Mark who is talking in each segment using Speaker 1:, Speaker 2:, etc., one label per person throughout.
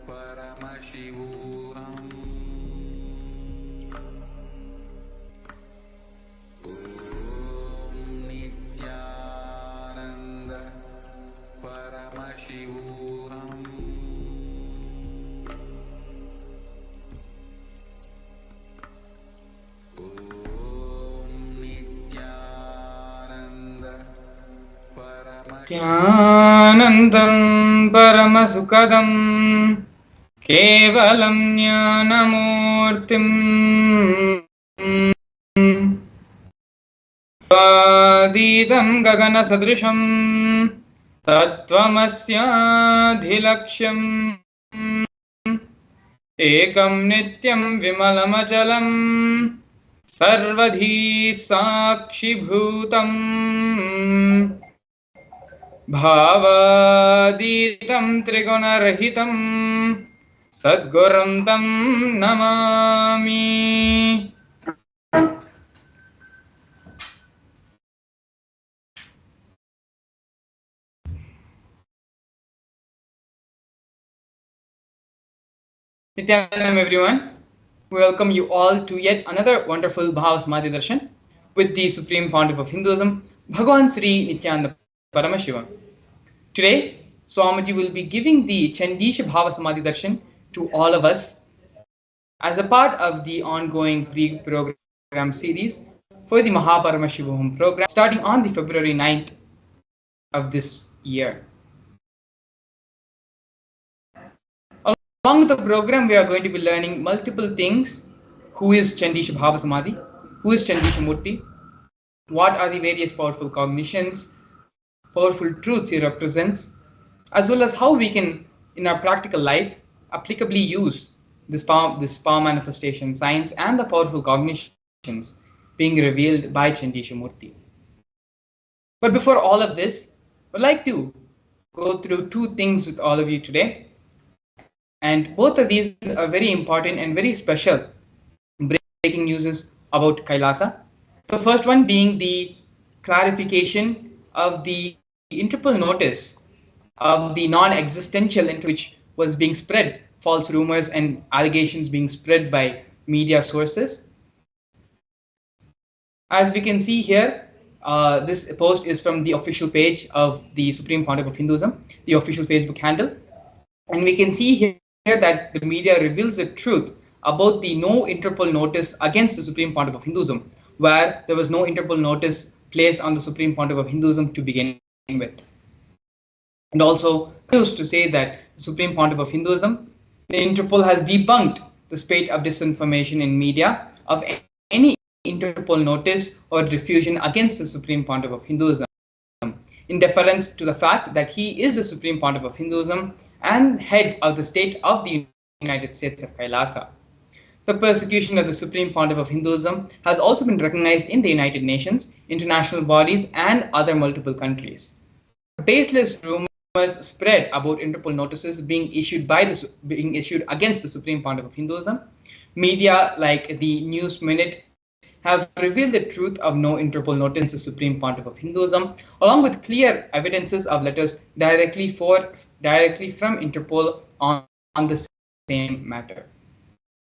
Speaker 1: Paramashivam. Om Nithyananda Paramashivam. Om Nithyananda
Speaker 2: Nithyanandam Paramasukadam Kevalam Jnanamurtim Adidam Gagana Sadrisham Tattvamasyadhilaksham Ekam Nityam Vimalamachalam Sarvadhi Sakshi Bhutam Bhavaditam Trigunarahitam Sadgurum Tam Namami. Nithyananda everyone. We welcome you all to yet another wonderful Bhava Samadhi Darshan with the Supreme Pontiff of Hinduism, Bhagavan Sri Nithyananda Paramashivam. Today, Swamiji will be giving the Chandisha Bhava Samadhi Darshan to all of us as a part of the ongoing pre-program series for the Paramashivam program starting on the February 9th of this year. Along with the program, we are going to be learning multiple things. Who is Chandisha Bhava Samadhi? Who is Chandisha Murthy? What are the various powerful cognitions, powerful truths he represents, as well as how we can, in our practical life, applicably use this power manifestation science and the powerful cognitions being revealed by Chandisha Murthy. But before all of this, I'd like to go through two things with all of you today. And both of these are very important and very special breaking news about Kailasa. The first one being the clarification of the Interpol notice of the non-existential into which was being spread false rumors and allegations being spread by media sources. As we can see here, this post is from the official page of the Supreme Pontiff of Hinduism, the official Facebook handle. And we can see here that the media reveals the truth about the no Interpol notice against the Supreme Pontiff of Hinduism, where there was no Interpol notice placed on the Supreme Pontiff of Hinduism to begin with. And also used to say that the Supreme Pontiff of Hinduism, the Interpol has debunked the spate of disinformation in media of any Interpol notice or diffusion against the Supreme Pontiff of Hinduism, in deference to the fact that he is the Supreme Pontiff of Hinduism and head of the state of the United States of Kailasa. The persecution of the Supreme Pontiff of Hinduism has also been recognized in the United Nations, international bodies, and other multiple countries. Baseless rumors spread about Interpol notices being issued against the Supreme Pontiff of Hinduism. Media like the News Minute have revealed the truth of no Interpol notice against the Supreme Pontiff of Hinduism, along with clear evidences of letters directly from Interpol on the same matter.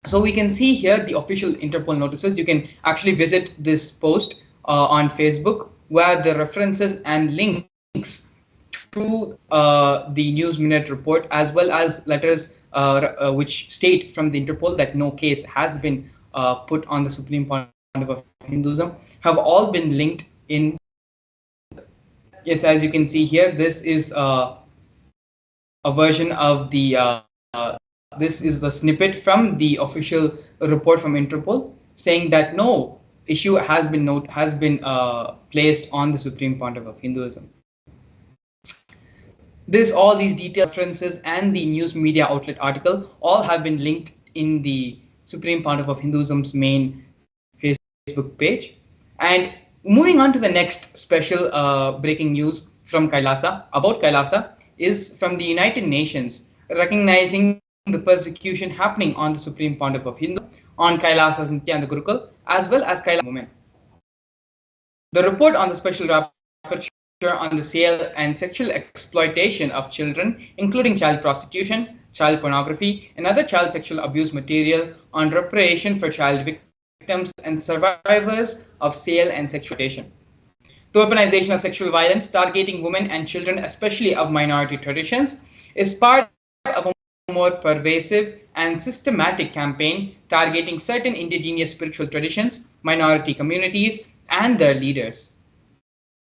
Speaker 2: So we can see here the official Interpol notices. You can actually visit this post on Facebook, where the references and links to the News Minute report, as well as letters which state from the Interpol that no case has been put on the Supreme Pontiff of Hinduism, have all been linked in. Yes, as you can see here, this is a version of the this is the snippet from the official report from Interpol saying that no issue has been placed on the Supreme Pontiff of Hinduism. All these detailed references and the news media outlet article all have been linked in the Supreme Pontiff of Hinduism's main Facebook page. And moving on to the next special breaking news from Kailasa, about Kailasa, is from the United Nations recognizing the persecution happening on the Supreme Pontiff of Hindu, on Kailasa's Nithyananda Gurukul, as well as Kailasa movement. The report on the special rapporteur on the sale and sexual exploitation of children, including child prostitution, child pornography, and other child sexual abuse material on reparation for child victims and survivors of sale and sexual exploitation. The weaponization of sexual violence targeting women and children, especially of minority traditions, is part of a more pervasive and systematic campaign targeting certain indigenous spiritual traditions, minority communities, and their leaders.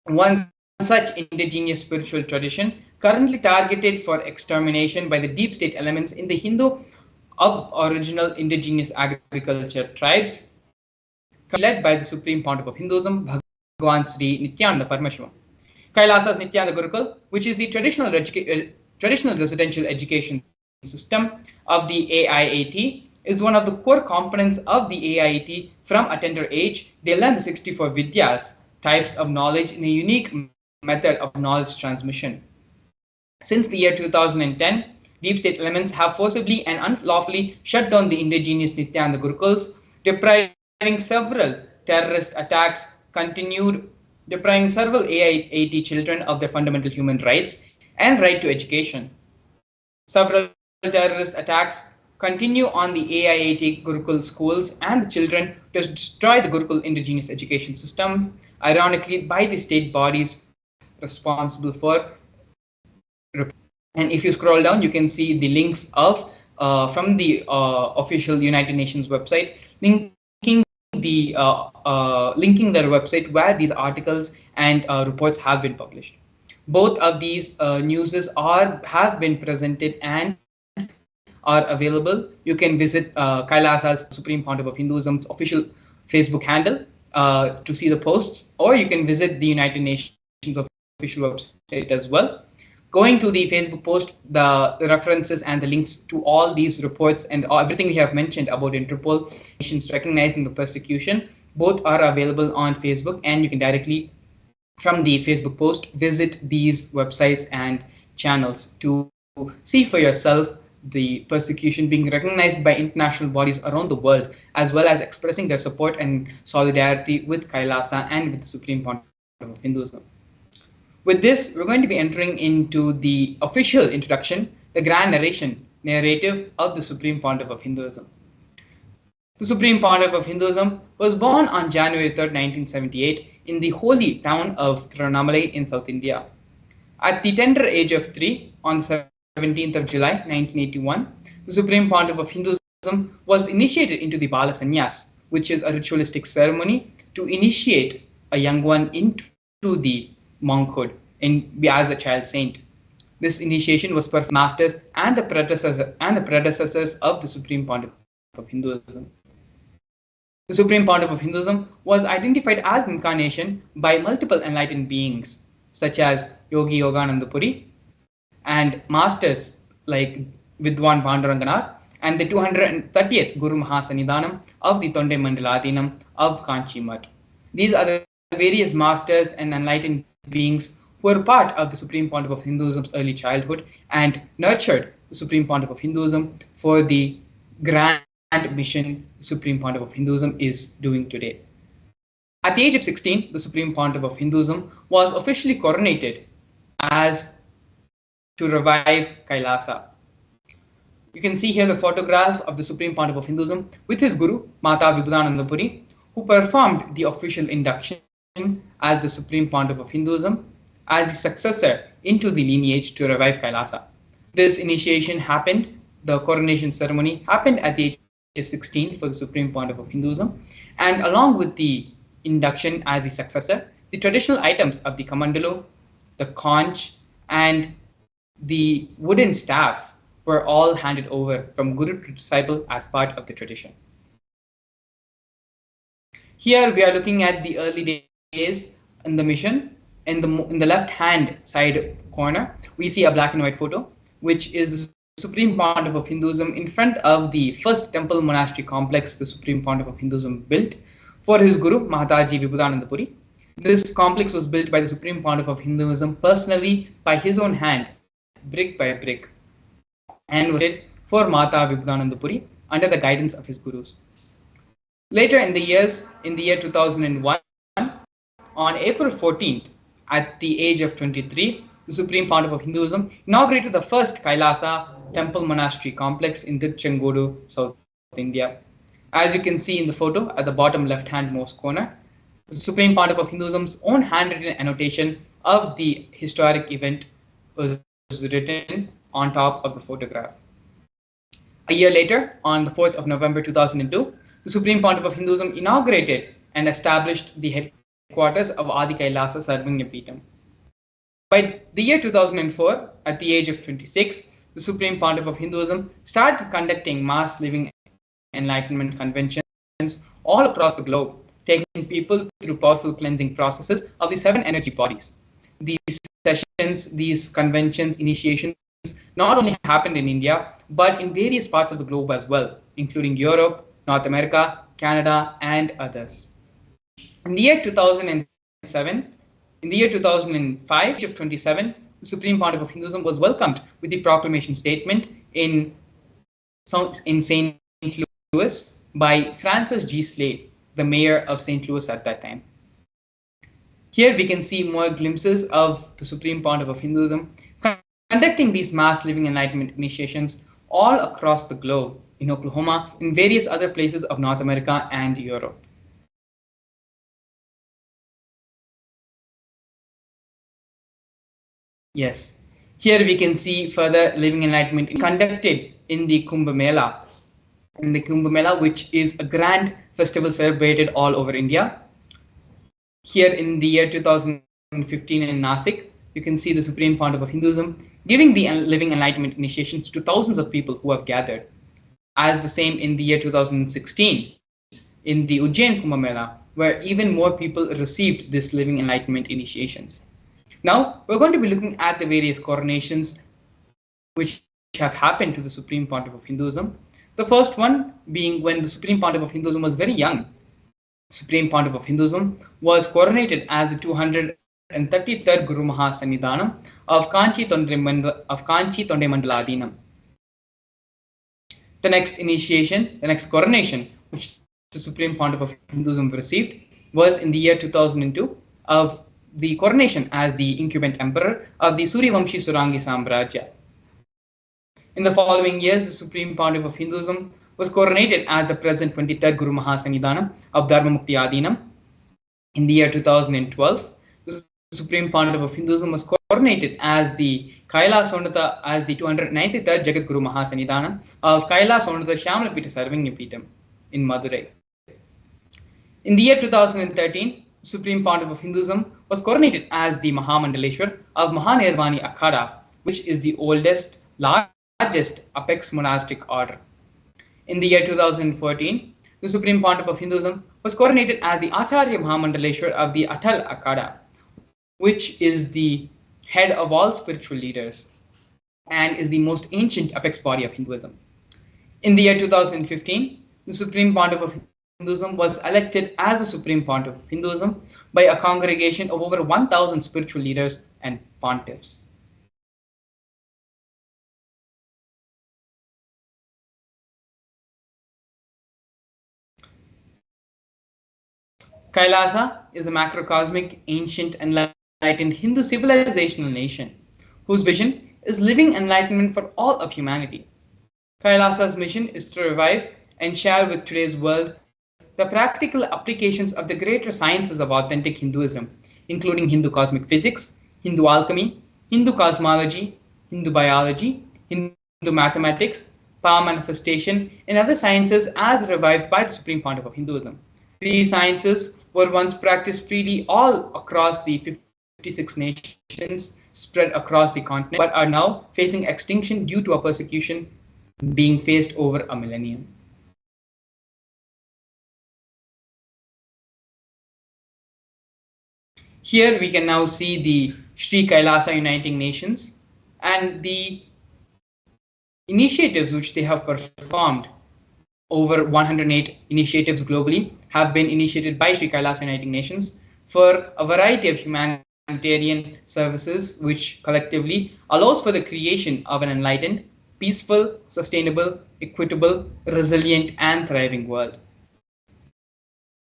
Speaker 2: One such indigenous spiritual tradition, currently targeted for extermination by the deep state elements in the Hindu aboriginal indigenous agriculture tribes, currently led by the Supreme Pontiff of Hinduism, Bhagwan Sri Nithyananda Paramashivam. Kailasa's Nithyananda Gurukul, which is the traditional residential education system of the AIAT, is one of the core components of the AIAT. From a tender age, they learn the 64 Vidyas, types of knowledge, in a unique method of knowledge transmission. Since the year 2010, deep state elements have forcibly and unlawfully shut down the indigenous Nithyananda Gurukuls, depriving several terrorist attacks continued, depriving several AIAT children of their fundamental human rights and right to education. Several terrorist attacks continue on the AIAT Gurukul schools and the children to destroy the Gurukul indigenous education system, ironically by the state bodies responsible for. And if you scroll down, you can see the links of from the official United Nations website, linking their website where these articles and reports have been published. Both of these newses have been presented and are available. You can visit Kailasa's Supreme Pontiff of Hinduism's official Facebook handle to see the posts, or you can visit the United Nations official website as well. Going to the Facebook post, the references and the links to all these reports and everything we have mentioned about Interpol nations recognizing the persecution, both are available on Facebook, and you can directly, from the Facebook post, visit these websites and channels to see for yourself the persecution being recognized by international bodies around the world, as well as expressing their support and solidarity with Kailasa and with the Supreme Pontiff of Hinduism. With this, we're going to be entering into the official introduction, the grand narrative of the Supreme Pontiff of Hinduism. The Supreme Pontiff of Hinduism was born on January 3rd, 1978 in the holy town of Tiruvannamalai in South India. At the tender age of 3, on the 17th of July 1981, the Supreme Pontiff of Hinduism was initiated into the Bala Sannyas, which is a ritualistic ceremony to initiate a young one into the monkhood as a child saint. This initiation was performed by masters and the predecessors of the Supreme Pontiff of Hinduism. The Supreme Pontiff of Hinduism was identified as incarnation by multiple enlightened beings, such as Yogi Yogananda Puri and masters like Vidwan Panduranganath and the 230th Guru Mahasanidhanam of the Tonde Mandaladinam of Kanchi Mutt. These are the various masters and enlightened beings who were part of the Supreme Pontiff of Hinduism's early childhood and nurtured the Supreme Pontiff of Hinduism for the grand mission the Supreme Pontiff of Hinduism is doing today. At the age of 16, the Supreme Pontiff of Hinduism was officially coronated as to revive Kailasa. You can see here the photograph of the Supreme Pontiff of Hinduism with his guru, Mata Vibhudananda Puri, who performed the official induction as the Supreme Pontiff of Hinduism as the successor into the lineage to revive Kailasa. This initiation happened, the coronation ceremony happened at the age of 16 for the Supreme Pontiff of Hinduism, and along with the induction as the successor, the traditional items of the kamandalu, the conch, and the wooden staff were all handed over from guru to disciple as part of the tradition. Here we are looking at the early days in the mission. In the left hand side corner, we see a black and white photo, which is the Supreme Pontiff of Hinduism in front of the first temple monastery complex the Supreme Pontiff of Hinduism built for his guru, Mahataji Vibhudananda Puri. This complex was built by the Supreme Pontiff of Hinduism personally by his own hand, brick by brick, and was built for Mata Vibhudananda Puri under the guidance of his gurus. Later in the year 2001, on April 14th, at the age of 23, the Supreme Pontiff of Hinduism, inaugurated the first Kailasa temple monastery complex in Tiruchengodu, South India. As you can see in the photo at the bottom left-hand most corner, the Supreme Pontiff of Hinduism's own handwritten annotation of the historic event was written on top of the photograph. A year later, on the 4th of November 2002, the Supreme Pontiff of Hinduism inaugurated and established the headquarters of Adi Kailasa Sarvagyapeetham. By the year 2004, at the age of 26, the Supreme Pontiff of Hinduism started conducting mass living enlightenment conventions all across the globe, taking people through powerful cleansing processes of the 7 energy bodies. These sessions, these conventions, initiations not only happened in India, but in various parts of the globe as well, including Europe, North America, Canada, and others. In the year 2007, in the year 2005, at the age of 27, the Supreme Pontiff of Hinduism was welcomed with the proclamation statement in St. Louis by Francis G. Slade, the mayor of St. Louis at that time. Here we can see more glimpses of the Supreme Pontiff of Hinduism conducting these mass living enlightenment initiations all across the globe, in Oklahoma, in various other places of North America and Europe. Yes, here we can see further living enlightenment conducted in the Kumbh Mela. In the Kumbh Mela, which is a grand festival celebrated all over India. Here in the year 2015 in Nasik, you can see the Supreme Pontiff of Hinduism giving the living enlightenment initiations to thousands of people who have gathered. As the same in the year 2016 in the Ujjain Kumbh Mela, where even more people received this living enlightenment initiations. Now, we're going to be looking at the various coronations which have happened to the Supreme Pontiff of Hinduism. The first one being when the Supreme Pontiff of Hinduism was very young. Supreme Pontiff of Hinduism was coronated as the 233rd Guru Mahasannidhanam of Kanchi Tondemandaladinam. The next initiation, the next coronation, which the Supreme Pontiff of Hinduism received was in the year 2002 of the coronation as the incumbent emperor of the Suryavamshi Surangi Samrajya. In the following years, the Supreme Pontiff of Hinduism was coronated as the present 23rd Guru Mahasannidhanam of Dharmamukti Adinam. In the year 2012, the Supreme Pontiff of Hinduism was coronated as the Kailasonata as the 293rd Jagat Guru Mahasannidhanam of Kailasonata Shyamalapita Sarvagyapeetham in Madurai. In the year 2013, the Supreme Pontiff of Hinduism was coronated as the Mahamandaleshwar of Mahanirvani Akhada, which is the oldest, largest apex monastic order. In the year 2014, the Supreme Pontiff of Hinduism was coronated as the Acharya Mahamandaleshwar of the Atal Akhada, which is the head of all spiritual leaders and is the most ancient apex body of Hinduism. In the year 2015, the Supreme Pontiff of Hinduism was elected as the Supreme Pontiff of Hinduism by a congregation of over 1,000 spiritual leaders and pontiffs. Kailasa is a macrocosmic, ancient, enlightened Hindu civilizational nation whose vision is living enlightenment for all of humanity. Kailasa's mission is to revive and share with today's world the practical applications of the greater sciences of authentic Hinduism, including Hindu cosmic physics, Hindu alchemy, Hindu cosmology, Hindu biology, Hindu mathematics, power manifestation, and other sciences as revived by the Supreme Pontiff of Hinduism. These sciences were once practiced freely all across the 56 nations spread across the continent, but are now facing extinction due to a persecution being faced over a millennium. Here we can now see the Sri Kailasa Uniting Nations and the initiatives which they have performed. Over 108 initiatives globally have been initiated by Sri Kailasa Uniting Nations for a variety of humanitarian services, which collectively allows for the creation of an enlightened, peaceful, sustainable, equitable, resilient, and thriving world.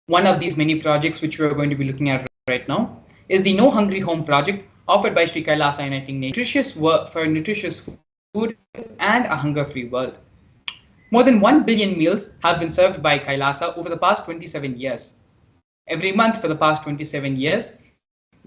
Speaker 2: One of these many projects which we are going to be looking at right now is the No Hungry Home project offered by Sri Kailasa Uniting Nation, nutritious work for nutritious food and a hunger-free world. More than 1 billion meals have been served by Kailasa over the past 27 years. Every month for the past 27 years,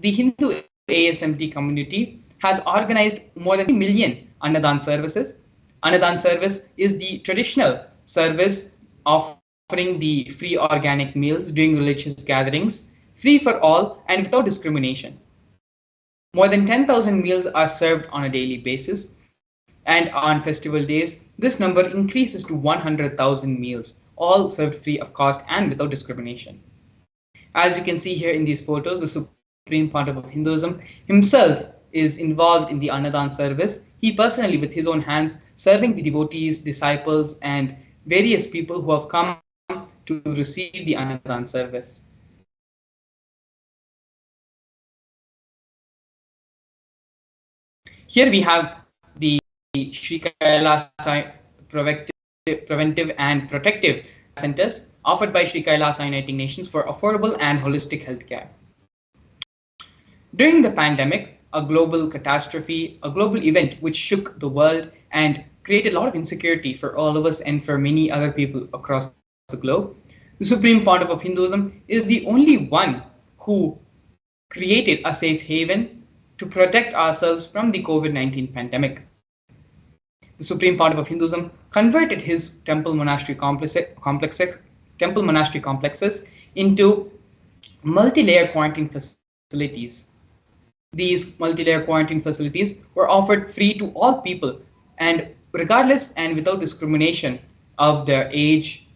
Speaker 2: the Hindu ASMT community has organized more than 3 million Annadan services. Annadan service is the traditional service offering the free organic meals during religious gatherings, free for all and without discrimination. More than 10,000 meals are served on a daily basis, and on festival days, this number increases to 100,000 meals, all served free of cost and without discrimination. As you can see here in these photos, the Supreme Pontiff of Hinduism himself is involved in the Annadan service. He personally, with his own hands, serving the devotees, disciples, and various people who have come to receive the Annadan service. Here we have the Sri Kailasa preventive and protective centers offered by Sri Kailasa Uniting Nations for affordable and holistic healthcare. During the pandemic, a global catastrophe, a global event which shook the world and created a lot of insecurity for all of us and for many other people across the globe, the Supreme Pontiff of Hinduism is the only one who created a safe haven to protect ourselves from the COVID-19 pandemic. The Supreme Pontiff of Hinduism converted his temple monastery complexes into multi-layer quarantine facilities. These multi-layer quarantine facilities were offered free to all people, and regardless and without discrimination of their age,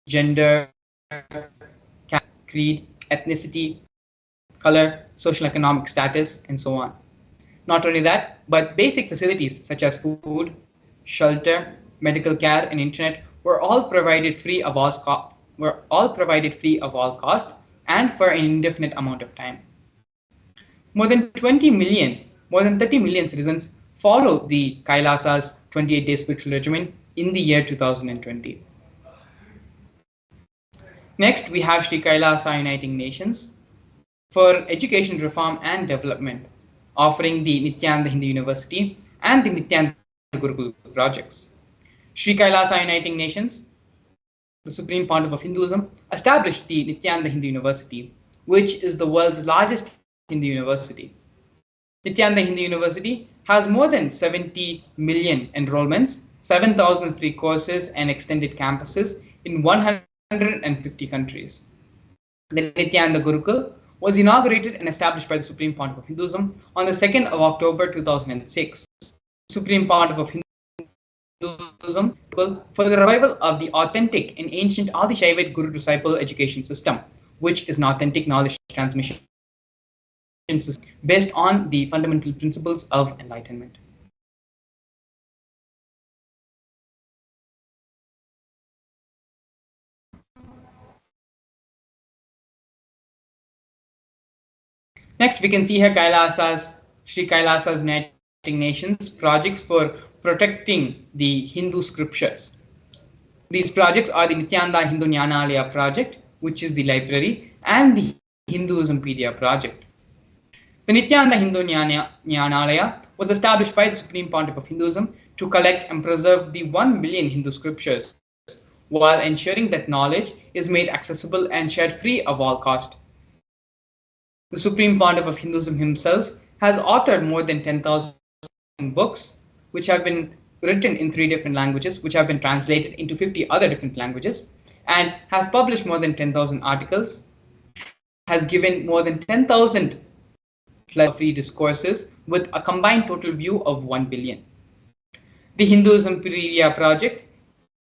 Speaker 2: gender, caste, creed, ethnicity, color, social economic status, and so on. Not only that, but basic facilities such as food, shelter, medical care, and internet were all provided free of all cost and for an indefinite amount of time. More than 30 million citizens follow the Kailasa's 28-day spiritual regimen in the year 2020. Next, we have Sri Kailasa Uniting Nations for Education Reform and Development, offering the Nithyananda Hindu University and the Nithyananda Gurukul projects. Sri Kailasa Uniting Nations, the Supreme Pontiff of Hinduism, established the Nithyananda Hindu University, which is the world's largest Hindu university. Nithyananda Hindu University has more than 70 million enrollments, 7,000 free courses and extended campuses in 150 countries. The Nithyananda Gurukul was inaugurated and established by the Supreme Pontiff of Hinduism on the 2nd of October 2006. Supreme Pontiff of Hinduism for the revival of the authentic and ancient Adi Shaivite Guru-disciple education system, which is an authentic knowledge transmission system based on the fundamental principles of enlightenment. Next, we can see here Sri Kailasa's Uniting Nations projects for protecting the Hindu scriptures. These projects are the Nithyananda Hindu Jnanalaya project, which is the library, and the Hinduismpedia project. The Nithyananda Hindu Jnanalaya was established by the Supreme Pontiff of Hinduism to collect and preserve the 1 million Hindu scriptures, while ensuring that knowledge is made accessible and shared free of all cost. The Supreme Pontiff of Hinduism himself has authored more than 10,000 books, which have been written in 3 different languages, which have been translated into 50 other different languages, and has published more than 10,000 articles, has given more than 10,000 free discourses with a combined total view of 1 billion. The Hinduismpedia project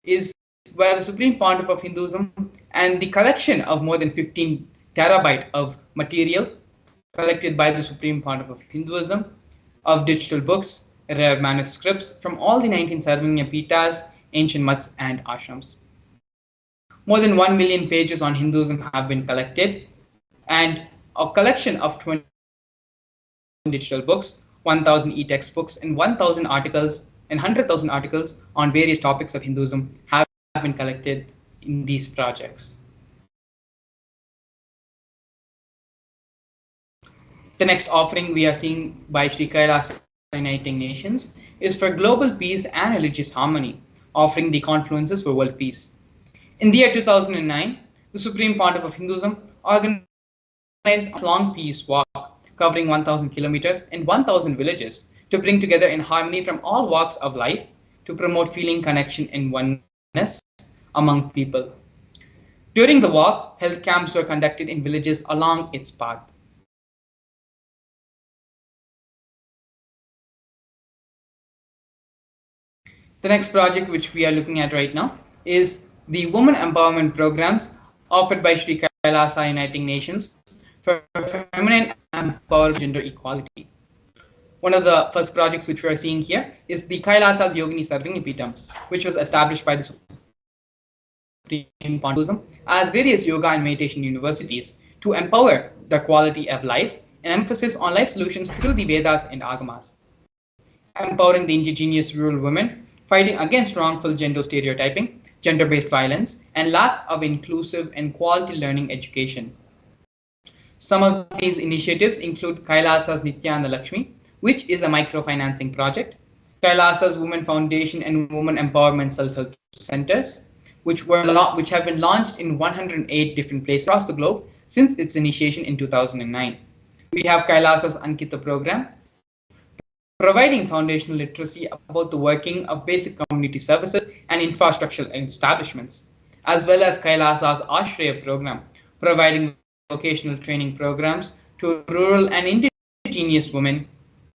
Speaker 2: is where the Supreme Pontiff of Hinduism and the collection of more than 15 terabyte of material collected by the Supreme Pontiff of Hinduism, of digital books, rare manuscripts from all the 19 Sarvanya Pitas, ancient mats, and ashrams. More than 1 million pages on Hinduism have been collected, and a collection of 20 digital books, 1,000 e-textbooks, and 1,000 articles and 100,000 articles on various topics of Hinduism have been collected in these projects. The next offering we are seeing by Sri Kailasa Uniting Nations is for global peace and religious harmony, offering the confluences for world peace. In the year 2009, the Supreme Pontiff of Hinduism organized a month-long peace walk covering 1,000 kilometers in 1,000 villages to bring together in harmony from all walks of life to promote feeling, connection, and oneness among people. During the walk, health camps were conducted in villages along its path. The next project which we are looking at right now is the Women Empowerment Programs offered by Sri Kailasa Uniting Nations for feminine empowerment and gender equality. One of the first projects which we are seeing here is the Kailasa's Yogini Sarvini Peetham, which was established by the Supreme Pontiff of Hinduism as various yoga and meditation universities to empower the quality of life and emphasis on life solutions through the Vedas and Agamas, empowering the indigenous rural women, fighting against wrongful gender stereotyping, gender-based violence, and lack of inclusive and quality learning education. Some of these initiatives include Kailasa's Nithyananda Lakshmi, which is a microfinancing project, Kailasa's Women Foundation and Women Empowerment Self-Help Centers, which have been launched in 108 different places across the globe since its initiation in 2009. We have Kailasa's Ankita program, providing foundational literacy about the working of basic community services and infrastructural establishments, as well as Kailasa's Ashraya program, providing vocational training programs to rural and indigenous women,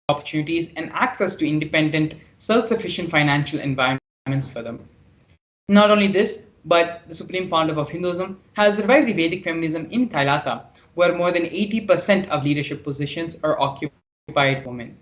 Speaker 2: opportunities and access to independent, self-sufficient financial environments for them. Not only this, but the Supreme Pontiff of Hinduism has revived the Vedic feminism in Kailasa, where more than 80% of leadership positions are occupied by women.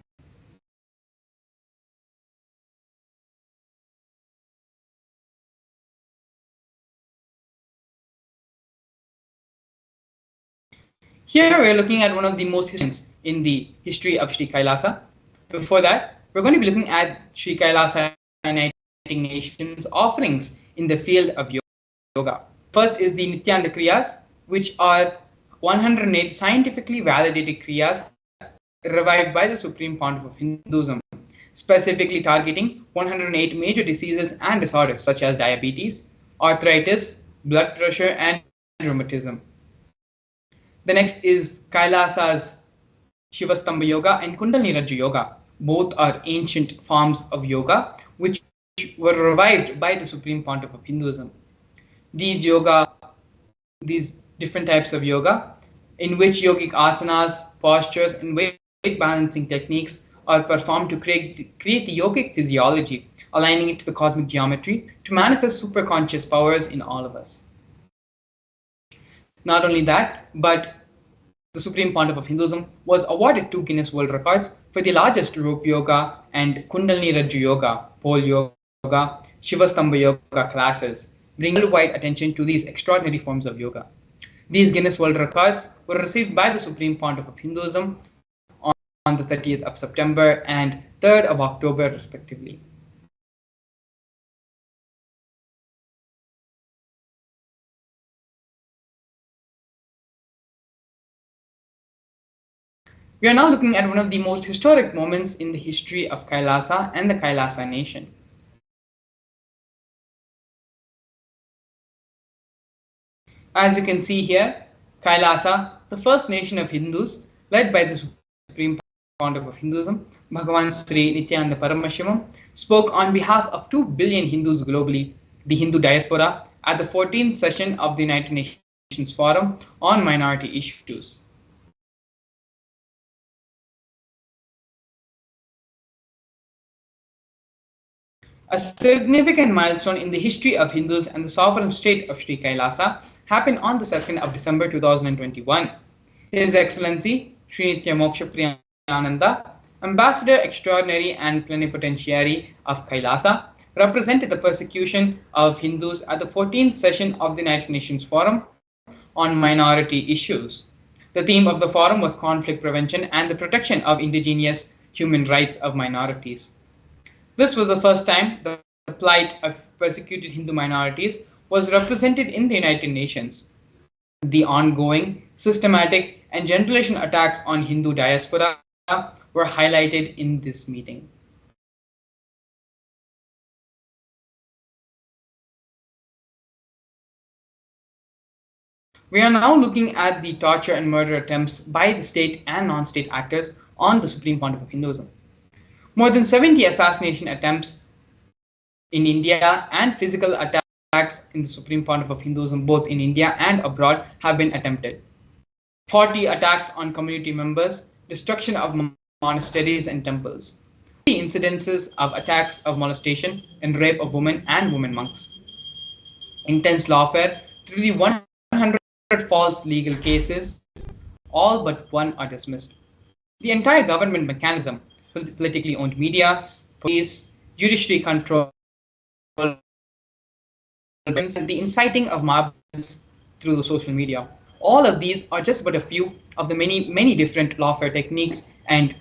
Speaker 2: Here we're looking at one of the most historic in the history of Sri Kailasa. Before that, we're going to be looking at Sri Kailasa Uniting Nations offerings in the field of yoga. First is the Nityananda Kriyas, which are 108 scientifically validated Kriyas revived by the Supreme Pontiff of Hinduism, specifically targeting 108 major diseases and disorders such as diabetes, arthritis, blood pressure, and rheumatism. The next is Kailasa's Shivastamba Yoga and Kundalini Rajju Yoga. Both are ancient forms of yoga which were revived by the Supreme Pontiff of Hinduism. These different types of yoga, in which yogic asanas, postures, and weight balancing techniques are performed to create the yogic physiology, aligning it to the cosmic geometry to manifest superconscious powers in all of us. Not only that, but the Supreme Pontiff of Hinduism was awarded 2 Guinness World Records for the largest rope yoga and Kundalini Rajju Yoga, pole yoga, Shivastamba Yoga classes, bringing worldwide attention to these extraordinary forms of yoga. These Guinness World Records were received by the Supreme Pontiff of Hinduism on the 30th of September and 3rd of October, respectively. We are now looking at one of the most historic moments in the history of Kailasa and the Kailasa nation. As you can see here, Kailasa, the first nation of Hindus, led by the Supreme Pontiff of Hinduism, Bhagavan Sri Nithyananda Paramashivam, spoke on behalf of 2 billion Hindus globally, the Hindu diaspora, at the 14th session of the United Nations Forum on Minority Issues. A significant milestone in the history of Hindus and the sovereign state of Sri Kailasa happened on the 2nd of December 2021. His Excellency Sri Nitya Moksha Priyananda, Ambassador Extraordinary and Plenipotentiary of Kailasa, represented the persecution of Hindus at the 14th session of the United Nations Forum on Minority Issues. The theme of the forum was conflict prevention and the protection of indigenous human rights of minorities. This was the first time the plight of persecuted Hindu minorities was represented in the United Nations. The ongoing, systematic, and generation attacks on Hindu diaspora were highlighted in this meeting. We are now looking at the torture and murder attempts by the state and non-state actors on the Supreme Pontiff of Hinduism. More than 70 assassination attempts in India and physical attacks in the Supreme Pontiff of Hinduism, both in India and abroad, have been attempted. 40 attacks on community members, destruction of monasteries and temples, 30 incidences of attacks of molestation and rape of women and women monks, intense lawfare through the 100 false legal cases, all but one are dismissed. The entire government mechanism, politically owned media, police, judiciary control, the inciting of mobs through the social media. All of these are just but a few of the many different lawfare techniques and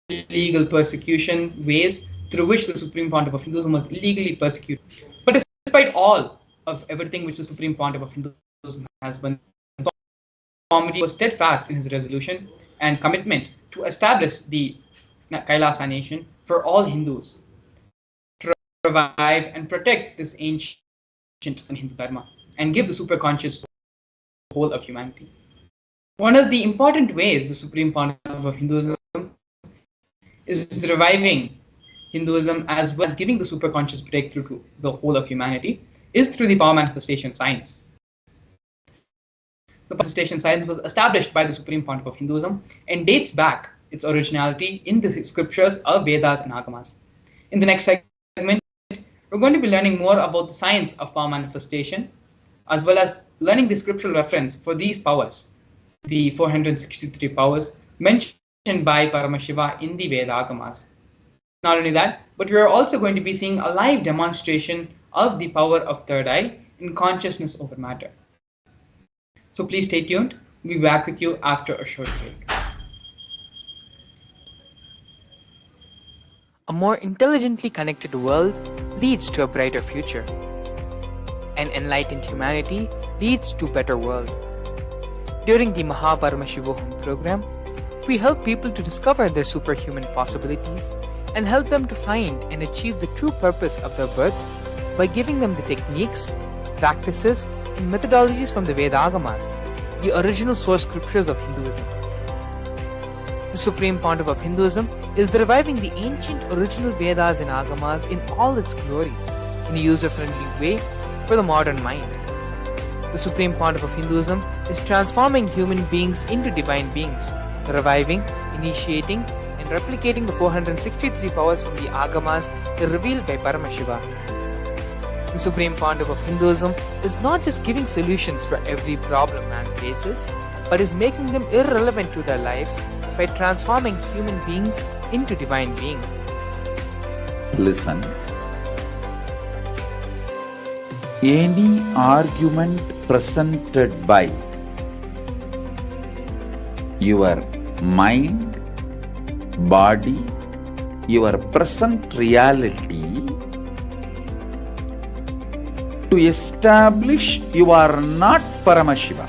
Speaker 2: illegal persecution ways through which the Supreme Pontiff of Hinduism was illegally persecuted. But despite all of everything which the Supreme Pontiff of Hinduism has been, Swamiji was steadfast in his resolution and commitment to establish the Kailasa nation for all Hindus, to revive and protect this ancient Hindu Dharma and give the superconscious to the whole of humanity. One of the important ways the Supreme Pontiff of Hinduism is reviving Hinduism as well as giving the superconscious breakthrough to the whole of humanity is through the power manifestation science. The manifestation science was established by the Supreme Pontiff of Hinduism and dates back its originality in the scriptures of Vedas and Agamas. In the next segment, we're going to be learning more about the science of power manifestation, as well as learning the scriptural reference for these powers, the 463 powers mentioned by Paramashiva in the Veda Agamas. Not only that, but we are also going to be seeing a live demonstration of the power of third eye in consciousness over matter. So please stay tuned. We'll be back with you after a short break.
Speaker 3: A more intelligently connected world leads to a brighter future. An enlightened humanity leads to a better world. During the Paramashivam program, we help people to discover their superhuman possibilities and help them to find and achieve the true purpose of their birth by giving them the techniques, practices, and methodologies from the Veda Agamas, the original source scriptures of Hinduism. The Supreme Pontiff of Hinduism is reviving the ancient original Vedas and Agamas in all its glory, in a user-friendly way for the modern mind. The Supreme Pontiff of Hinduism is transforming human beings into divine beings, reviving, initiating, and replicating the 463 powers from the Agamas revealed by Paramashiva. The Supreme Pontiff of Hinduism is not just giving solutions for every problem man faces, but is making them irrelevant to their lives by transforming human beings into divine beings.
Speaker 4: Listen. Any argument presented by your mind, body, your present reality to establish you are not Paramashiva.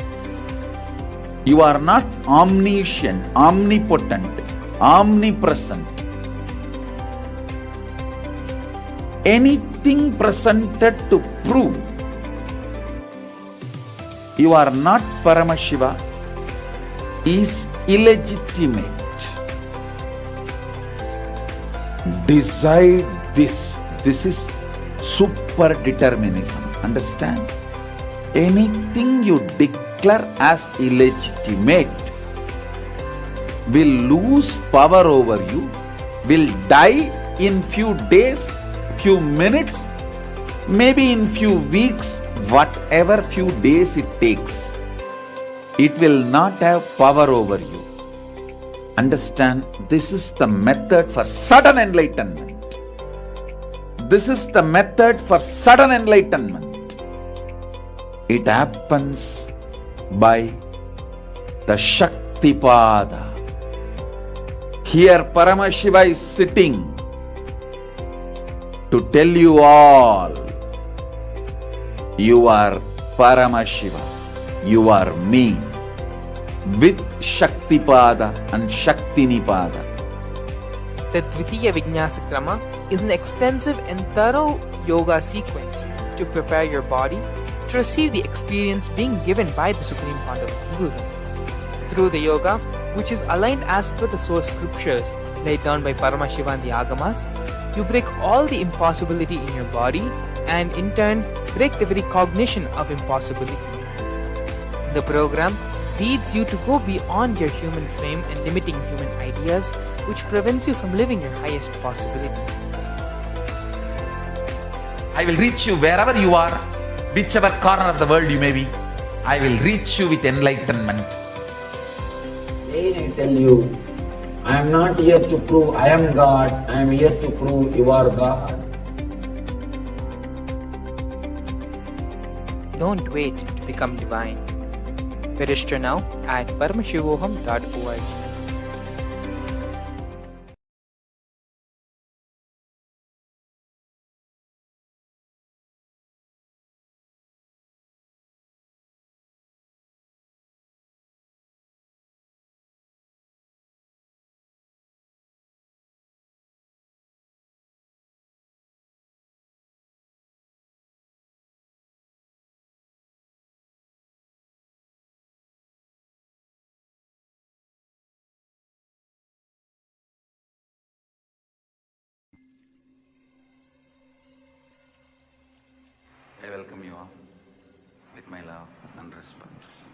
Speaker 4: You are not omniscient, omnipotent, omnipresent. Anything presented to prove you are not Paramashiva is illegitimate. Decide this. This is super determinism. Understand? Anything you declare as illegitimate will lose power over you, will die in few days, few minutes, maybe in few weeks, whatever few days it takes. It will not have power over you. Understand, this is the method for sudden enlightenment. This is the method for sudden enlightenment. It happens by the Shaktipada. Here Paramashiva is sitting to tell you all, you are Paramashiva, you are me. with Shaktipada and Shaktinipada.
Speaker 3: The Dvitiya Vinyasa Krama is an extensive and thorough yoga sequence to prepare your body to receive the experience being given by the Supreme Founder of Hinduism. Through the yoga, which is aligned as per the source scriptures laid down by Paramashivam and the Agamas, you break all the impossibility in your body and in turn break the very cognition of impossibility. The program leads you to go beyond your human frame and limiting human ideas, which prevents you from living your highest possibility.
Speaker 4: I will reach you wherever you are, whichever corner of the world you may be. I will reach you with enlightenment.
Speaker 5: Again I tell you, I am not here to prove I am God, I am here to prove you are God.
Speaker 3: Don't wait to become divine. Register now at paramashivoham.org.
Speaker 4: I welcome you all with my love and respect.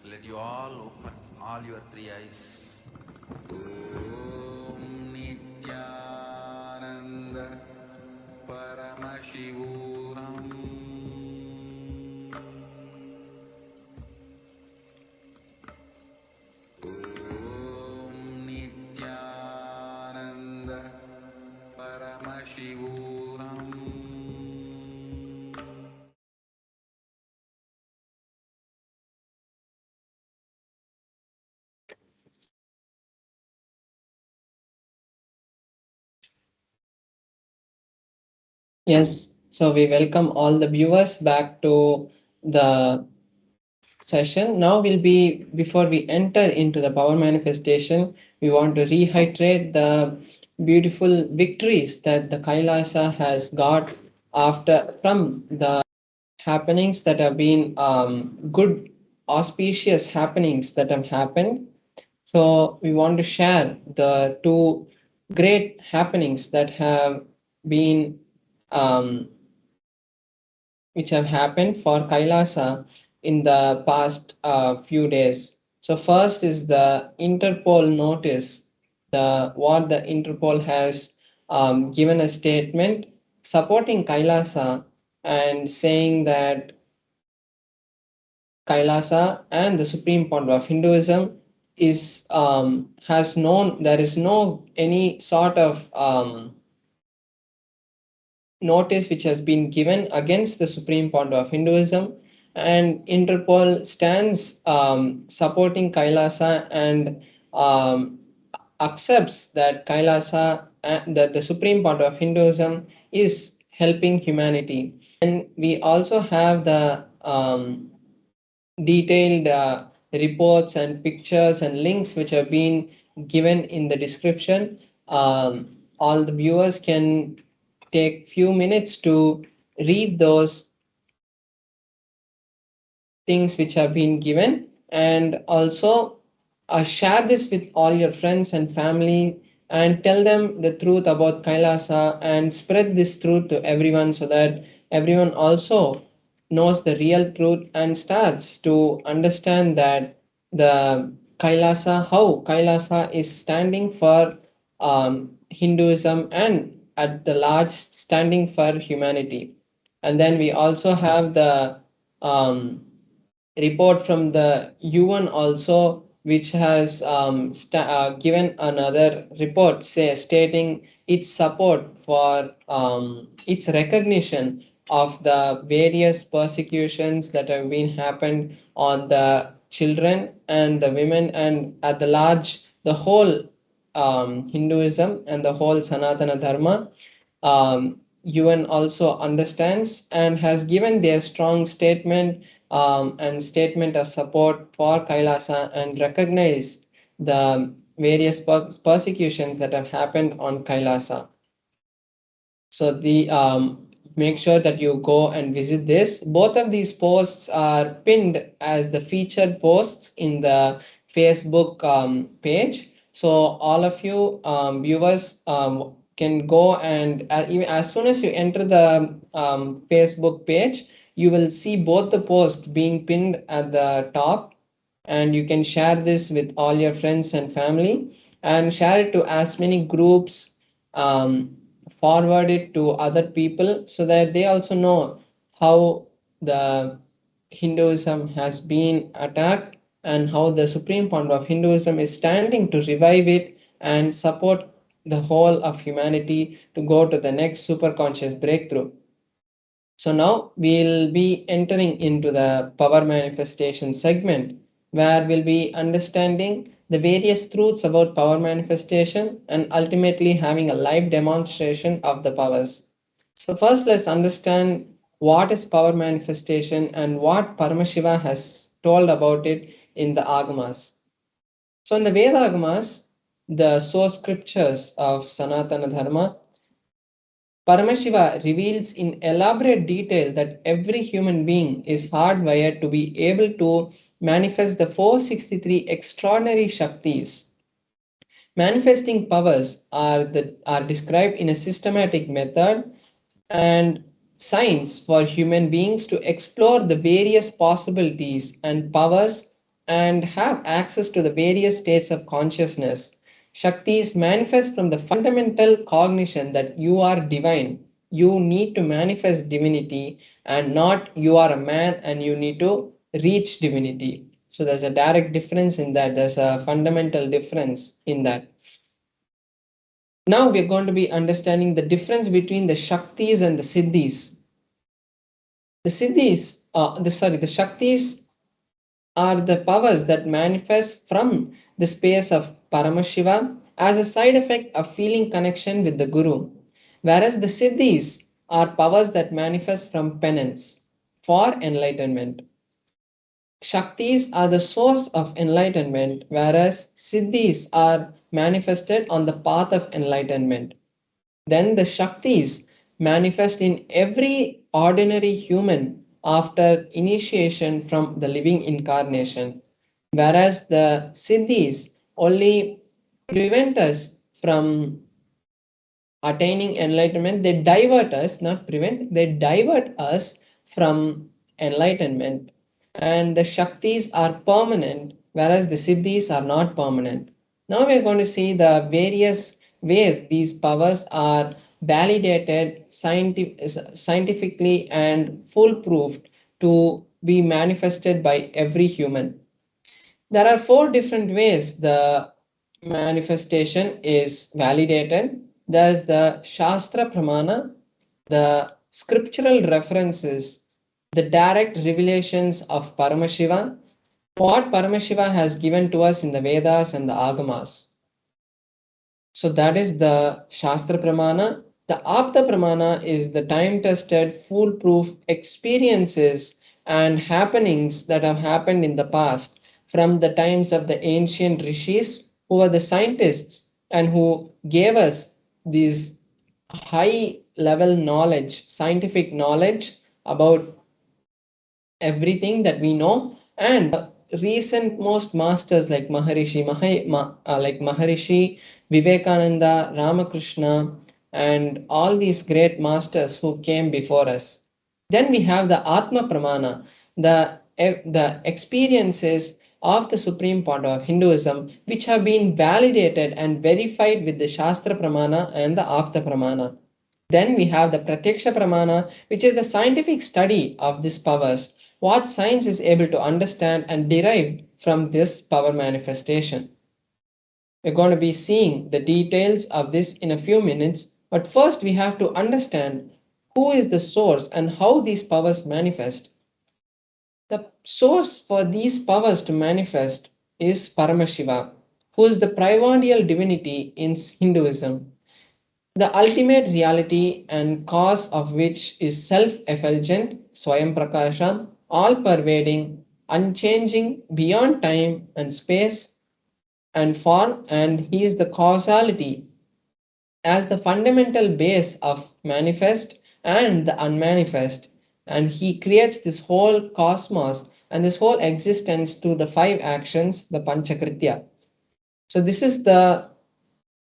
Speaker 4: Let you all open all your three eyes.
Speaker 1: Om Nithyananda Paramashivam. Om Nithyananda Paramashivam.
Speaker 2: Yes, so we welcome all the viewers back to the session. Now will be, before we enter into the power manifestation, we want to reiterate the beautiful victories that the Kailasa has got after from the happenings that have been good auspicious happenings that have happened. So we want to share the two great happenings that have been um, which have happened for Kailasa in the past few days. So first is the Interpol notice. The what the Interpol has given a statement supporting Kailasa and saying that Kailasa and the Supreme Founder of Hinduism is has known there is no any sort of notice which has been given against the Supreme Founder of Hinduism, and Interpol stands supporting Kailasa and accepts that Kailasa, that the Supreme Founder of Hinduism is helping humanity. And we also have the detailed reports and pictures and links which have been given in the description. All the viewers can take few minutes to read those things which have been given, and also share this with all your friends and family and tell them the truth about Kailasa and spread this truth to everyone so that everyone also knows the real truth and starts to understand that the Kailasa, how Kailasa is standing for Hinduism and at the large standing for humanity. And then we also have the report from the UN also, which has given another report stating its support for its recognition of the various persecutions that have been happened on the children and the women and at the large the whole Hinduism and the whole Sanatana Dharma. UN also understands and has given their strong statement
Speaker 6: and statement of support for Kailasa and recognize the various persecutions that have happened on Kailasa. So the make sure that you go and visit this. Both of these posts are pinned as the featured posts in the Facebook page. So all of you viewers can go and even as soon as you enter the Facebook page, you will see both the posts being pinned at the top, and you can share this with all your friends and family and share it to as many groups, forward it to other people so that they also know how the Hinduism has been attacked and how the Supreme Founder of Hinduism is standing to revive it and support the whole of humanity to go to the next superconscious breakthrough. So now we'll be entering into the power manifestation segment where we'll be understanding the various truths about power manifestation and ultimately having a live demonstration of the powers. So first let's understand what is power manifestation and what Paramashiva has told about it in the Agamas. So in the Veda Agamas, the source scriptures of Sanatana Dharma, Paramashiva reveals in elaborate detail that every human being is hardwired to be able to manifest the 463 extraordinary Shaktis. Manifesting powers are described in a systematic method and science for human beings to explore the various possibilities and powers and have access to the various states of consciousness. Shaktis manifest from the fundamental cognition that you are divine. You need to manifest divinity and not you are a man and you need to reach divinity. So there's a direct difference in that. There's a fundamental difference in that. Now we're going to be understanding the difference between the Shaktis and the Siddhis. The Shaktis are the powers that manifest from the space of Paramashiva as a side effect of feeling connection with the Guru, whereas the Siddhis are powers that manifest from penance for enlightenment. Shaktis are the source of enlightenment, whereas Siddhis are manifested on the path of enlightenment. Then the Shaktis manifest in every ordinary human after initiation from the living incarnation, whereas the Siddhis only prevent us from attaining enlightenment. They divert us, not prevent, they divert us from enlightenment. And the Shaktis are permanent, whereas the Siddhis are not permanent. Now we are going to see the various ways these powers are validated scientifically and foolproofed to be manifested by every human. There are four different ways the manifestation is validated. There's the Shastra Pramana, the scriptural references, the direct revelations of Paramashiva, what Paramashiva has given to us in the Vedas and the Agamas. So that is the Shastra Pramana. The Apta Pramana is the time-tested, foolproof experiences and happenings that have happened in the past from the times of the ancient rishis who were the scientists and who gave us these high level knowledge, scientific knowledge about everything that we know, and recent most masters like Maharishi, Vivekananda, Ramakrishna, and all these great masters who came before us. Then we have the Atma Pramana, the experiences of the Supreme Founder of Hinduism, which have been validated and verified with the Shastra Pramana and the Apta Pramana. Then we have the Pratyaksha Pramana, which is the scientific study of these powers, what science is able to understand and derive from this power manifestation. We're going to be seeing the details of this in a few minutes, but first we have to understand who is the source and how these powers manifest. The source for these powers to manifest is Paramashiva, who is the primordial divinity in Hinduism, the ultimate reality and cause of which is self-effulgent, Swayam Prakasha, all pervading, unchanging beyond time and space and form, and he is the causality as the fundamental base of manifest and the unmanifest. And he creates this whole cosmos and this whole existence to the five actions, the Panchakritya. So, this is the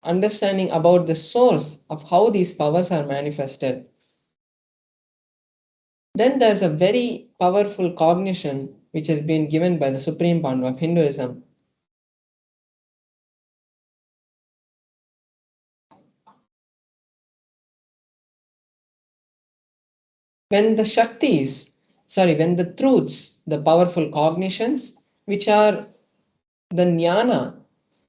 Speaker 6: understanding about the source of how these powers are manifested. Then there's a very powerful cognition which has been given by the supreme point of Hinduism. When the Shaktis, when the truths, the powerful cognitions, which are the jnana,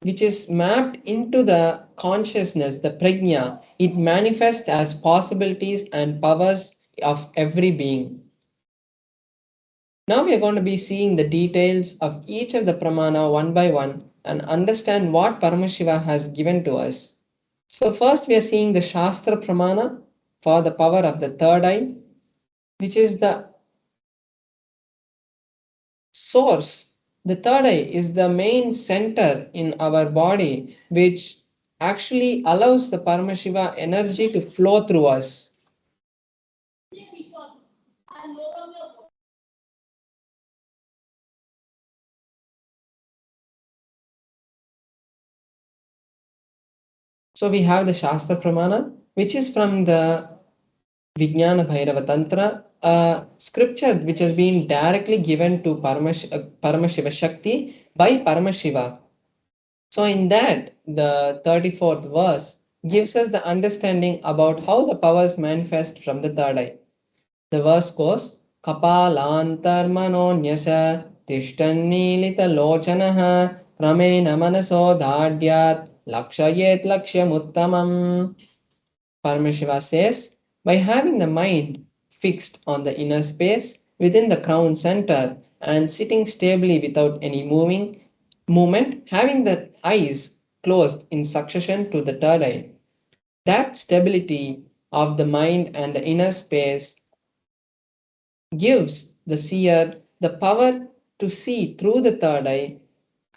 Speaker 6: which is mapped into the consciousness, the prajna, it manifests as possibilities and powers of every being. Now we are going to be seeing the details of each of the pramana one by one and understand what Paramashiva has given to us. So first we are seeing the Shastra pramana for the power of the third eye, which is the source. The third eye is the main center in our body which actually allows the Paramashiva energy to flow through us. So we have the Shastra Pramana, which is from the Vijnana Bhairava Tantra, a scripture which has been directly given to Paramashiva Shakti by Paramashiva. So in that, the 34th verse gives us the understanding about how the powers manifest from the third eye. The verse goes, Kapalantar manonyasa tishtannilita lochanaha pramena manaso dhadyat lakshayet lakshyamuttamam. Paramashiva says, by having the mind fixed on the inner space within the crown center and sitting stably without any movement, having the eyes closed in succession to the third eye, that stability of the mind and the inner space gives the seer the power to see through the third eye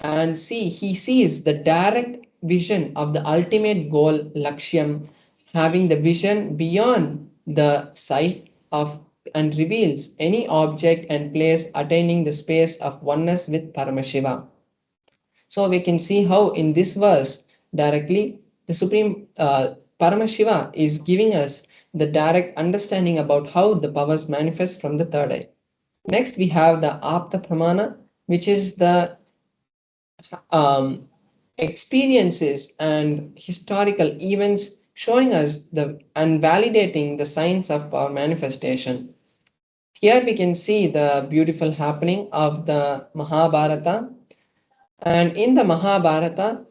Speaker 6: and he sees the direct vision of the ultimate goal, Lakshyam, having the vision beyond the sight of and reveals any object and place attaining the space of oneness with Paramashiva. So we can see how in this verse directly the Supreme Paramashiva is giving us the direct understanding about how the powers manifest from the third eye. Next we have the Apta Pramana, which is the experiences and historical events showing us the and validating the signs of power manifestation. Here we can see the beautiful happening of the Mahabharata, and in the Mahabharata,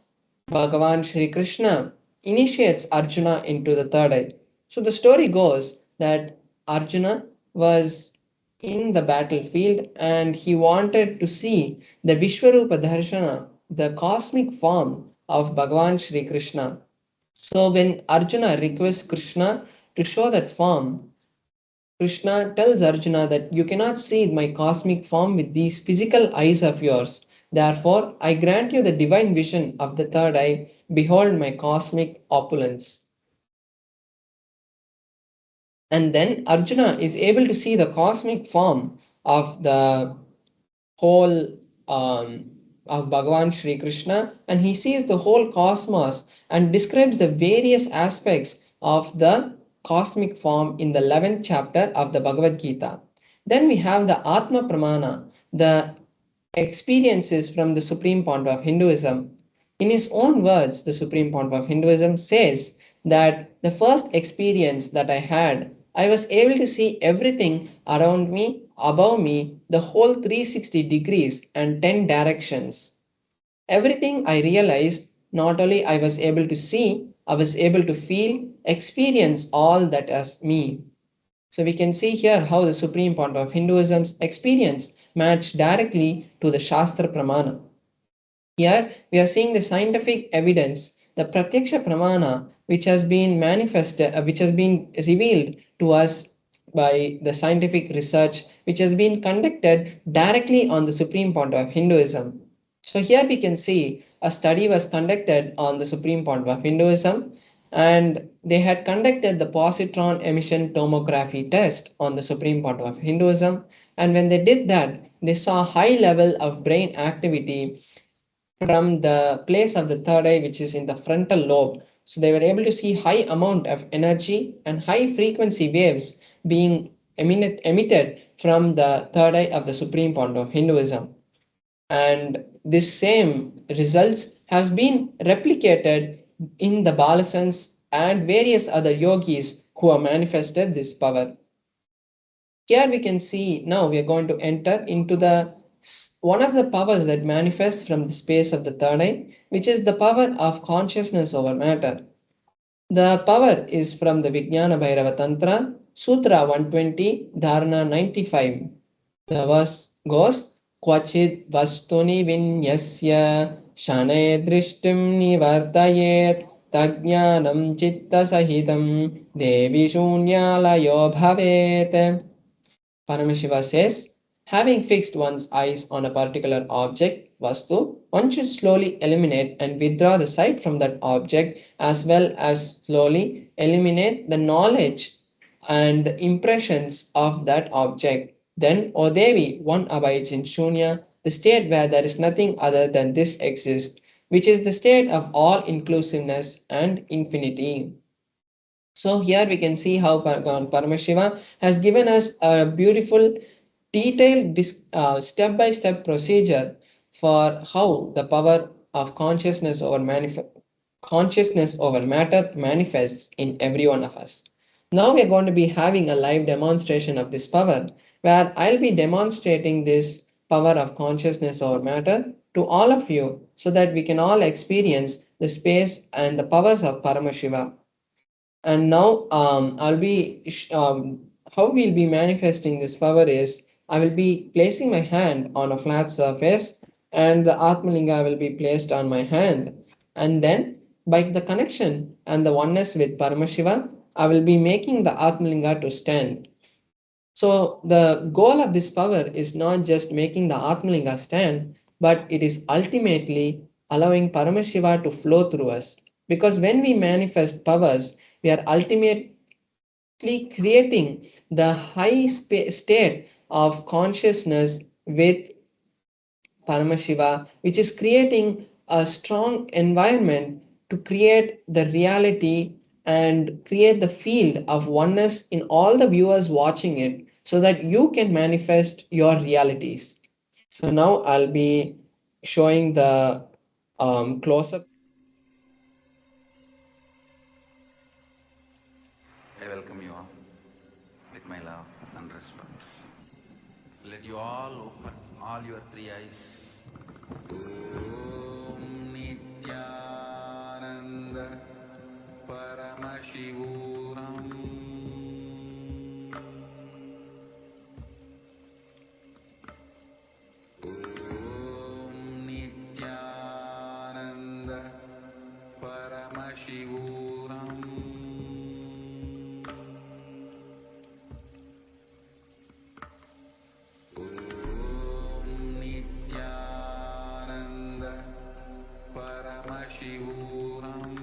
Speaker 6: Bhagavan Shri Krishna initiates Arjuna into the third eye. So the story goes that Arjuna was in the battlefield and he wanted to see the Vishwarupa Darshana, the cosmic form of Bhagavan Shri Krishna. So when Arjuna requests Krishna to show that form, Krishna tells Arjuna that you cannot see my cosmic form with these physical eyes of yours. Therefore, I grant you the divine vision of the third eye. Behold my cosmic opulence. And then Arjuna is able to see the cosmic form of the whole of Bhagavan Shri Krishna, and he sees the whole cosmos and describes the various aspects of the cosmic form in the 11th chapter of the Bhagavad Gita. Then we have the Atma Pramana, the experiences from the Supreme Point of Hinduism. In his own words, the Supreme Point of Hinduism says that the first experience that I had, I was able to see everything around me, above me, the whole 360 degrees and 10 directions. Everything I realized, not only I was able to see, I was able to feel, experience all that as me. So we can see here how the supreme point of Hinduism's experience matched directly to the Shastra Pramana. Here we are seeing the scientific evidence, the Pratyaksha Pramana, which has been manifested, which has been revealed to us by the scientific research which has been conducted directly on the Supreme Pontiff of Hinduism. So here we can see a study was conducted on the Supreme Pontiff of Hinduism, and they had conducted the positron emission tomography test on the Supreme Pontiff of Hinduism, and when they did that they saw high level of brain activity from the place of the third eye, which is in the frontal lobe. So they were able to see high amount of energy and high frequency waves being emitted from the third eye of the Supreme Pontiff of Hinduism. And this same results has been replicated in the Balasans and various other yogis who have manifested this power. Here we can see now we are going to enter into the one of the powers that manifests from the space of the third eye, which is the power of consciousness over matter. The power is from the Vijnana Bhairava Tantra, Sutra 120, Dharana 95. The verse goes, Kvachid vastuni vinyasya shanay drishtim nivartayet tajnanam chitta sahitam devi shunyalayo bhavet. Paramashiva says, having fixed one's eyes on a particular object, Vastu, one should slowly eliminate and withdraw the sight from that object as well as slowly eliminate the knowledge and the impressions of that object. Then, O Devi, one abides in Shunya, the state where there is nothing other than this exists, which is the state of all inclusiveness and infinity. So here we can see how Paramashiva has given us a beautiful detailed step-by-step procedure for how the power of consciousness over matter manifests in every one of us. Now we are going to be having a live demonstration of this power where I'll be demonstrating this power of consciousness over matter to all of you so that we can all experience the space and the powers of Paramashiva. And now how we'll be manifesting this power is I will be placing my hand on a flat surface and the Atmalinga will be placed on my hand. And then by the connection and the oneness with Paramashiva, I will be making the Atmalinga to stand. So the goal of this power is not just making the Atmalinga stand, but it is ultimately allowing Paramashiva to flow through us. Because when we manifest powers, we are ultimately creating the high state of consciousness with Paramashiva, which is creating a strong environment to create the reality and create the field of oneness in all the viewers watching it so that you can manifest your realities. So now I'll be showing the close up.
Speaker 4: I welcome you all with my love and respect. Let you all open all your three eyes.
Speaker 1: Om Nithyananda Paramashivam. Om Nithyananda Paramashivam. Om Nithyananda Paramashivam.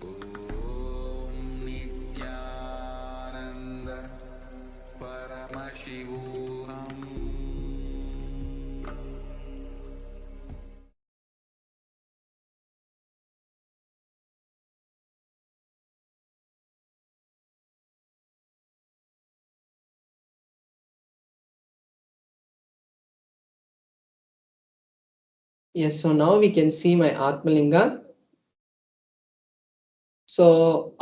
Speaker 1: Om Nithyananda Paramashivam.
Speaker 6: Yes, so now we can see my Atmalinga. So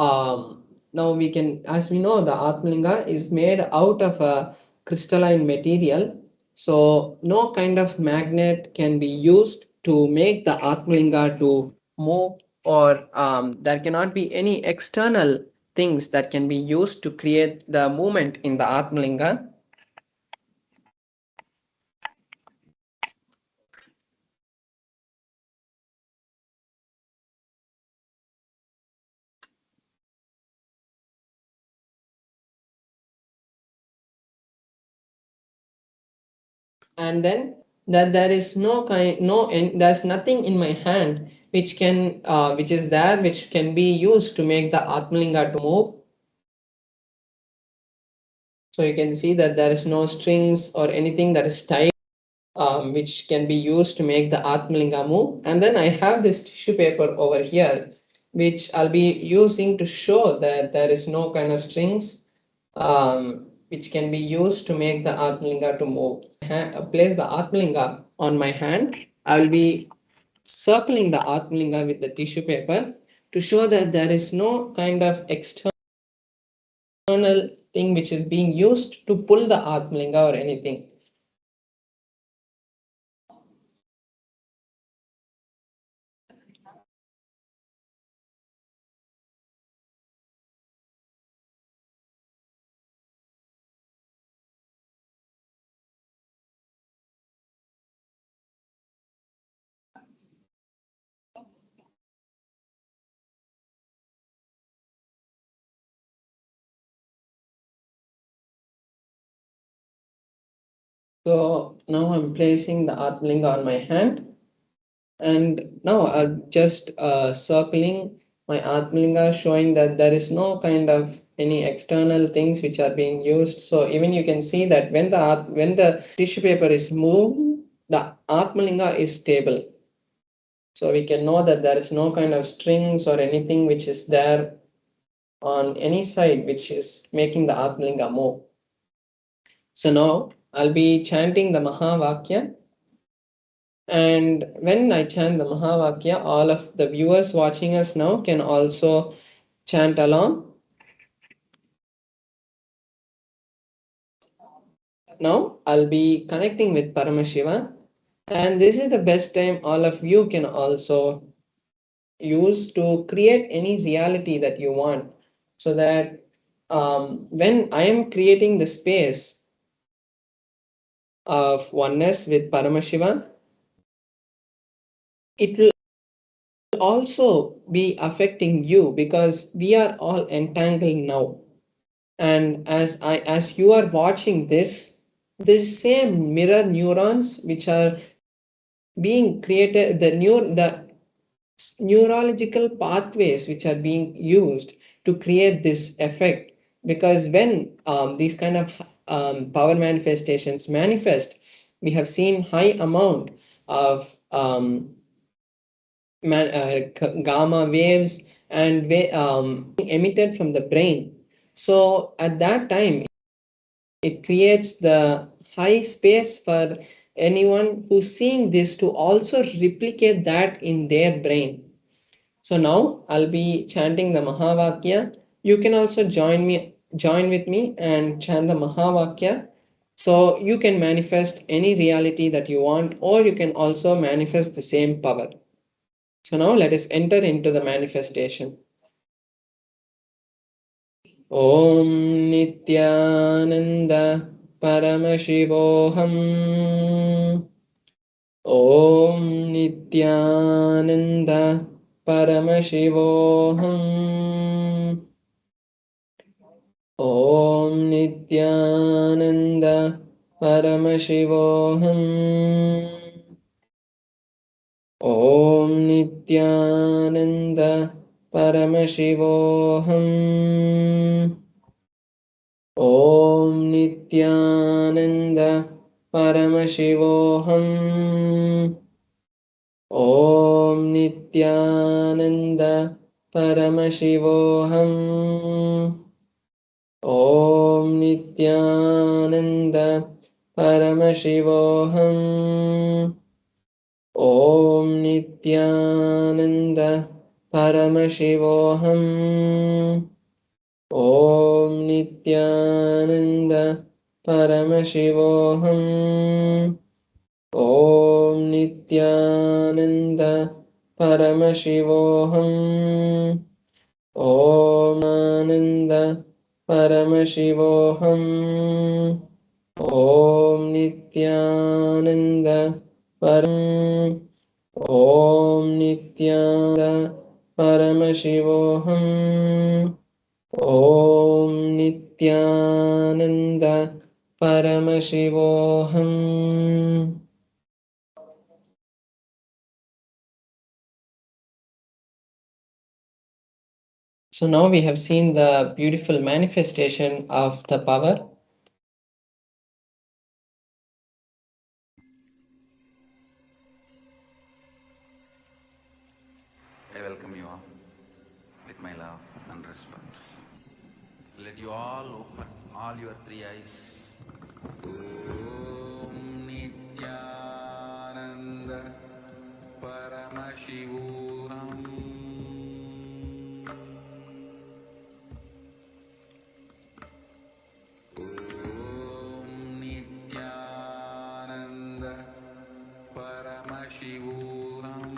Speaker 6: now we can, as we know, the Atmalinga is made out of a crystalline material. So no kind of magnet can be used to make the Atmalinga to move, or there cannot be any external things that can be used to create the movement in the Atmalinga. and then that there is there's nothing in my hand which can which is there which can be used to make the Atmalinga to move. So you can see that there is no strings or anything that is tied which can be used to make the Atmalinga move. And then I have this tissue paper over here which I'll be using to show that there is no kind of strings which can be used to make the Atmalinga to move. Place the Atmalinga on my hand. I will be circling the Atmalinga with the tissue paper to show that there is no kind of external thing which is being used to pull the Atmalinga or anything. So now I'm placing the Atmalinga on my hand, and now I'm just circling my Atmalinga, showing that there is no kind of any external things which are being used. So even you can see that when the tissue paper is moved, the Atmalinga is stable. So we can know that there is no kind of strings or anything which is there on any side which is making the Atmalinga move. So now I'll be chanting the Mahavakya. And when I chant the Mahavakya, all of the viewers watching us now can also chant along. Now I'll be connecting with Paramashivam, and this is the best time all of you can also use to create any reality that you want, so that when I am creating the space of oneness with Paramashivam, it will also be affecting you because we are all entangled now. And as you are watching this same mirror neurons which are being created, the neurological pathways which are being used to create this effect, because when these kind of power manifestations manifest, we have seen high amount of gamma waves and emitted from the brain. So at that time, it creates the high space for anyone who's seeing this to also replicate that in their brain. So now I'll be chanting the Mahavakya. You can also join with me and chant the Mahavakya. So you can manifest any reality that you want, or you can also manifest the same power. So now let us enter into the manifestation. Om Nithyananda Paramashivoham. Om Nithyananda Paramashivoham. Om Nithyananda Paramashivoham. Om Nithyananda Paramashivoham. Om Nithyananda Paramashivoham. Om Nithyananda Paramashivoham. Om Nithyananda Paramashivoham. Om Nithyananda Paramashivoham. Om Nithyananda Paramashivoham. Om Nithyananda Paramashivoham. Om Nithyananda Paramashivoham. Om Nithyananda Param. Om Nithyananda Paramashivoham. Om Nithyananda Paramashivoham. So now we have seen the beautiful manifestation of the power.
Speaker 4: I welcome you all with my love and respect. Let you all open all your three eyes.
Speaker 1: Om Nithyananda Paramashivam. Om Nithyananda Paramashivam.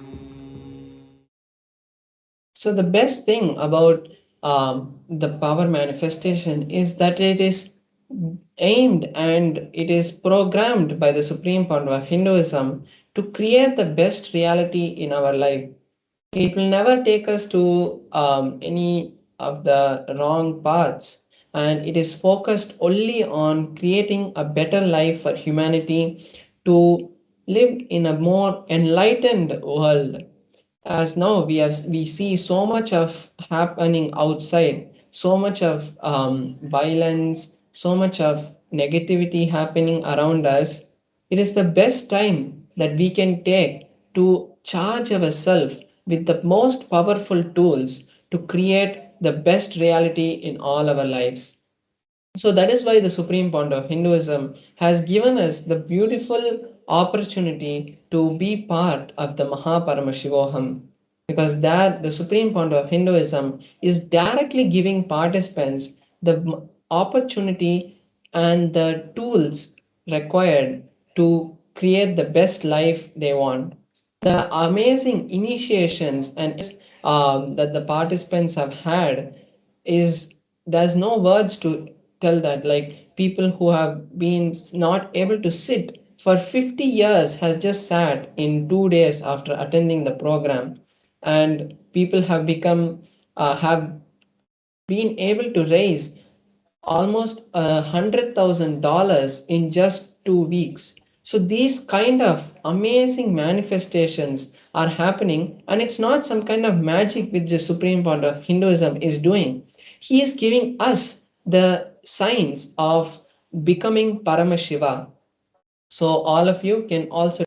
Speaker 6: So the best thing about the power manifestation is that it is aimed and it is programmed by the Supreme Founder of Hinduism to create the best reality in our life. It will never take us to any of the wrong paths, and it is focused only on creating a better life for humanity to live in a more enlightened world. As now we see so much of happening outside, so much of violence, so much of negativity happening around us. It is the best time that we can take to charge ourselves with the most powerful tools to create the best reality in all our lives. So that is why the Supreme Founder of Hinduism has given us the beautiful opportunity to be part of the Mahaparamashivoham. Because that the Supreme Founder of Hinduism is directly giving participants the opportunity and the tools required to create the best life they want. The amazing initiations and that the participants have had is there's no words to tell that. Like people who have been not able to sit for 50 years has just sat in 2 days after attending the program, and people have become have been able to raise almost $100,000 in just 2 weeks. So these kind of amazing manifestations are happening, and it's not some kind of magic which the Supreme Founder of Hinduism is doing. He is giving us the signs of becoming Paramashiva. So all of you can also.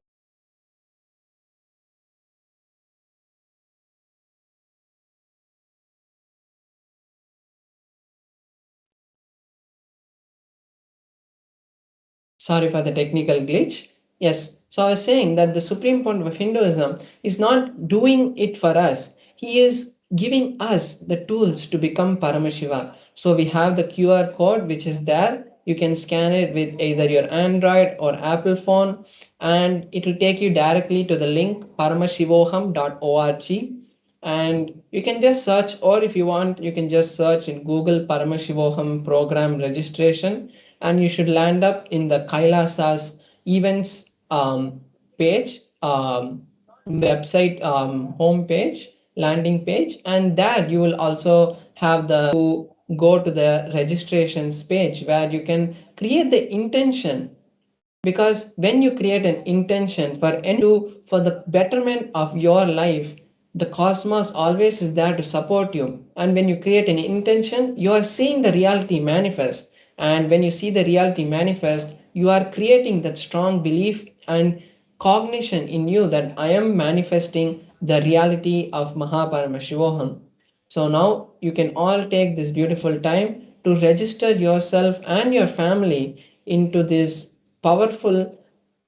Speaker 6: Sorry for the technical glitch. Yes, so I was saying that the Supreme Point of Hinduism is not doing it for us. He is giving us the tools to become Paramashiva. So we have the QR code which is there. You can scan it with either your Android or Apple phone, and it will take you directly to the link paramashivoham.org, and you can just search, or if you want you can just search in Google Paramashivoham program registration, and you should land up in the Kailasa's events page, website home page, landing page, and there you will also have the to go to the registrations page where you can create the intention. Because when you create an intention for the betterment of your life, the cosmos always is there to support you. And when you create an intention, you are seeing the reality manifest. And when you see the reality manifest, you are creating that strong belief and cognition in you that I am manifesting the reality of Mahaparamashivoham. So now you can all take this beautiful time to register yourself and your family into this powerful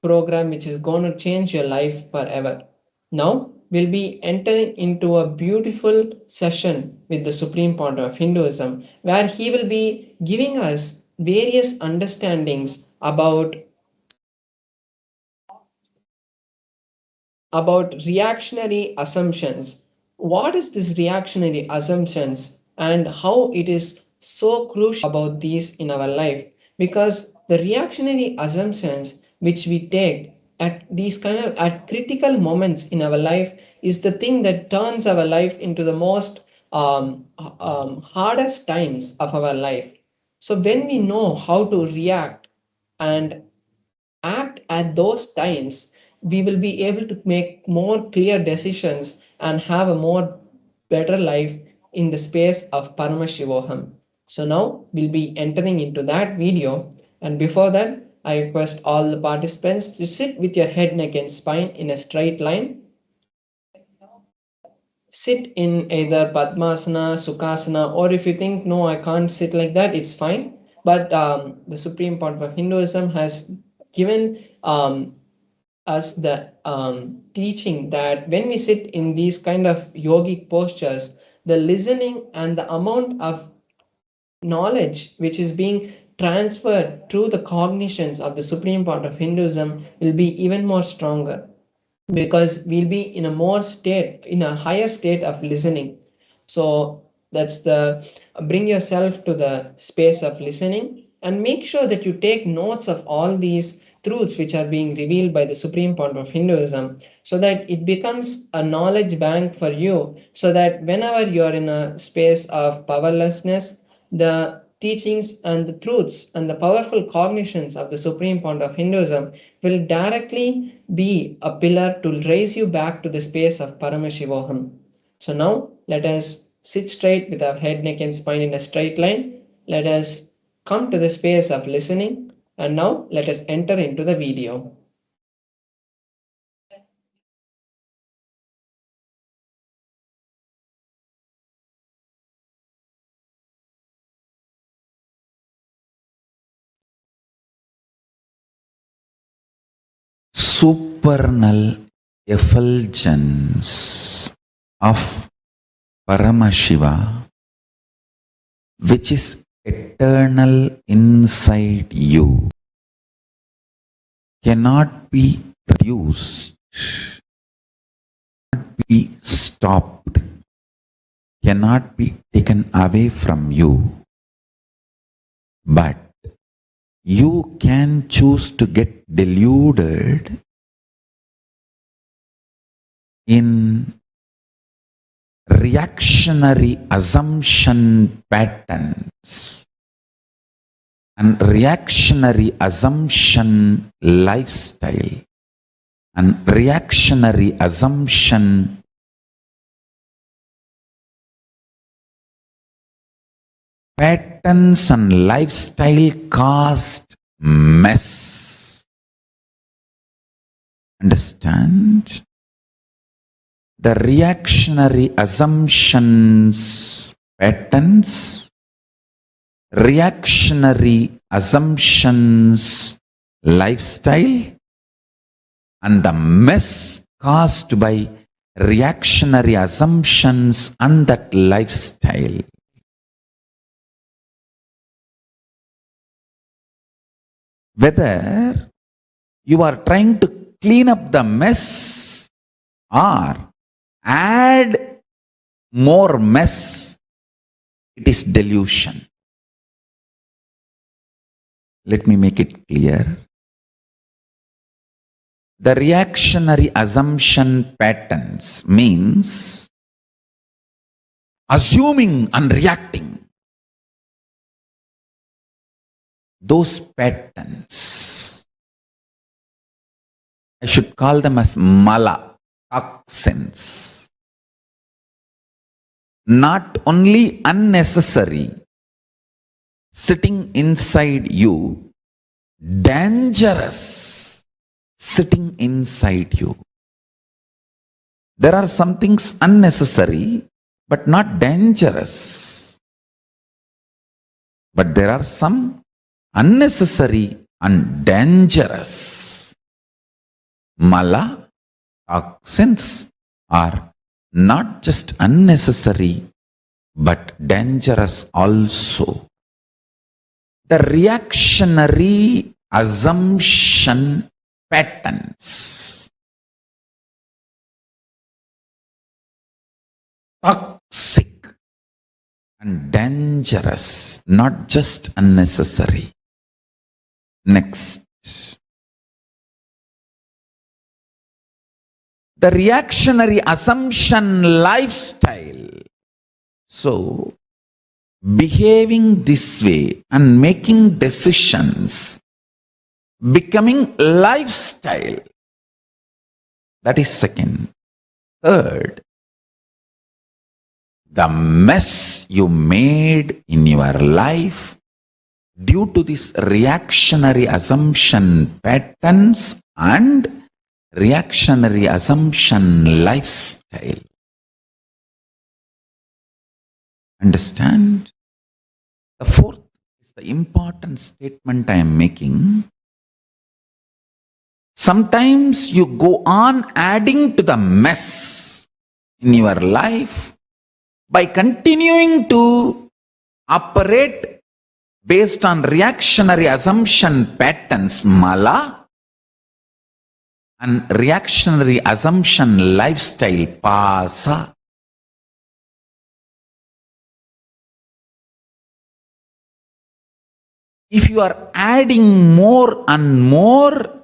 Speaker 6: program which is going to change your life forever. Now we'll be entering into a beautiful session with the Supreme Founder of Hinduism, where he will be giving us various understandings about reactionary assumptions. What is this reactionary assumptions and how it is so crucial about these in our life? Because the reactionary assumptions which we take at these kind of at critical moments in our life is the thing that turns our life into the most hardest times of our life. So when we know how to react and act at those times, we will be able to make more clear decisions and have a more better life in the space of Paramashivoham. So now we'll be entering into that video, and before that I request all the participants to sit with your head, neck and spine in a straight line. Sit in either Padmasana, Sukhasana, or if you think no, I can't sit like that, it's fine. But the supreme point of Hinduism has given us the teaching that when we sit in these kind of yogic postures, the listening and the amount of knowledge which is being transferred through the cognitions of the supreme part of Hinduism will be even more stronger, because we'll be in a more state, in a higher state of listening. So that's the bring yourself to the space of listening and make sure that you take notes of all these truths which are being revealed by the supreme point of Hinduism, so that it becomes a knowledge bank for you, so that whenever you're in a space of powerlessness, the teachings and the truths and the powerful cognitions of the supreme point of Hinduism will directly be a pillar to raise you back to the space of Paramashivoham. So now let us sit straight with our head, neck and spine in a straight line. Let us come to the space of listening, and now let us enter into the video.
Speaker 4: Supernal effulgence of Paramashiva, which is eternal inside you, cannot be reduced, cannot be stopped, cannot be taken away from you, but you can choose to get deluded in reactionary assumption patterns and reactionary assumption lifestyle and reactionary assumption patterns and lifestyle caused mess. Understand? The reactionary assumptions patterns, reactionary assumptions lifestyle, and the mess caused by reactionary assumptions and that lifestyle. Whether you are trying to clean up the mess or add more mess, it is delusion. Let me make it clear. The reactionary assumption patterns means assuming and reacting. Those patterns, I should call them as mala, toxins. Not only unnecessary, sitting inside you, dangerous, sitting inside you. There are some things unnecessary, but not dangerous. But there are some unnecessary and dangerous. Mala, toxins are not just unnecessary, but dangerous also. The reactionary assumption patterns, toxic and dangerous, not just unnecessary. Next. The reactionary assumption lifestyle. So, behaving this way and making decisions becoming lifestyle. That is second. Third, the mess you made in your life due to this reactionary assumption patterns and reactionary assumption lifestyle. Understand? The fourth is the important statement I am making. Sometimes you go on adding to the mess in your life by continuing to operate based on reactionary assumption patterns, mala, and reactionary assumption lifestyle, pasa. If you are adding more and more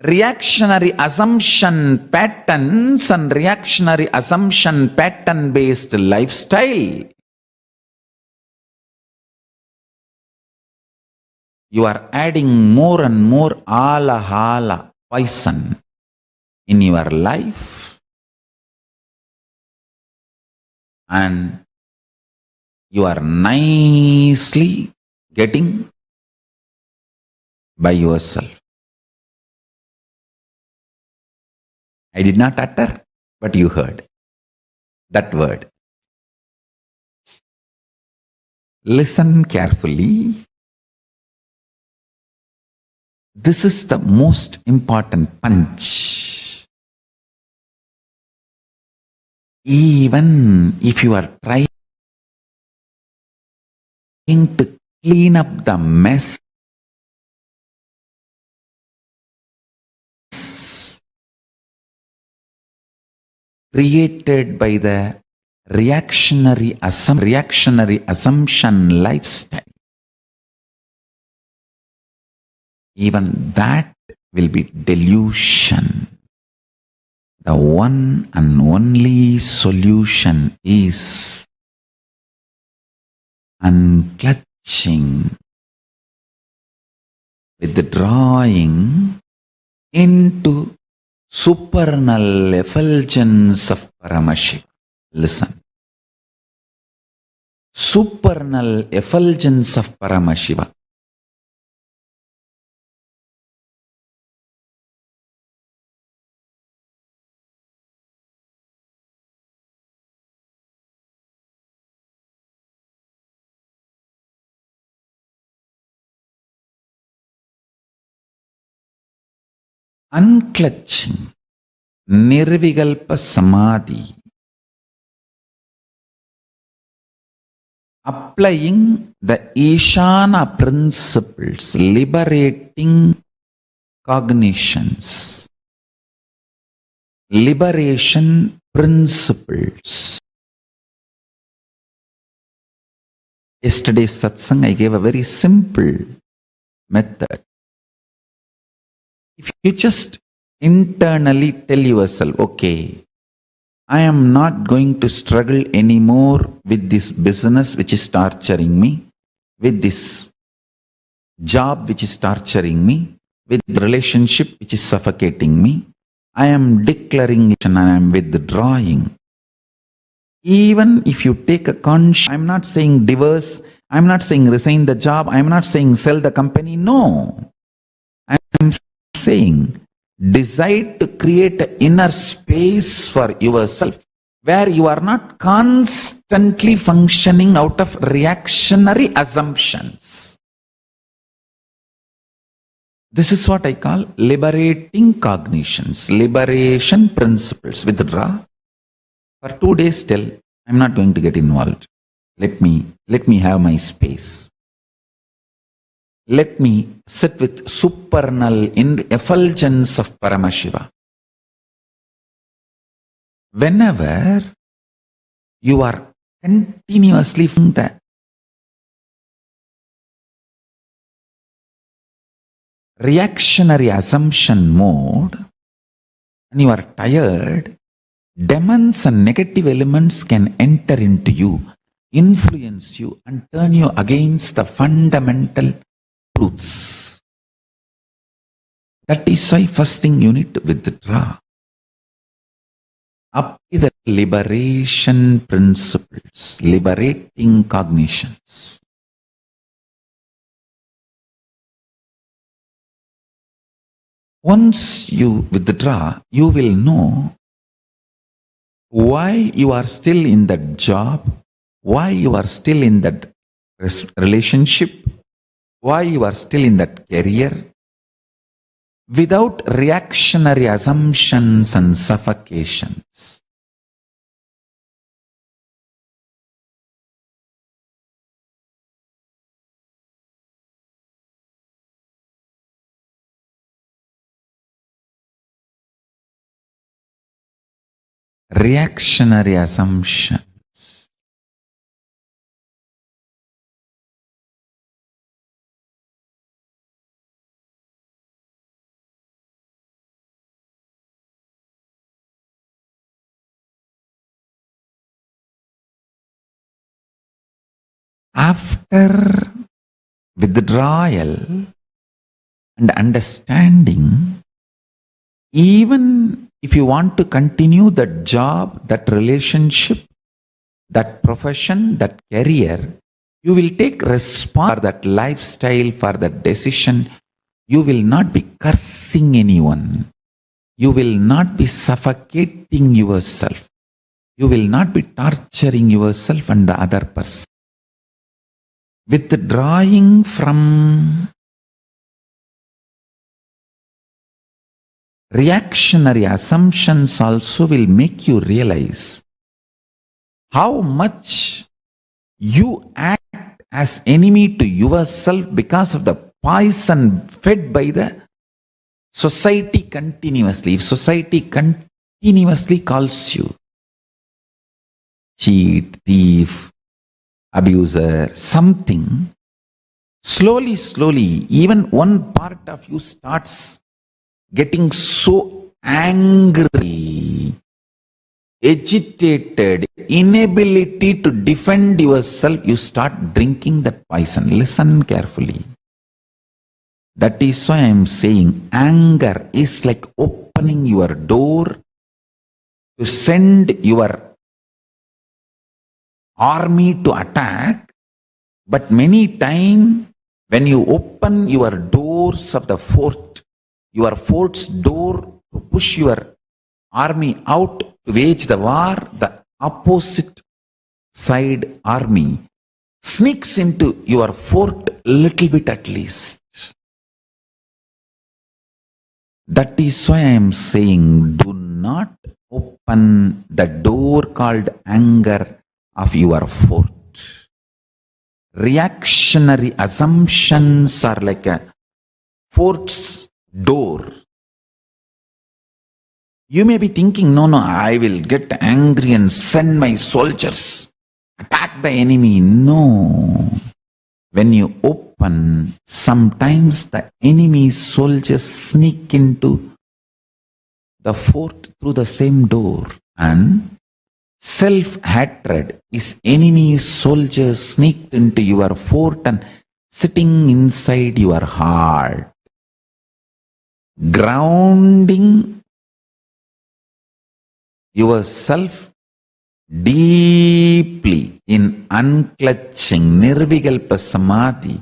Speaker 4: reactionary assumption patterns and reactionary assumption pattern based lifestyle, you are adding more and more alahala poison in your life, and you are nicely getting by yourself. I did not utter, but you heard that word. Listen carefully. This is the most important punch. Even if you are trying to clean up the mess created by the reactionary assumption lifestyle, even that will be delusion. The one and only solution is unclutching, withdrawing into supernal effulgence of Paramashivam. Listen. Supernal effulgence of Paramashivam. Unclutching, Nirvikalpa Samadhi, applying the Ishana principles, liberating cognitions, liberation principles. Yesterday's satsang, I gave a very simple method. If you just internally tell yourself, okay, I am not going to struggle anymore with this business which is torturing me, with this job which is torturing me, with the relationship which is suffocating me. I am declaring and I am withdrawing. Even if you take a conscious, I am not saying divorce, I am not saying resign the job, I am not saying sell the company, no. I am saying decide to create an inner space for yourself where you are not constantly functioning out of reactionary assumptions. This is what I call liberating cognitions, liberation principles. Withdraw. For 2 days till, I am not going to get involved. Let me have my space. Let me sit with supernal effulgence of Paramashiva. Whenever you are continuously in the reactionary assumption mode and you are tired, demons and negative elements can enter into you influence you and turn you against the fundamental truths. That is why first thing you need to withdraw. Apply the liberation principles, liberating cognitions. Once you withdraw, you will know why you are still in that job, why you are still in that relationship, why you are still in that career, without reactionary assumptions and suffocations. Reactionary assumptions. After withdrawal and understanding, even if you want to continue that job, that relationship, that profession, that career, you will take responsibility for that lifestyle, for that decision. You will not be cursing anyone. You will not be suffocating yourself. You will not be torturing yourself and the other person. Withdrawing from reactionary assumptions also will make you realize how much you act as enemy to yourself because of the poison fed by the society continuously. If society continuously calls you cheat, thief, abuser, something, slowly, even one part of you starts getting so angry, agitated, inability to defend yourself, you start drinking that poison. Listen carefully. That is why I am saying anger is like opening your door to send your army to attack, but many times when you open your doors of the fort, your fort's door to push your army out to wage the war, the opposite side army sneaks into your fort a little bit at least. That is why I am saying do not open the door called anger of your fort. Reactionary assumptions are like a fort's door. You may be thinking, no, I will get angry and send my soldiers, attack the enemy. No. When you open, sometimes the enemy soldiers sneak into the fort through the same door, and self-hatred is enemy soldiers sneaked into your fort and sitting inside your heart. Grounding yourself deeply in unclutching Nirvikalpa Samadhi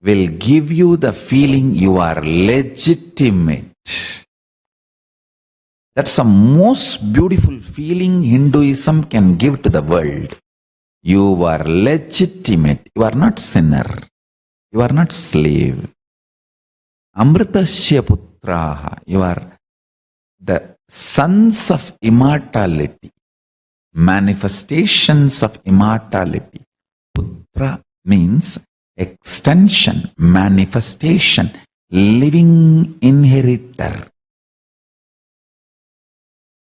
Speaker 4: will give you the feeling you are legitimate. That's the most beautiful feeling Hinduism can give to the world. You are legitimate. You are not sinner. You are not slave. Amritasya putraha. You are the sons of immortality. Manifestations of immortality. Putra means extension, manifestation, living inheritor.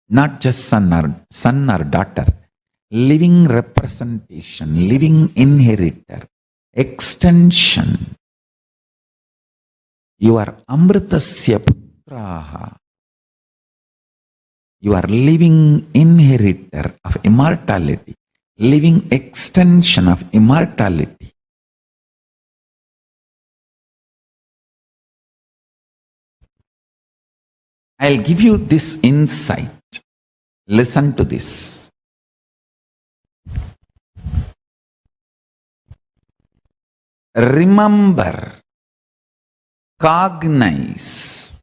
Speaker 4: Not just son or daughter, living representation, living inheritor, extension. You are Amritasya putraha. You are living inheritor of immortality, living extension of immortality. I'll give you this insight. Listen to this. Remember, cognize,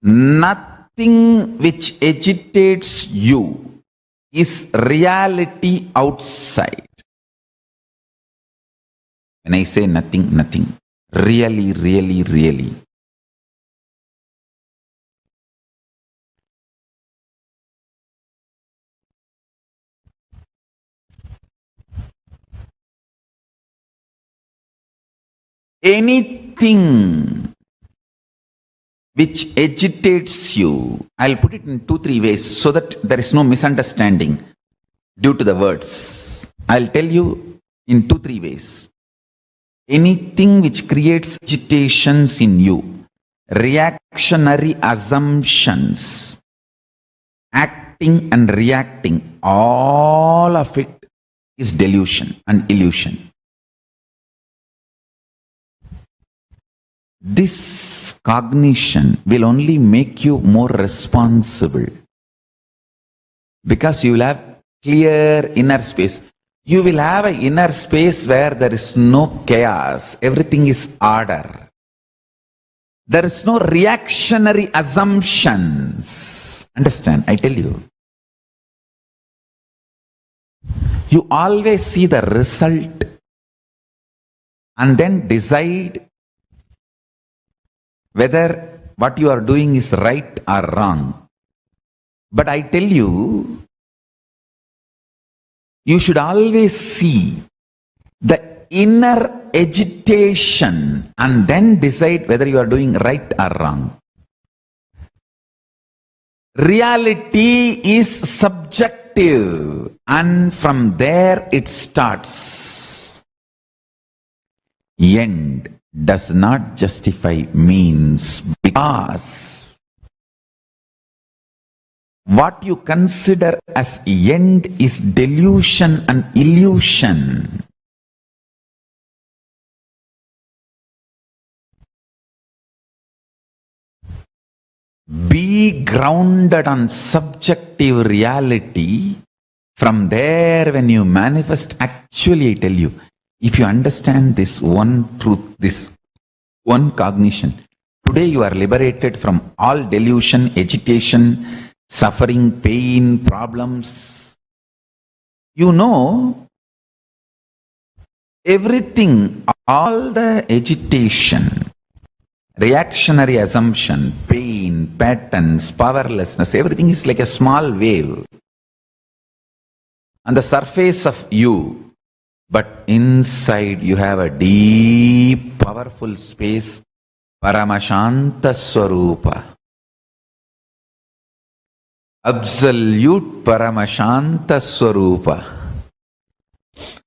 Speaker 4: nothing which agitates you is reality outside. When I say nothing, nothing. Really, really, really. Anything which agitates you, I'll put it in 2-3 ways so that there is no misunderstanding due to the words. I'll tell you in 2-3 ways. Anything which creates agitations in you, reactionary assumptions, acting and reacting, all of it is delusion and illusion. This cognition will only make you more responsible because you will have clear inner space. You will have an inner space where there is no chaos. Everything is order. There is no reactionary assumptions. Understand? I tell you. You always see the result and then decide whether what you are doing is right or wrong. But I tell you, you should always see the inner agitation and then decide whether you are doing right or wrong. Reality is subjective, and from there it starts. End does not justify means, because what you consider as end is delusion and illusion. Be grounded on subjective reality. From there, when you manifest, actually I tell you, if you understand this one truth, this one cognition, today you are liberated from all delusion, agitation, suffering, pain, problems. You know, everything, all the agitation, reactionary assumption, pain, patterns, powerlessness, everything is like a small wave on the surface of you. But inside you have a deep, powerful space, Paramashanta Swarupa. Absolute Paramashanta Swarupa.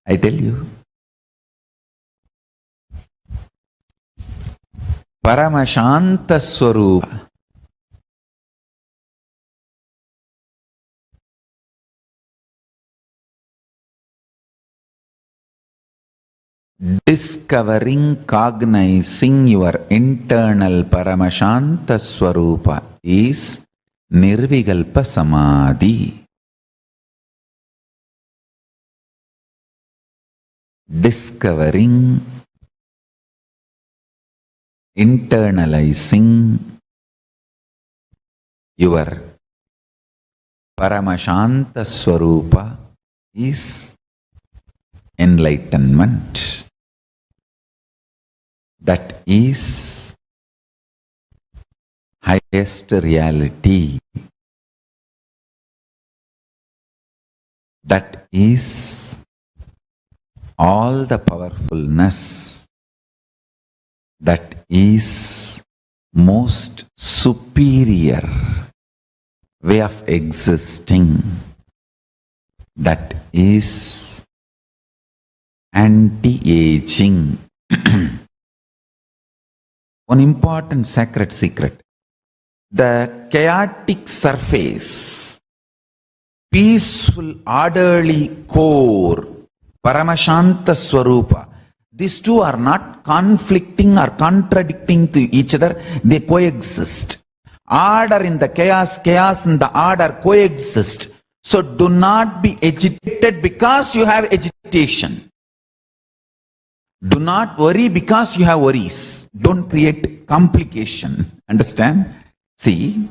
Speaker 4: I tell you. Paramashanta Swarupa. Discovering, cognizing your internal Paramashanta Swarupa is Nirvikalpa Samadhi. Discovering, internalizing your Paramashanta Swarupa is enlightenment. That is highest reality. That is all the powerfulness. That is most superior way of existing. That is anti-aging. One important sacred secret. The chaotic surface peaceful, orderly core, Paramashanta Swarupa. These two are not conflicting or contradicting to each other, they coexist. Order in the chaos, chaos in the order coexist. So do not be agitated because you have agitation. Do not worry because you have worries. Don't create complication. Understand? See,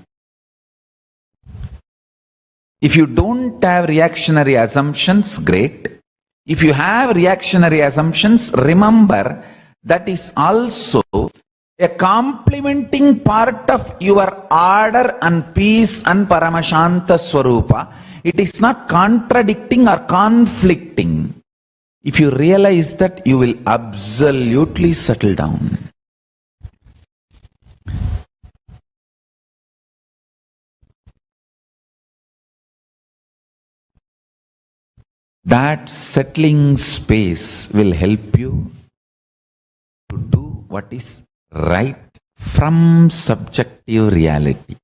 Speaker 4: if you don't have reactionary assumptions, great. If you have reactionary assumptions, remember that is also a complementing part of your order and peace and Paramashanta Swarupa. It is not contradicting or conflicting. If you realize that, you will absolutely settle down. That settling space will help you to do what is right from subjective reality.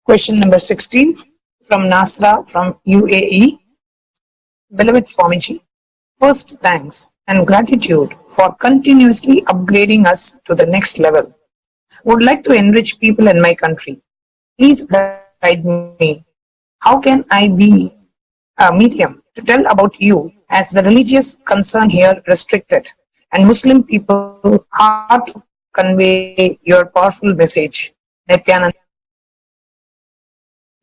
Speaker 7: Question number 16 from Nasra from UAE. Beloved Swamiji, first thanks and gratitude for continuously upgrading us to the next level. Would like to enrich people in my country. Please guide me. How can I be a medium to tell about you, as the religious concern here restricted and Muslim people hard to convey your powerful message? Nithyananda.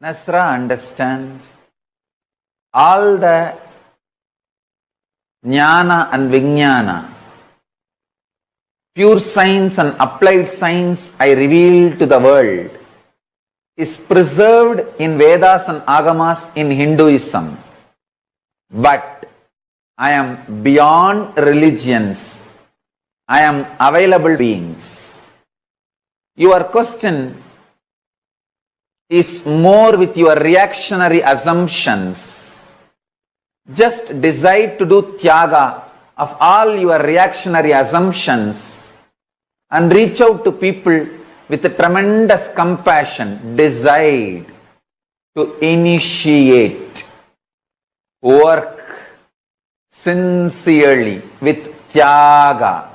Speaker 8: Nasra understands all the jnana and vijnana, pure science and applied science I reveal to the world, is preserved in Vedas and Agamas in Hinduism. But I am beyond religions. I am available beings. Your question is more with your reactionary assumptions. Just decide to do tyaga of all your reactionary assumptions and reach out to people with a tremendous compassion. Decide to initiate work sincerely with tyaga.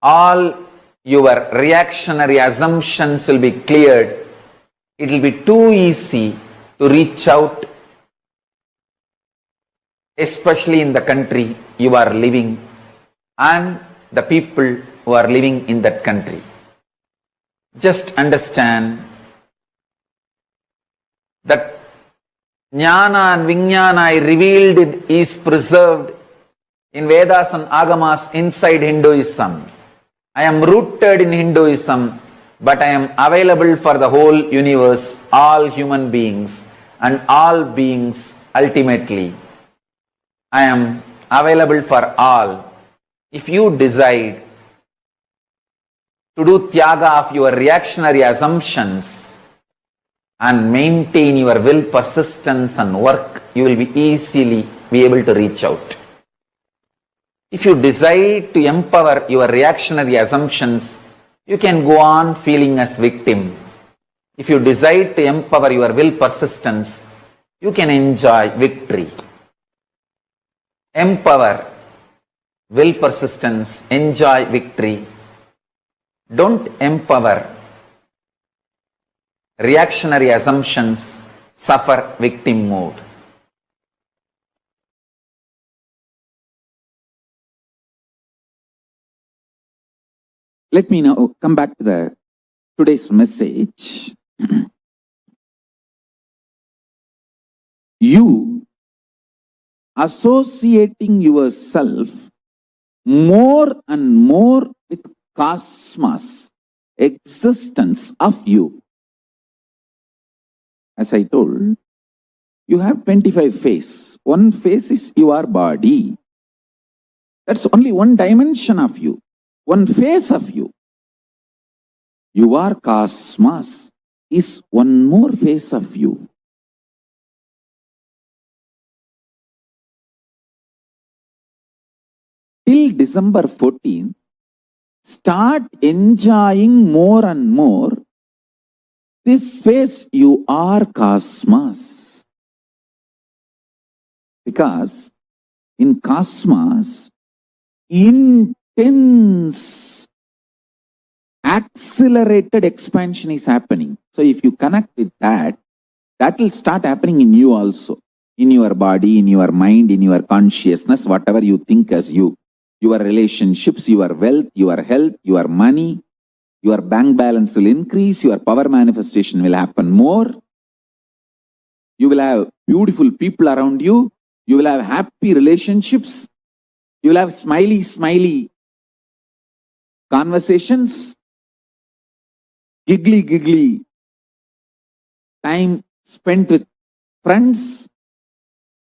Speaker 8: All your reactionary assumptions will be cleared. It will be too easy to reach out, especially in the country you are living and the people who are living in that country. Just understand that jnana and vijnana I revealed is preserved in Vedas and Agamas inside Hinduism. I am rooted in Hinduism, but I am available for the whole universe, all human beings and all beings ultimately. I am available for all. If you decide to do tyaga of your reactionary assumptions and maintain your will, persistence and work, you will be easily be able to reach out. If you decide to empower your reactionary assumptions, you can go on feeling as victim. If you decide to empower your will, persistence, you can enjoy victory. Empower will, persistence, enjoy victory. Don't empower reactionary assumptions, suffer victim mode.
Speaker 4: Let me now come back to today's message. You associating yourself more and more with cosmos, existence of you. As I told, you have 25 faces. One face is your body. That's only one dimension of you, one face of you. Your cosmos is one more face of you. Till December 14th, start enjoying more and more this phase. You are cosmos. Because in cosmos, intense, accelerated expansion is happening. So if you connect with that, that will start happening in you also. In your body, in your mind, in your consciousness, whatever you think as you. Your relationships, your wealth, your health, your money, your bank balance will increase, your power manifestation will happen more. You will have beautiful people around you. You will have happy relationships. You will have smiley conversations, giggly time spent with friends,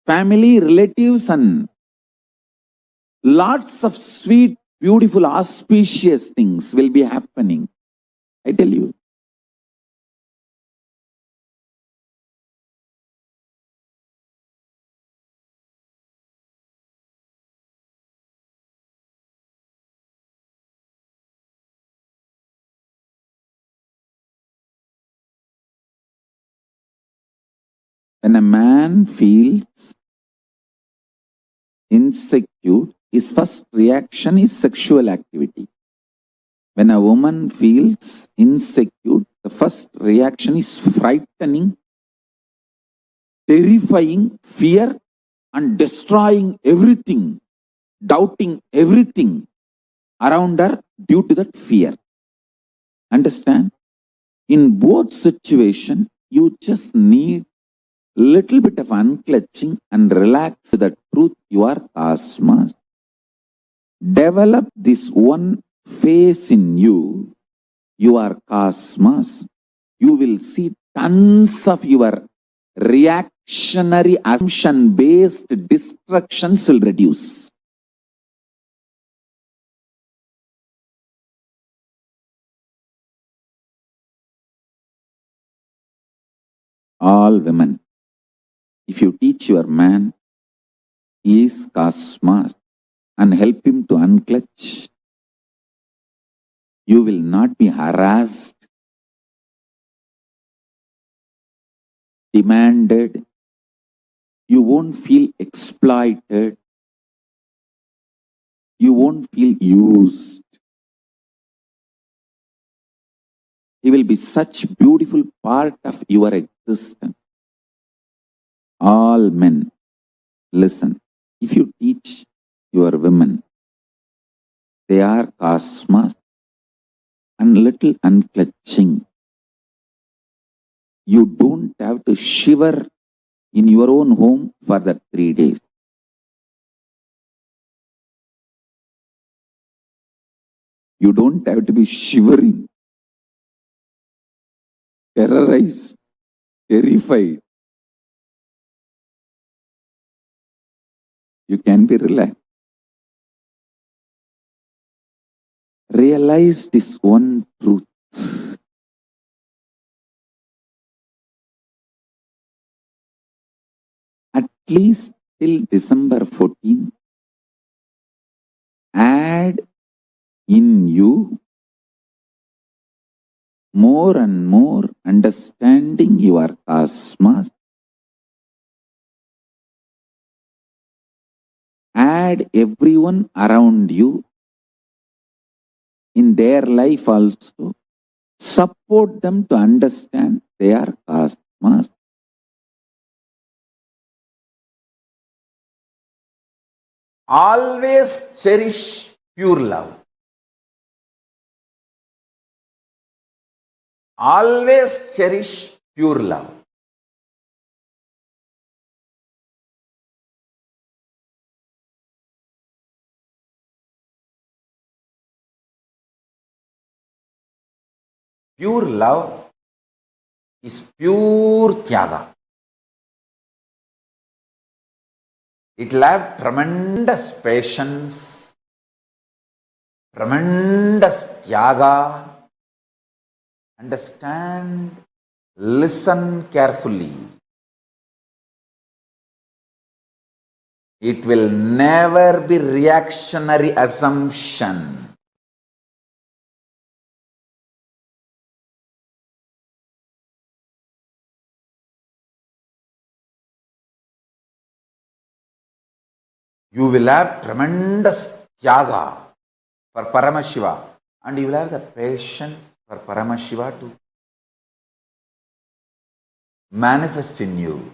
Speaker 4: family, relatives, and lots of sweet, beautiful, auspicious things will be happening. I tell you. When a man feels insecure, his first reaction is sexual activity. When a woman feels insecure, the first reaction is frightening, terrifying, fear, and destroying everything, doubting everything around her due to that fear. Understand? In both situations, you just need little bit of unclutching and relax to the truth. You are cosmos. Develop this one phase in you. You are cosmos. You will see tons of your reactionary assumption based destructions will reduce. All women, if you teach your man, he is cosmos, and help him to unclutch, you will not be harassed, demanded, you won't feel exploited, you won't feel used. He will be such beautiful part of your existence. All men, listen, if you teach your women, they are cosmos and little unclutching. You don't have to shiver in your own home for that 3 days. You don't have to be shivering, terrorized, terrified. You can be relaxed. Realize this one truth. At least till December 14, add in you more and more understanding your cosmos. Add everyone around you in their life also. Support them to understand their cosmos.
Speaker 8: Always cherish pure love. Always cherish pure love. Pure love is pure tyaga. It will have tremendous patience, tremendous tyaga. Understand, listen carefully. It will never be reactionary assumption.
Speaker 4: You will have tremendous tyaga for Paramashiva, and you will have the patience for Paramashiva to manifest in you.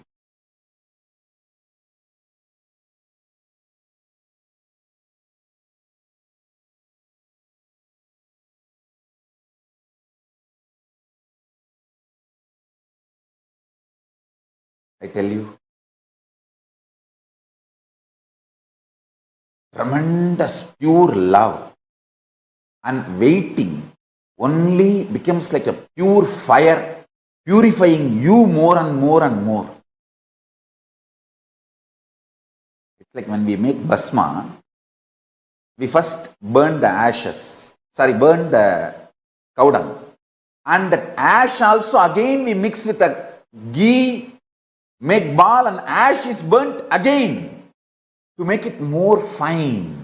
Speaker 4: I tell you, tremendous pure love and waiting only becomes like a pure fire, purifying you more and more and more. It's like when we make bhasma, we first burn the cow dung. And that ash also again we mix with the ghee, make ball, and ash is burnt again to make it more fine.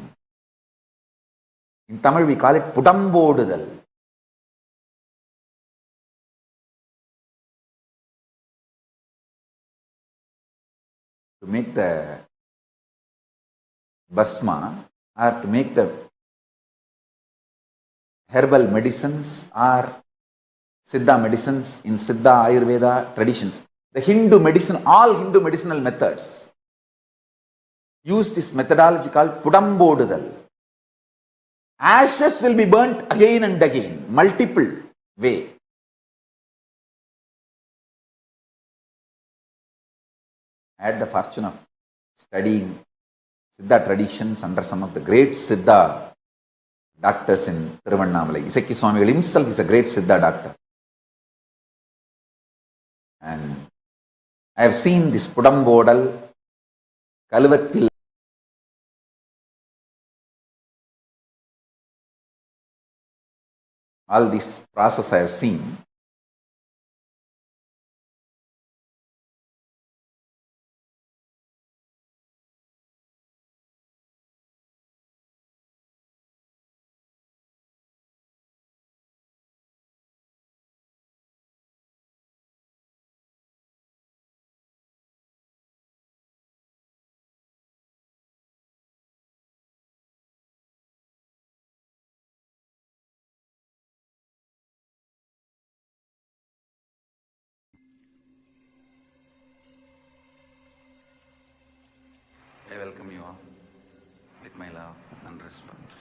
Speaker 4: In Tamil we call it pudambodudal. To make the bhasma or to make the herbal medicines or Siddha medicines in Siddha Ayurveda traditions. The Hindu medicine, all Hindu medicinal methods use this methodology called pudambodudal. Ashes will be burnt again and again, multiple way. I had the fortune of studying Siddha traditions under some of the great Siddha doctors in Thiruvannamalai. Isaki Swamigal himself is a great Siddha doctor. And I have seen this Pudambodal, Kaluvattil, all this process I have seen. I welcome you all with my love and respect.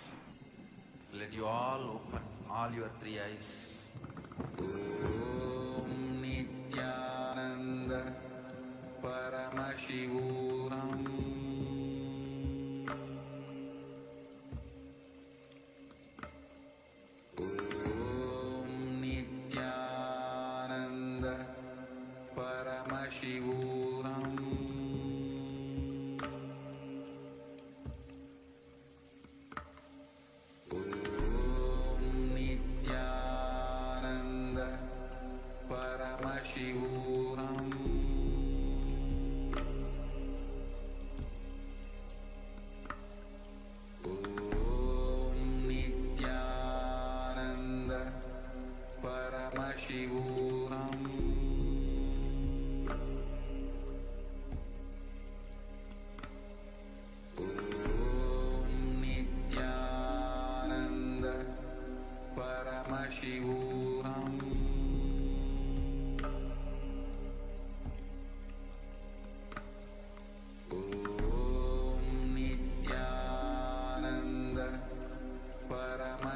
Speaker 4: Let you all open all your three eyes.
Speaker 1: Om Nithyananda Paramashivam. Om Nithyananda Paramashivam. Paramashivam. Om Nithyananda Paramashivam. Om Nithyananda Paramashivam.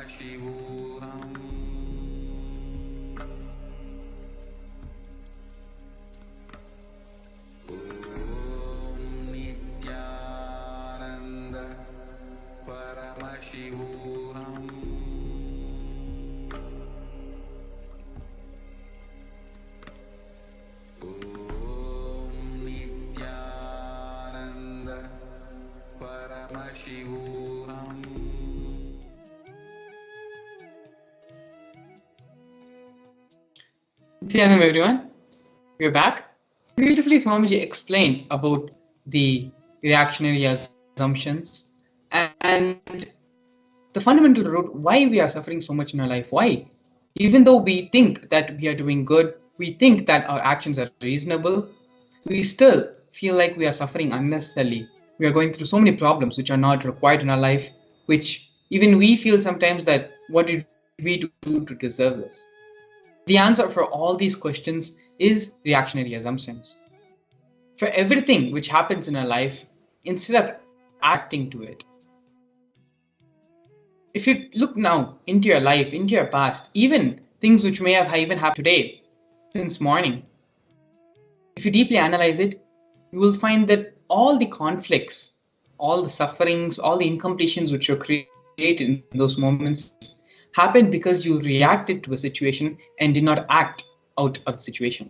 Speaker 1: Paramashivam. Om Nithyananda Paramashivam. Om Nithyananda Paramashivam.
Speaker 2: Nithyananda, everyone. We're back. Beautifully, Swamiji explained about the reactionary assumptions and the fundamental root why we are suffering so much in our life. Why? Even though we think that we are doing good, we think that our actions are reasonable, we still feel like we are suffering unnecessarily. we are going through so many problems which are not required in our life, which even we feel sometimes that what did we do to deserve this? The answer for all these questions is reactionary assumptions. For everything which happens in our life, instead of acting to it, if you look now into your life, into your past, even things which may have even happened today, since morning, if you deeply analyze it, you will find that all the conflicts, all the sufferings, all the incompletions which were created in those moments happened because you reacted to a situation and did not act out of the situation.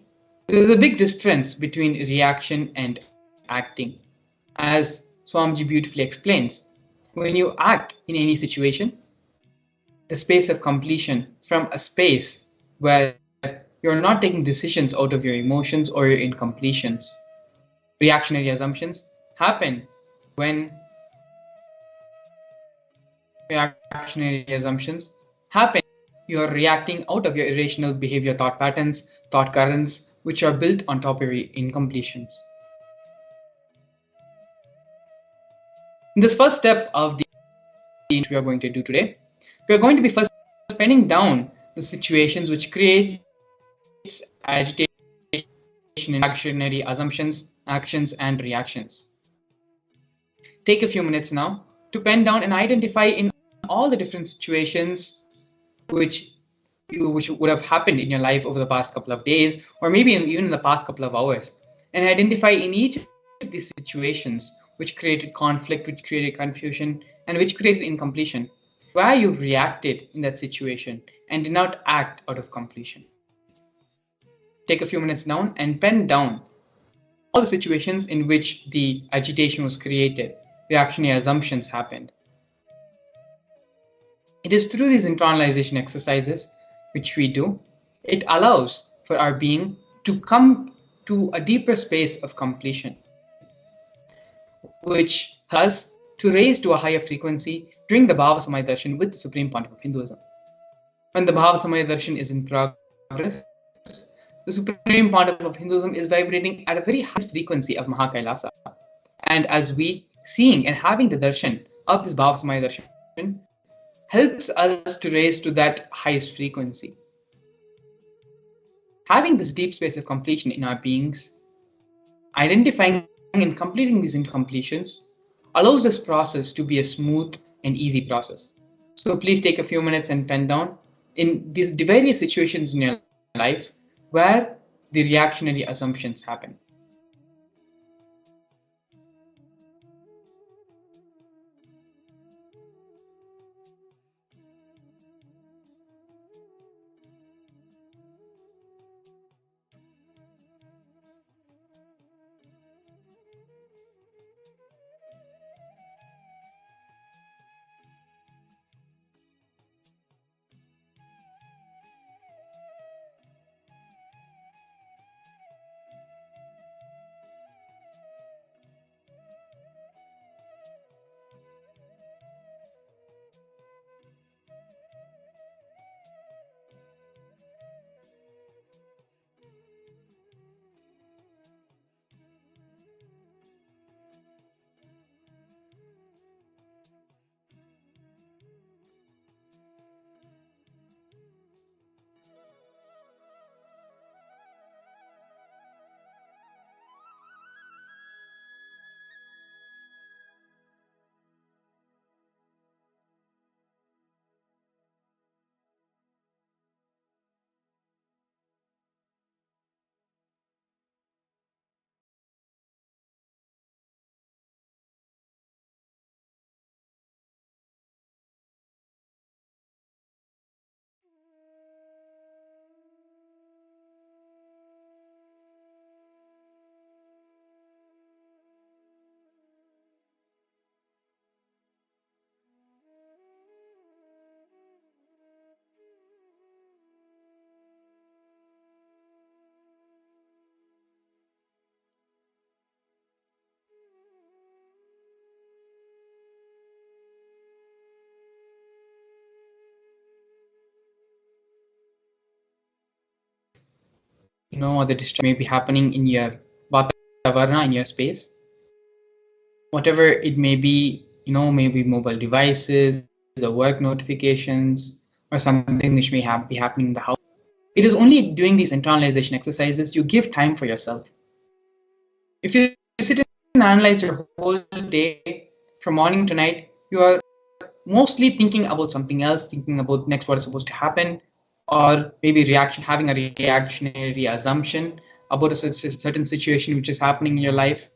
Speaker 2: There's a big difference between reaction and acting. As Swamiji beautifully explains, when you act in any situation, the space of completion from a space where you're not taking decisions out of your emotions or your incompletions. Reactionary assumptions happen when reactionary assumptions happen. You are reacting out of your irrational behavior thought patterns, thought currents, which are built on top of your incompletions. In this first step of the which we are going to do today, we are going to be first penning down the situations which creates agitation in reactionary assumptions, actions, and reactions. Take a few minutes now to pen down and identify in all the different situations which would have happened in your life over the past couple of days, or maybe even in the past couple of hours, and identify in each of these situations which created conflict, which created confusion, and which created incompletion, where you reacted in that situation and did not act out of completion. Take a few minutes down and pen down all the situations in which the agitation was created, reactionary assumptions happened. It is through these internalization exercises which we do, it allows for our being to come to a deeper space of completion, which has to raise to a higher frequency during the Bhava Samadhi Darshan with the Supreme Pontiff of Hinduism. When the Bhava Samadhi Darshan is in progress, the Supreme Pontiff of Hinduism is vibrating at a very high frequency of Mahakailasa. And as we seeing and having the darshan of this Bhava Samadhi Darshan helps us to raise to that highest frequency. Having this deep space of completion in our beings, identifying and completing these incompletions allows this process to be a smooth and easy process. So please take a few minutes and pen down in these various situations in your life where the reactionary assumptions happen. Or the distraction may be happening in your Vatavarna, in your space. whatever it may be, maybe mobile devices or work notifications or something which may be happening in the house. It is only doing these internalization exercises you give time for yourself. If you sit and analyze your whole day from morning to night, you are mostly thinking about something else, thinking about next what is supposed to happen, or maybe having a reactionary assumption about a certain situation which is happening in your life,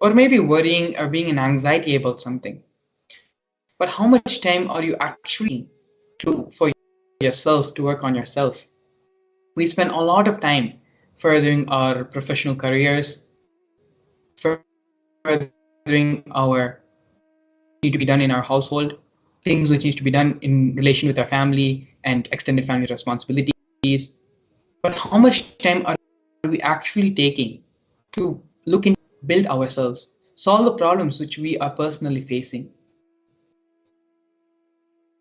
Speaker 2: or maybe worrying or being in anxiety about something. But how much time are you actually for yourself, to work on yourself? We spend a lot of time furthering our professional careers, furthering our need to be done in our household, things which need to be done in relation with our family and extended family responsibilities. But how much time are we actually taking to look into, build ourselves, solve the problems which we are personally facing?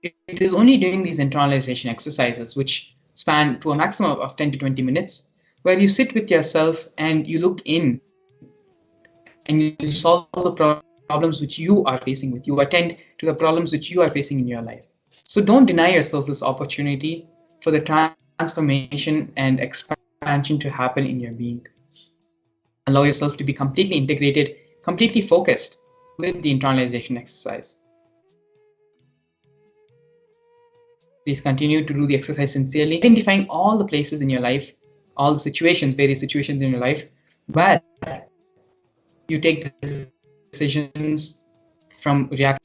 Speaker 2: It is only during these internalization exercises, which span to a maximum of 10 to 20 minutes, where you sit with yourself and you look in and you solve the problems which you are facing with. You attend to the problems which you are facing in your life. So don't deny yourself this opportunity for the transformation and expansion to happen in your being. Allow yourself to be completely integrated, completely focused with the internalization exercise. Please continue to do the exercise sincerely, identifying all the places in your life, all the situations, various situations in your life, where you take decisions from reaction.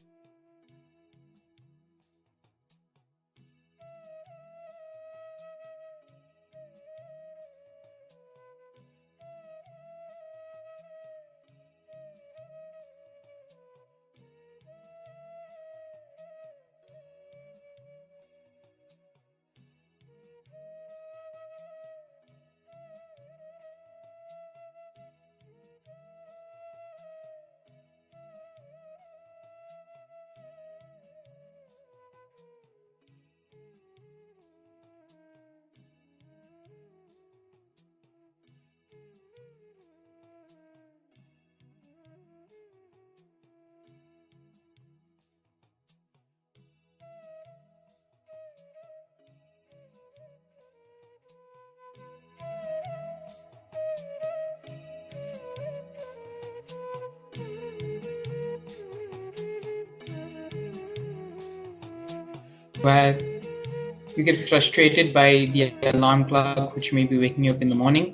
Speaker 2: Where you get frustrated by the alarm clock which may be waking you up in the morning,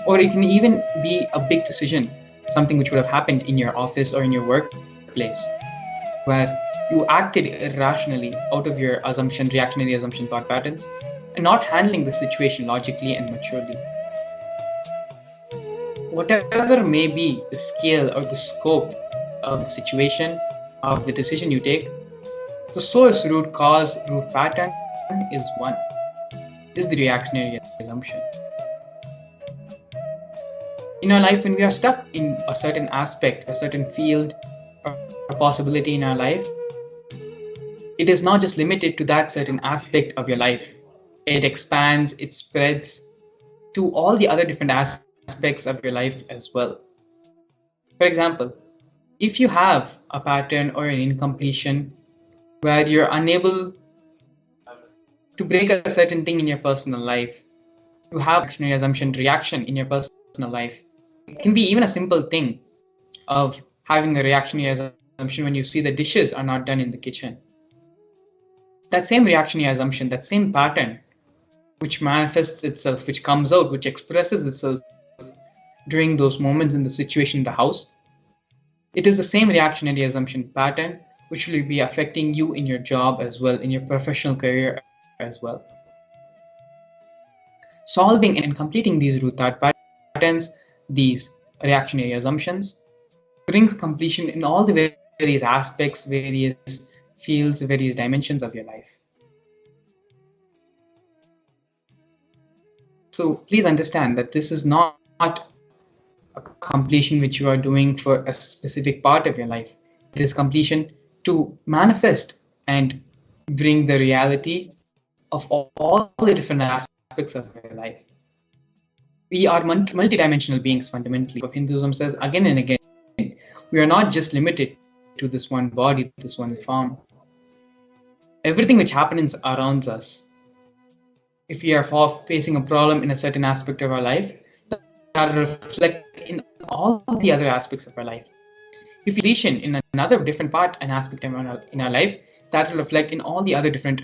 Speaker 2: or it can even be a big decision, something which would have happened in your office or in your workplace, where you acted irrationally out of your reactionary assumption thought patterns, and not handling the situation logically and maturely. Whatever may be the scale or the scope of the situation, of the decision you take, the source, root cause, root pattern is one, is the reactionary assumption. In our life, when we are stuck in a certain aspect, a certain field, or a possibility in our life, it is not just limited to that certain aspect of your life. It expands, it spreads to all the other different aspects of your life as well. For example, if you have a pattern or an incompletion where you're unable to break a certain thing in your personal life, you have reactionary assumption reaction in your personal life. It can be even a simple thing of having a reactionary assumption when you see the dishes are not done in the kitchen. That same reactionary assumption, that same pattern, which manifests itself, which comes out, which expresses itself during those moments in the situation in the house, it is the same reactionary assumption pattern which will be affecting you in your job as well, in your professional career as well. Solving and completing these root thought patterns, these reactionary assumptions, brings completion in all the various aspects, various fields, various dimensions of your life. So please understand that this is not a completion which you are doing for a specific part of your life. It is completion to manifest and bring the reality of all the different aspects of your life. We are multidimensional beings fundamentally. Hinduism says again and again We are not just limited to this one body, this one form. Everything which happens around us, if we are facing a problem in a certain aspect of our life, that will reflect in all the other aspects of our life. If we lesion in another different part and aspect in our life, that will reflect in all the other different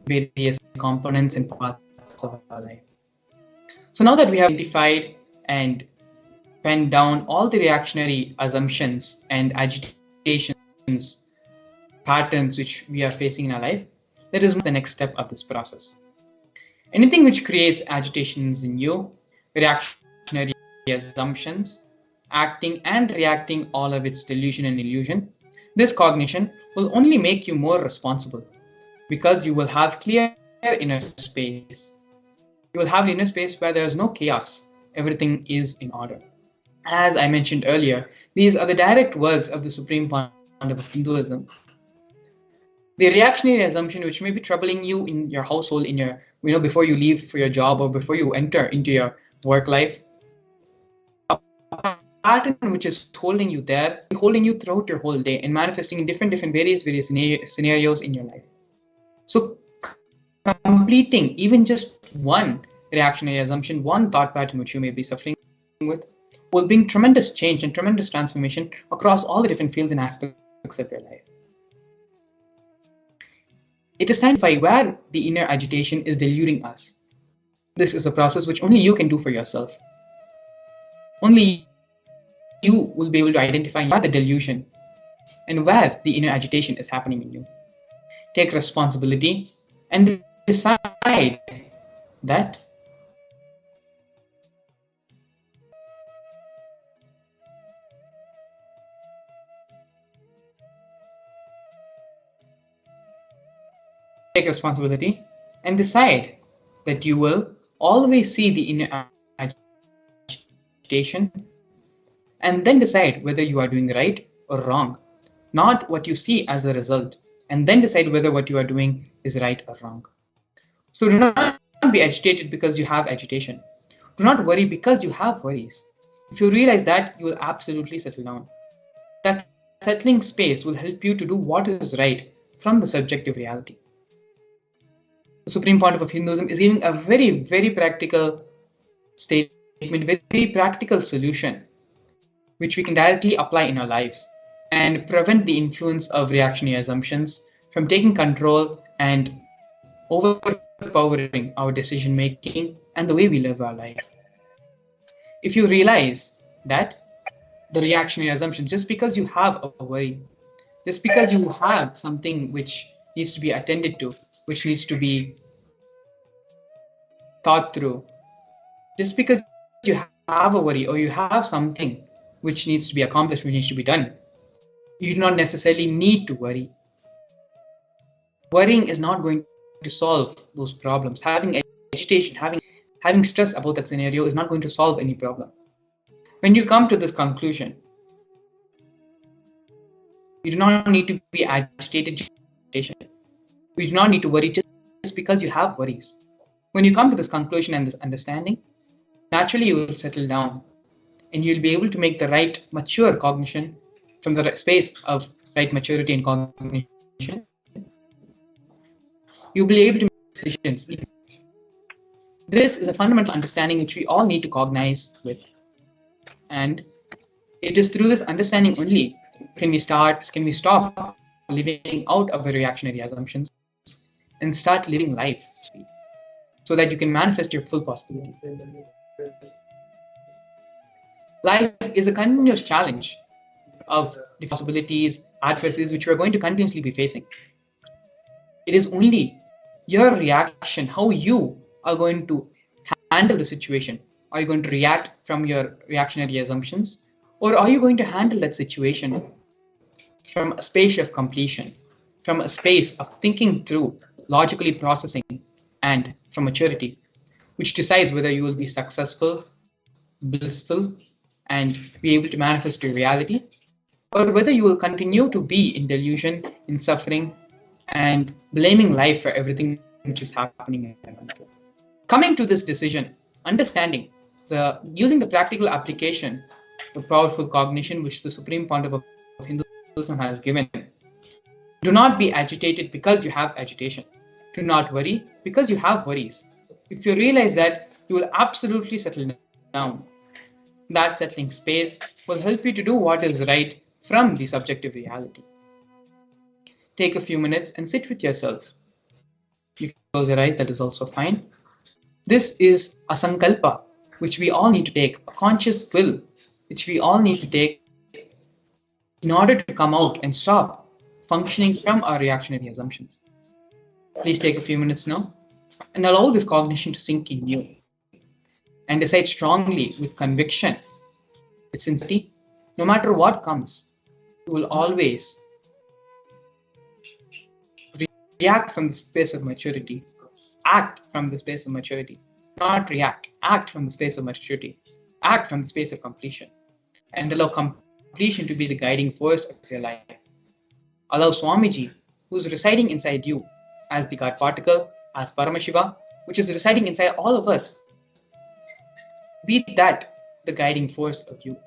Speaker 2: various components and parts of our life. So now that we have identified and penned down all the reactionary assumptions and agitations, patterns which we are facing in our life, let us move to the next step of this process. Anything which creates agitations in you, reactionary assumptions, acting and reacting, all of its delusion and illusion, this cognition will only make you more responsible, because you will have clear inner space. You will have an inner space where there is no chaos. Everything is in order. As I mentioned earlier, these are the direct words of the Supreme Founder of Hinduism. The reactionary assumption which may be troubling you in your household, in your, before you leave for your job or before you enter into your work life, a pattern which is holding you there, holding you throughout your whole day and manifesting in different various scenarios in your life. So completing even just one reactionary assumption, one thought pattern which you may be suffering with, will bring tremendous change and tremendous transformation across all the different fields and aspects of your life. It is time to find where the inner agitation is deluding us. This is a process which only you can do for yourself. Only you will be able to identify where the delusion and where the inner agitation is happening in you. Take responsibility and decide that you will always see the inner agitation and then decide whether you are doing right or wrong, not what you see as a result, and then decide whether what you are doing is right or wrong. So do not be agitated because you have agitation. Do not worry because you have worries. If you realize that, you will absolutely settle down. That settling space will help you to do what is right from the subjective reality. The Supreme Founder of Hinduism is giving a very, very practical statement, very practical solution, which we can directly apply in our lives and prevent the influence of reactionary assumptions from taking control and overpowering our decision making and the way we live our life. If you realize that the reactionary assumptions, just because you have a worry, just because you have something which needs to be attended to, which needs to be thought through, just because you have a worry or you have something which needs to be accomplished, which needs to be done, you do not necessarily need to worry. Worrying is not going to solve those problems. Having agitation, having stress about that scenario is not going to solve any problem. When you come to this conclusion, you do not need to be agitated. You do not need to worry just because you have worries. When you come to this conclusion and this understanding, naturally you will settle down and you'll be able to make the right mature cognition from the space of right maturity and cognition. You'll be able to make decisions. This is a fundamental understanding which we all need to cognize with. And it is through this understanding only can we stop living out of the reactionary assumptions and start living life so that you can manifest your full possibility. Life is a continuous challenge of the possibilities, adversities which we are going to continuously be facing. It is only your reaction, how you are going to handle the situation. Are you going to react from your reactionary assumptions, or are you going to handle that situation from a space of completion, from a space of thinking through, logically processing, and from maturity, which decides whether you will be successful, blissful, and be able to manifest your reality, or whether you will continue to be in delusion, in suffering, and blaming life for everything which is happening around you. Coming to this decision, understanding using the practical application, the powerful cognition which the Supreme Founder of Hinduism has given. Do not be agitated because you have agitation. Do not worry because you have worries. If you realize that, you will absolutely settle down. That settling space will help you to do what is right from the subjective reality. Take a few minutes and sit with yourself. You can close your eyes, that is also fine. This is a sankalpa, which we all need to take, a conscious will, which we all need to take in order to come out and stop functioning from our reactionary assumptions. Please take a few minutes now and allow this cognition to sink in you and decide strongly with conviction, with sincerity, no matter what comes, you will always react from the space of maturity, act from the space of maturity, not react, act from the space of maturity, act from the space of completion, and allow completion to be the guiding force of your life. Allow Swamiji, who is residing inside you as the God particle, as Paramashiva, which is residing inside all of us, be that the guiding force of you.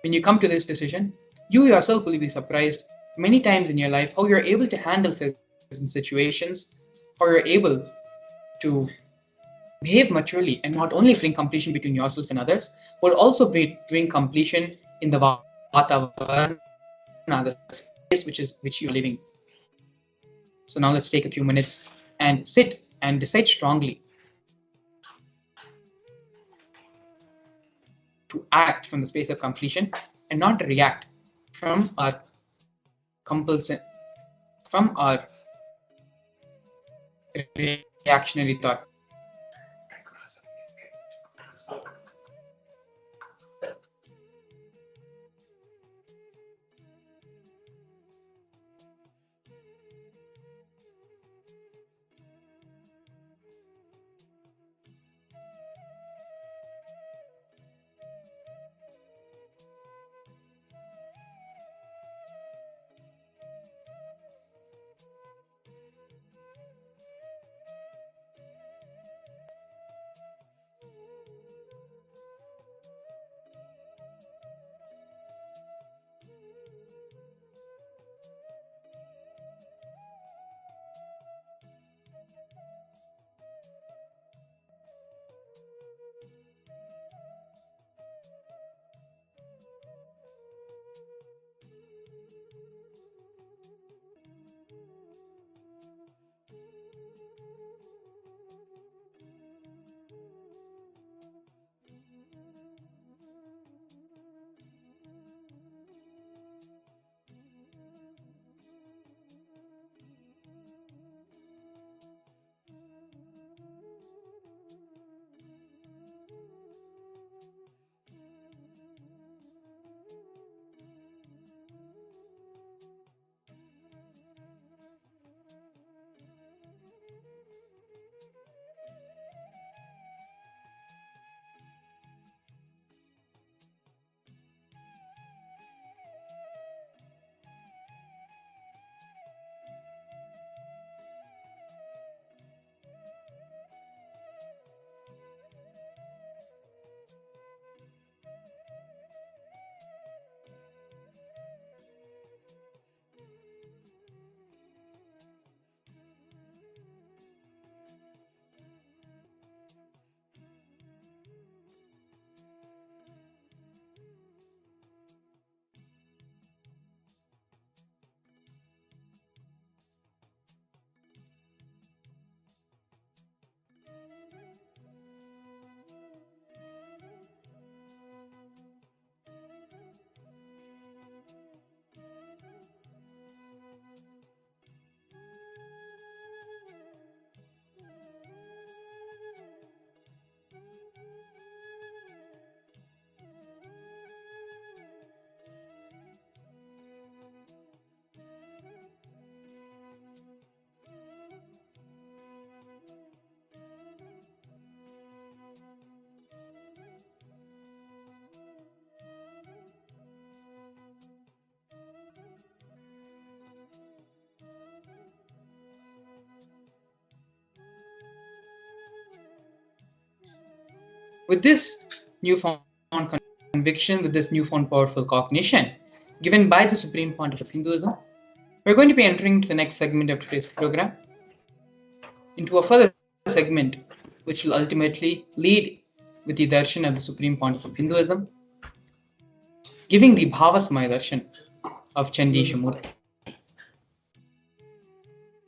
Speaker 2: When you come to this decision, you yourself will be surprised many times in your life how you're able to handle certain situations, how you're able to behave maturely and not only bring completion between yourself and others, but also bring completion in the Vatavarana, the space which you are living. So now let's take a few minutes and sit and decide strongly to act from the space of completion and not react from our compulsion, from our reactionary thought. With this newfound conviction, with this newfound powerful cognition, given by the Supreme Pontiff of Hinduism. We're going to be entering into the next segment of today's program, into a further segment which will ultimately lead with the Darshan of the Supreme Pontiff of Hinduism, giving the Bhava Darshan of Chandisha Murthy.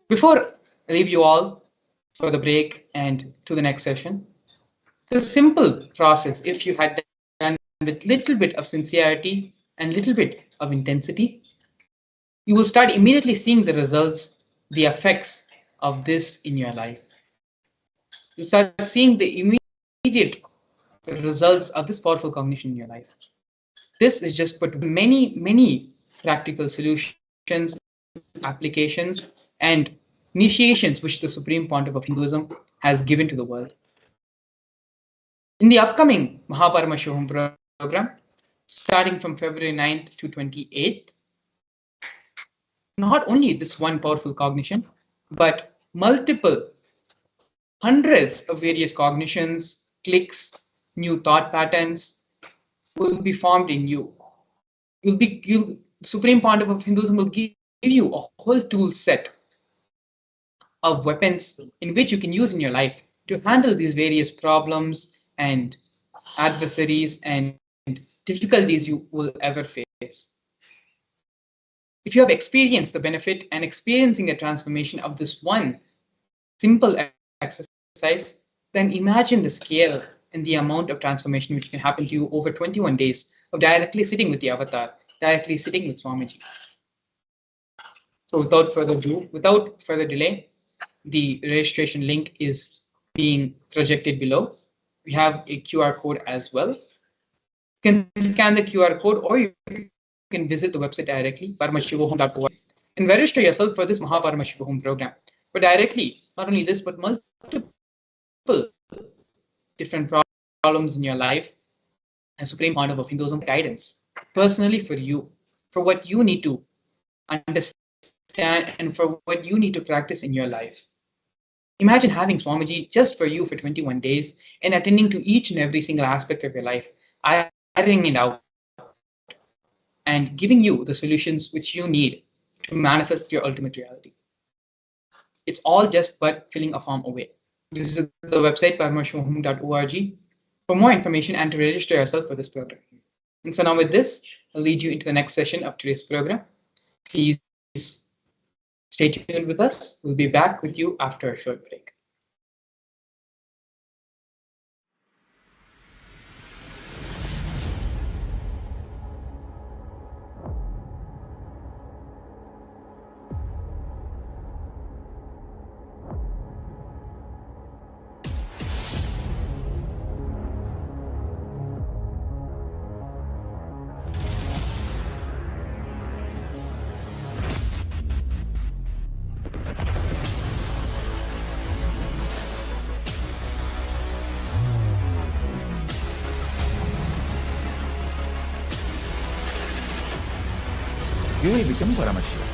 Speaker 2: Before I leave you all for the break and to the next session, the simple process, if you had done with little bit of sincerity and little bit of intensity, you will start immediately seeing the results, the effects of this in your life. You start seeing the immediate results of this powerful cognition in your life. This is just but many practical solutions, applications, and initiations which the Supreme Pontiff of Hinduism has given to the world. In the upcoming Paramashivam program, starting from February 9th to 28th, not only this one powerful cognition, but multiple hundreds of various cognitions, clicks, new thought patterns will be formed in you. Supreme Pontiff of Hinduism will give you a whole tool set of weapons in which you can use in your life to handle these various problems and adversaries and difficulties you will ever face. If you have experienced the benefit and experiencing a transformation of this one simple exercise, then imagine the scale and the amount of transformation which can happen to you over 21 days of directly sitting with the avatar, directly sitting with Swamiji. So without further ado, without further delay, the registration link is being projected below. We have a QR code as well. You can scan the QR code or you can visit the website directly, paramashivam.org, and register yourself for this Paramashivam program. But directly, not only this, but multiple different problems in your life, and Supreme Pontiff of Hinduism guidance, personally for you, for what you need to understand and for what you need to practice in your life. Imagine having Swamiji just for you for 21 days and attending to each and every single aspect of your life, ironing it out, and giving you the solutions which you need to manifest your ultimate reality. It's all just but filling a form away. Visit the website paramashivam.org for more information and to register yourself for this program. And so now with this, I'll lead you into the next session of today's program. Please stay tuned with us. We'll be back with you after a short break.
Speaker 4: You will become Paramashivam.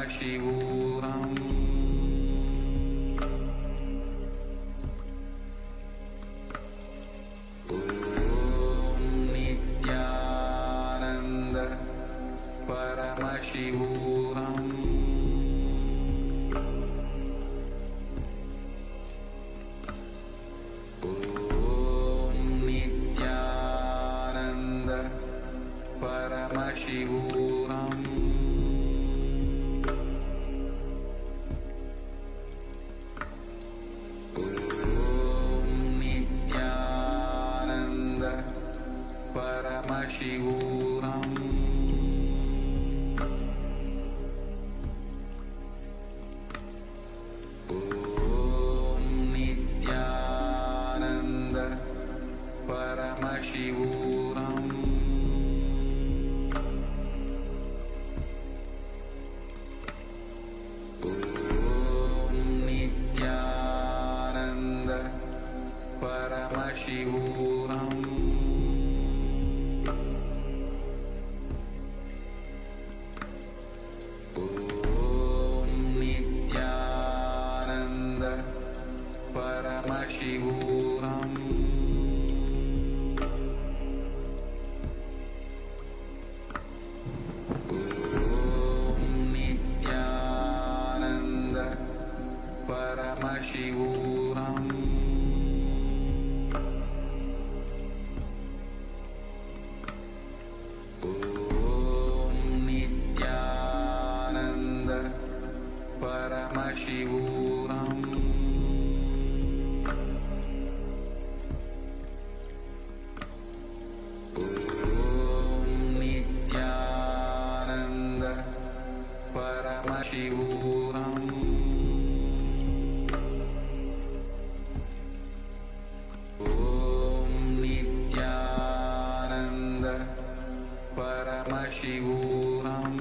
Speaker 1: Paramashivam. Om Nithyananda Paramashivam. Om Nithyananda Paramashivam. Om Nithyananda Paramashivam. Om Nithyananda Paramashivam. Om Nithyananda Paramashivam. Om Nithyananda Paramashivam. Om Nithyananda Paramashivam. Om Nithyananda Paramashivam. Om Nithyananda Paramashivam. Om Nithyananda Paramashivam.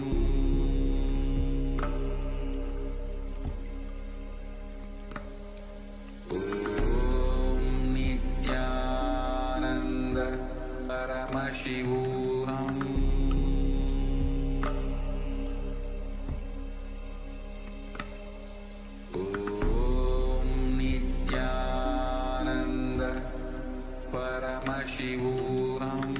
Speaker 1: Om Nithyananda Paramashivam. Om Nithyananda Paramashivam.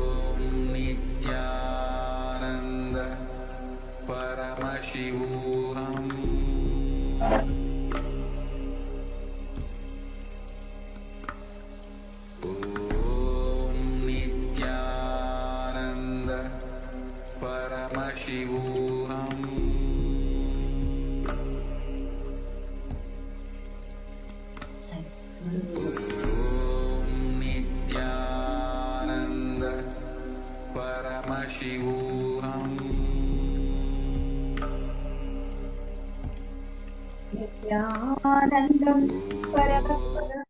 Speaker 1: Om Nithyananda Paramashivam. Om Nithyananda Paramashivam. Om Nithyananda Paramashivam.
Speaker 9: Nithyanandam Paramashivam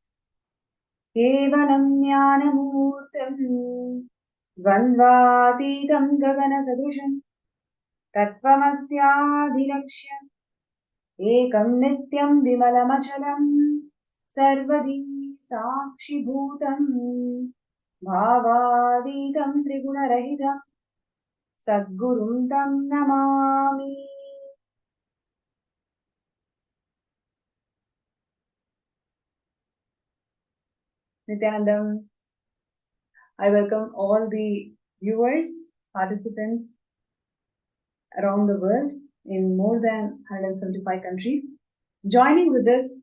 Speaker 9: Kevalam Jnanamurtam Dvandvatītam Gaganasadrusham Tattvamasyaadhilaksham Ekam Nityam Vimalamachalam Sarvadi Sakshibhutam Bhavaditam Trigunarahitam Sadgurum Tam Namami. Nithyanandam, I welcome all the viewers, participants around the world in more than 175 countries, joining with us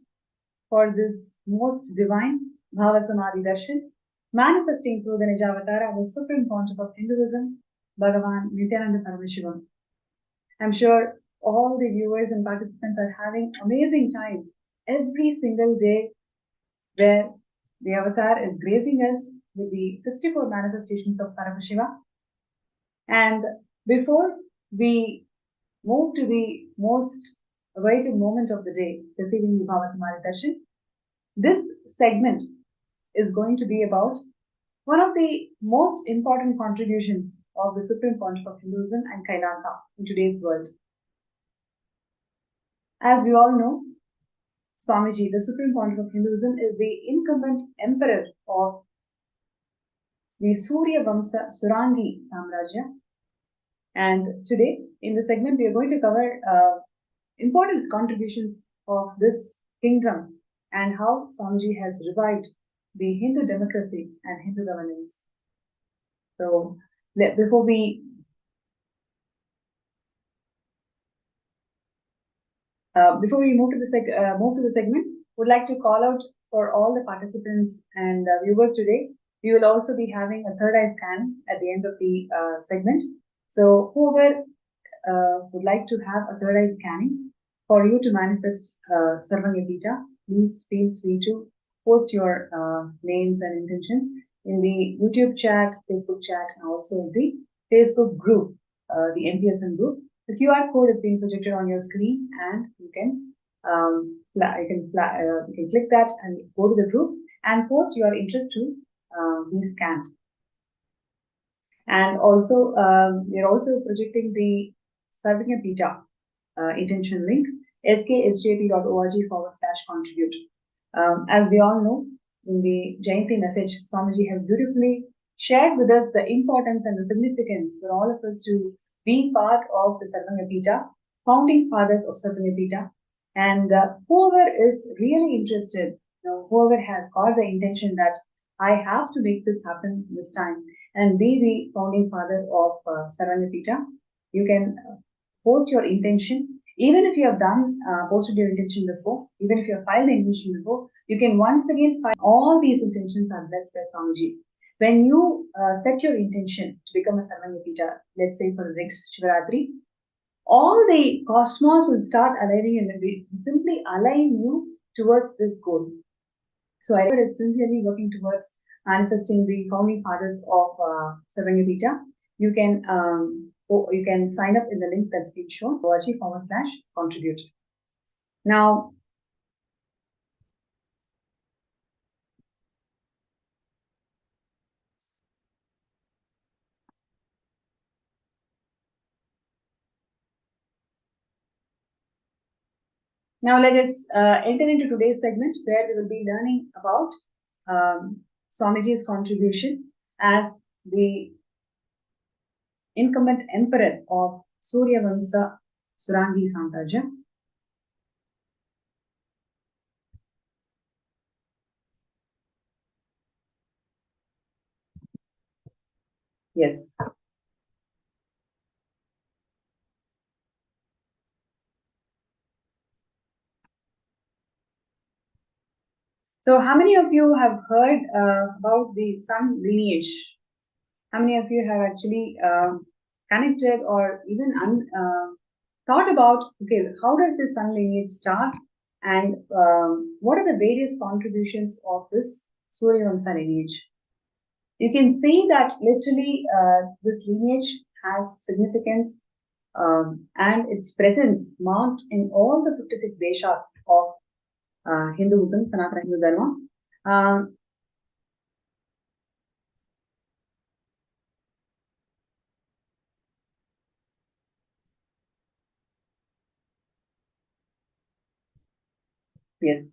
Speaker 9: for this most divine Bhava Samadhi Darshan, manifesting through the Nijavatara of the Supreme Pontiff of Hinduism, Bhagavan Nithyananda Paramashivam. I'm sure all the viewers and participants are having amazing time every single day where the avatar is gracing us with the 64 manifestations of Paramashiva. And before we move to the most awaited moment of the day, receiving the Bhava Samadhi Darshan, this segment is going to be about one of the most important contributions of the Supreme Pontiff of Hinduism and Kailasa in today's world. As we all know, Swamiji, the Supreme Pontiff of Hinduism, is the incumbent emperor of the Surya Vamsa Surangi Samrajya. And today, in the segment, we are going to cover important contributions of this kingdom and how Swamiji has revived the Hindu democracy and Hindu governance. So, before we move to the segment, would like to call out for all the participants and viewers today. We will also be having a third eye scan at the end of the segment. So, whoever would like to have a third eye scanning for you to manifest Sarvanyapita, please feel free to post your names and intentions in the YouTube chat, Facebook chat, and also in the Facebook group, the MPSM group. The QR code is being projected on your screen, and you can click that and go to the group and post your interest to be scanned. And also, we are also projecting the Sarvanyapita intention link, sksjp.org/contribute. As we all know, in the Jayanti message, Swamiji has beautifully shared with us the importance and the significance for all of us to be part of the Sarvanyapita, founding fathers of Sarvanyapita. And whoever is really interested, whoever has got the intention that I have to make this happen this time and be the founding father of Sarvanyapita, you can post your intention. Even if you have posted your intention before, even if you have filed the intention before, you can once again find all these intentions are blessed by Swamiji. When you set your intention to become a Sarvanyapita, let's say for the next Shivaratri, all the cosmos will start aligning and will simply align you towards this goal. So I is sincerely working towards manifesting the founding fathers of Sarvanyapita. You can sign up in the link that's been shown, org/contribute. Now, let us enter into today's segment where we will be learning about Swamiji's contribution as the incumbent emperor of Surya Vamsa Surangi Samrajya. Yes. So, how many of you have heard about the sun lineage? How many of you have actually connected or even thought about, okay, how does this sun lineage start and what are the various contributions of this Surya Vamsa lineage? You can see that literally this lineage has significance and its presence marked in all the 56 deshas of Hinduism, Sanatana Hindu Dharma. Yes.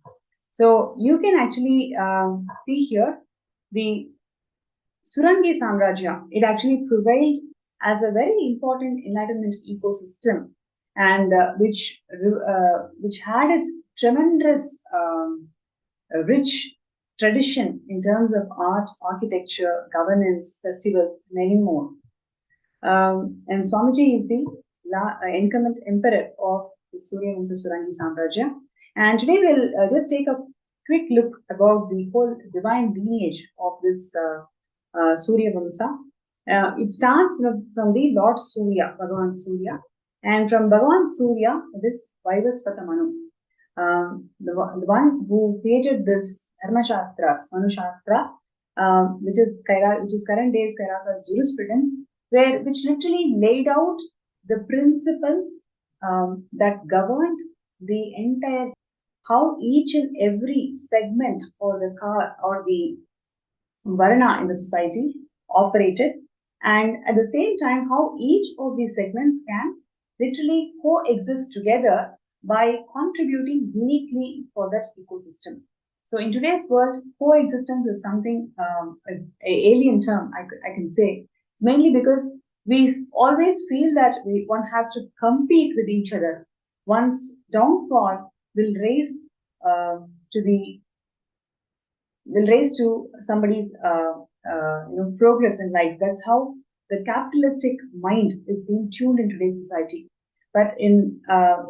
Speaker 9: So you can actually see here the Surangi Samrajya. It actually prevailed as a very important enlightenment ecosystem, and which had its tremendous rich tradition in terms of art, architecture, governance, festivals, many more. And Swamiji is the incumbent emperor of the Surya Vamsa Surangi Samrajya. And today we'll just take a quick look about the whole divine lineage of this Surya Vamsa. It starts from the Lord Surya, Bhagavan Surya, and from Bhagavan Surya, this Vaivaspata Manu, the one who created this Dharma Shastras, Manu Shastra, which is current days Kairasa's jurisprudence, which literally laid out the principles that governed the entire, how each and every segment or the varna in the society operated, and at the same time how each of these segments can literally coexist together by contributing uniquely for that ecosystem. So in today's world, coexistence is something an alien term I can say. It's mainly because we always feel that one has to compete with each other. One's downfall will raise to the will raise to somebody's progress in life. That's how the capitalistic mind is being tuned in today's society. But in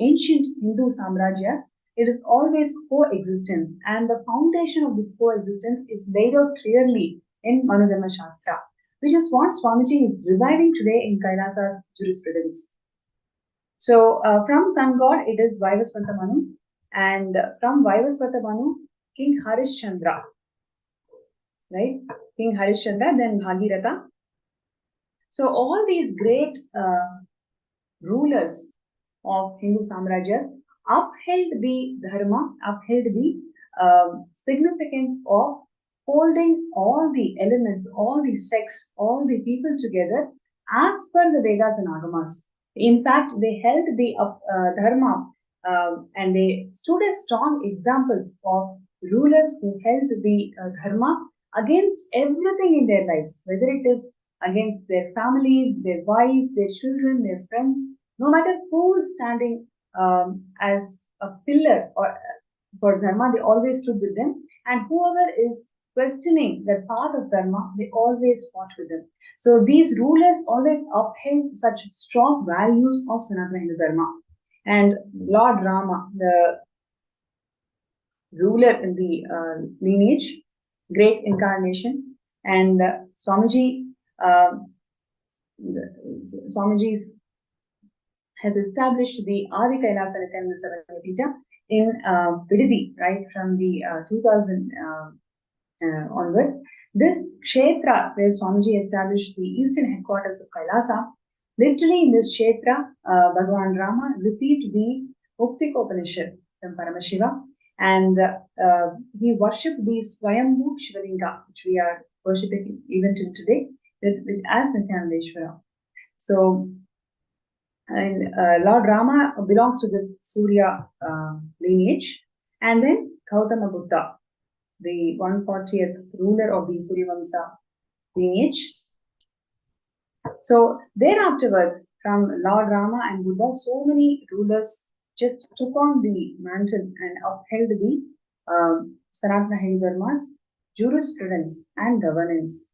Speaker 9: ancient Hindu samrajyas, it is always coexistence, and the foundation of this coexistence is laid out clearly in Manudharma Shastra, which is what Swamiji is reviving today in Kailasa's jurisprudence. So from sun god, it is Vaivasvata Manu, and from Vaivasvata Manu, King Harishchandra, right? King Harishchandra, then Bhagiratha. So all these great rulers of Hindu Samrajyas upheld the dharma, upheld the significance of holding all the elements, all the sects, all the people together as per the Vedas and Agamas. In fact, they held the dharma and they stood as strong examples of rulers who held the dharma against everything in their lives, whether it is against their family, their wife, their children, their friends, no matter who is standing as a pillar or for dharma, they always stood with them. And whoever is questioning the path of dharma, they always fought with them. So these rulers always upheld such strong values of Sanatana Hindu Dharma. And Lord Rama, the ruler in the lineage, great incarnation, and Swamiji, Swamiji's has established the Adi Kailasa Nithyananda Sarvapita in Vididi, right, from the 2000 onwards. This Kshetra, where Swamiji established the eastern headquarters of Kailasa, literally in this Kshetra, Bhagavan Rama received the Upanishad from Paramashivam, and he worshipped the Swayambhu Shivalinga, which we are worshipping even till today, as Nithyanandeshwara. So, and Lord Rama belongs to this Surya lineage, and then Gautama Buddha, the 140th ruler of the Suryavamsa lineage. So thereafterwards, from Lord Rama and Buddha, so many rulers just took on the mantle and upheld the Sanatana Hindu Dharma's jurisprudence and governance.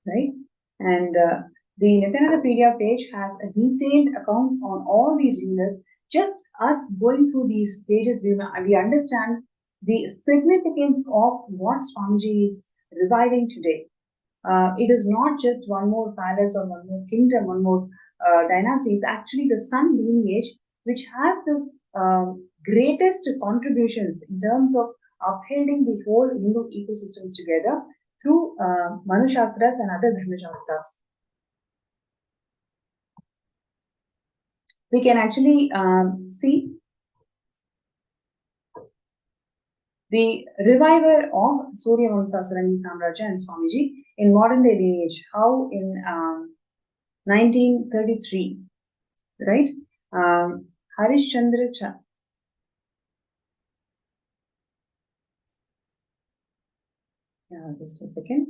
Speaker 9: Right? And the Nithyanandapedia page has a detailed account on all these rulers. Just us going through these pages, we understand the significance of what Swamiji is reviving today. It is not just one more palace or one more kingdom, one more dynasty. It's actually the Sun lineage, which has this greatest contributions in terms of upholding the whole Hindu ecosystems together through Manu Shastras and other Dharma Shastras. We can actually see the reviver of Suryavamsa Surangi Samrajya and Swamiji in modern day lineage, how in 1933, right? Harishchandra just a second.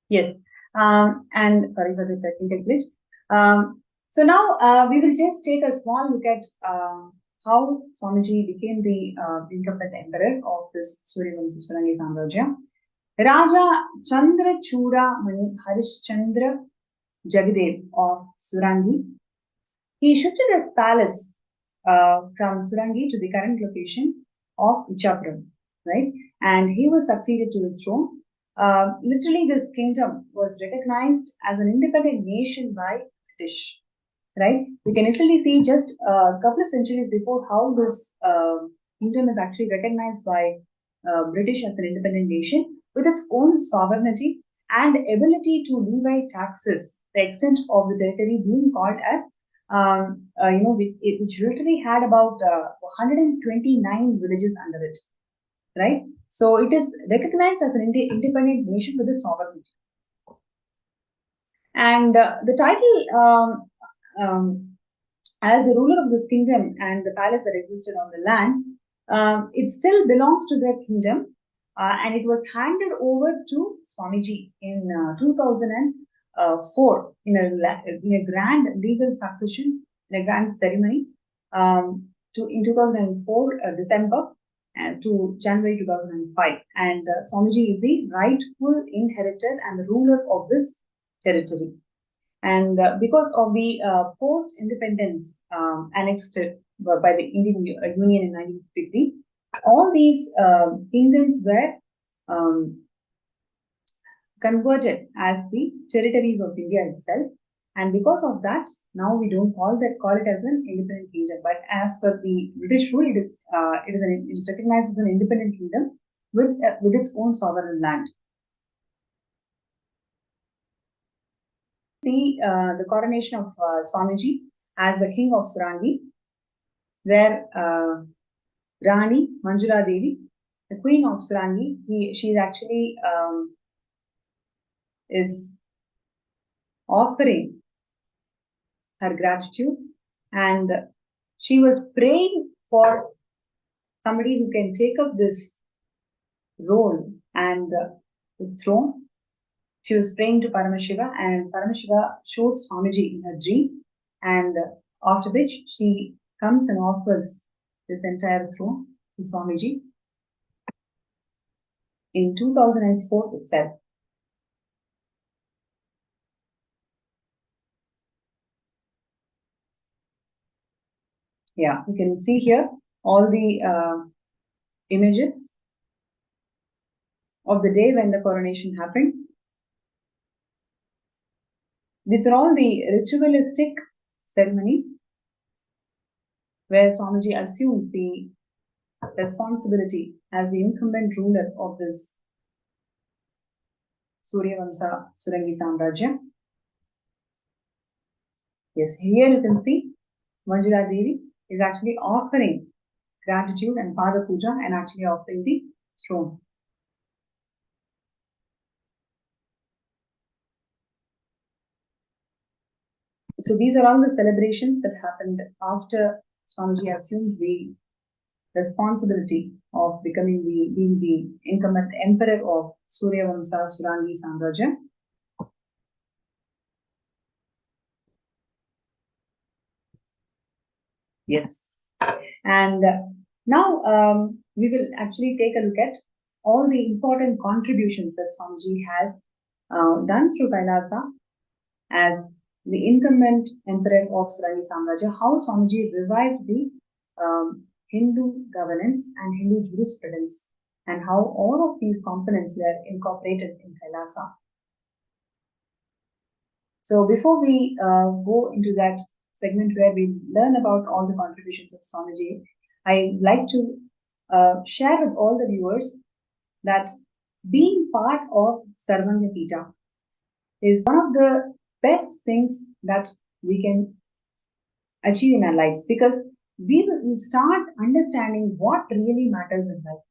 Speaker 9: Yes. And sorry for the technical glitch. So now we will just take a small look at how Swamiji became the incumbent emperor of this Suryavamsa Surangi Samrajya. Raja Chandra Chura Mani Harishchandra Jagadev of Surangi. He shifted his palace from Surangi to the current location of Ichapuram, right? And he was succeeded to the throne. Literally, this kingdom was recognized as an independent nation by British, right? We can literally see just a couple of centuries before how this kingdom is actually recognized by British as an independent nation with its own sovereignty and ability to levy taxes, the extent of the territory being called as which literally had about 129 villages under it, right? So it is recognized as an independent nation with a sovereignty. And the title as the ruler of this kingdom and the palace that existed on the land, it still belongs to their kingdom, and it was handed over to Swamiji in 2004 in a grand legal succession, in a grand ceremony, in 2004 December and to January 2005. And Swamiji is the rightful inheritor and the ruler of this territory. And because of the post-independence annexed by the Indian Union in 1953, all these kingdoms were converted as the territories of India itself. And because of that, now we don't call it as an independent kingdom. But as per the British rule, it is recognized as an independent kingdom with its own sovereign land. See the coronation of Swamiji as the king of Surangi, where Rani Manjula Devi, the queen of Surangi, she is actually is offering her gratitude, and she was praying for somebody who can take up this role and the throne. She was praying to Paramashiva, and Paramashiva showed Swamiji in her dream, and after which she comes and offers this entire throne to Swamiji in 2004 itself. Yeah, you can see here all the images of the day when the coronation happened. These are all the ritualistic ceremonies where Swamiji assumes the responsibility as the incumbent ruler of this Suryavamsa Surangi Samrajya. Yes, here you can see Manjula Devi is actually offering gratitude and Pada Puja and actually offering the throne. So these are all the celebrations that happened after Swamiji assumed the responsibility of being the incumbent emperor of Suryavamsa Surangi Samrajya. Yes. And now we will actually take a look at all the important contributions that Swamiji has done through Kailasa as the incumbent emperor of Surangi Samrajya, how Swamiji revived the Hindu governance and Hindu jurisprudence, and how all of these components were incorporated in Kailasa. So before we go into that segment where we learn about all the contributions of Swamiji, I'd like to share with all the viewers that being part of Sarvanya Pita is one of the best things that we can achieve in our lives, because we will start understanding what really matters in life.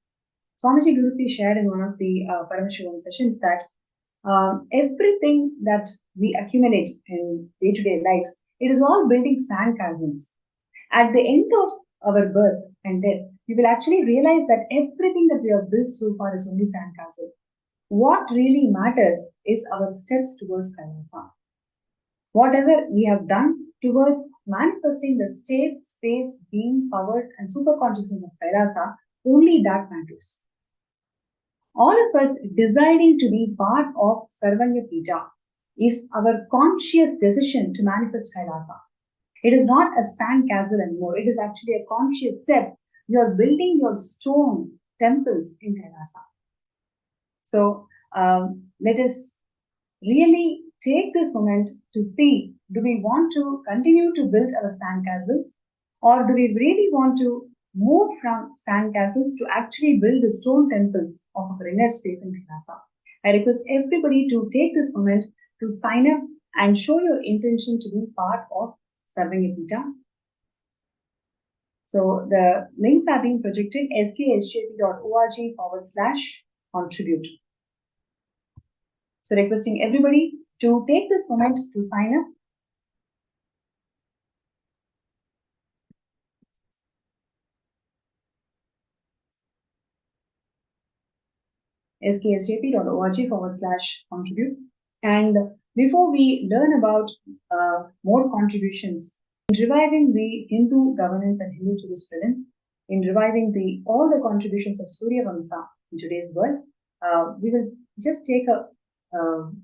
Speaker 9: Swamiji beautifully shared in one of the Paramashivam sessions that everything that we accumulate in day-to-day lives, it is all building sandcastles. At the end of our birth and death, we will actually realize that everything that we have built so far is only sandcastle. What really matters is our steps towards Kailasa. Whatever we have done towards manifesting the state, space, being, power, and super consciousness of Kailasa, only that matters. All of us deciding to be part of Sarvanya Pija is our conscious decision to manifest Kailasa. It is not a sand castle anymore. It is actually a conscious step. You are building your stone temples in Kailasa. So let us really take this moment to see, do we want to continue to build our sandcastles, or do we really want to move from sandcastles to actually build the stone temples of our inner space in Kailasa? I request everybody to take this moment to sign up and show your intention to be part of Sarvanya Pita. So the links are being projected, sksjp.org/contribute. So requesting everybody to take this moment to sign up. sksjp.org/contribute. And before we learn about more contributions in reviving the Hindu governance and Hindu jurisprudence, in reviving all the contributions of Surya Vamsa in today's world, we will just take a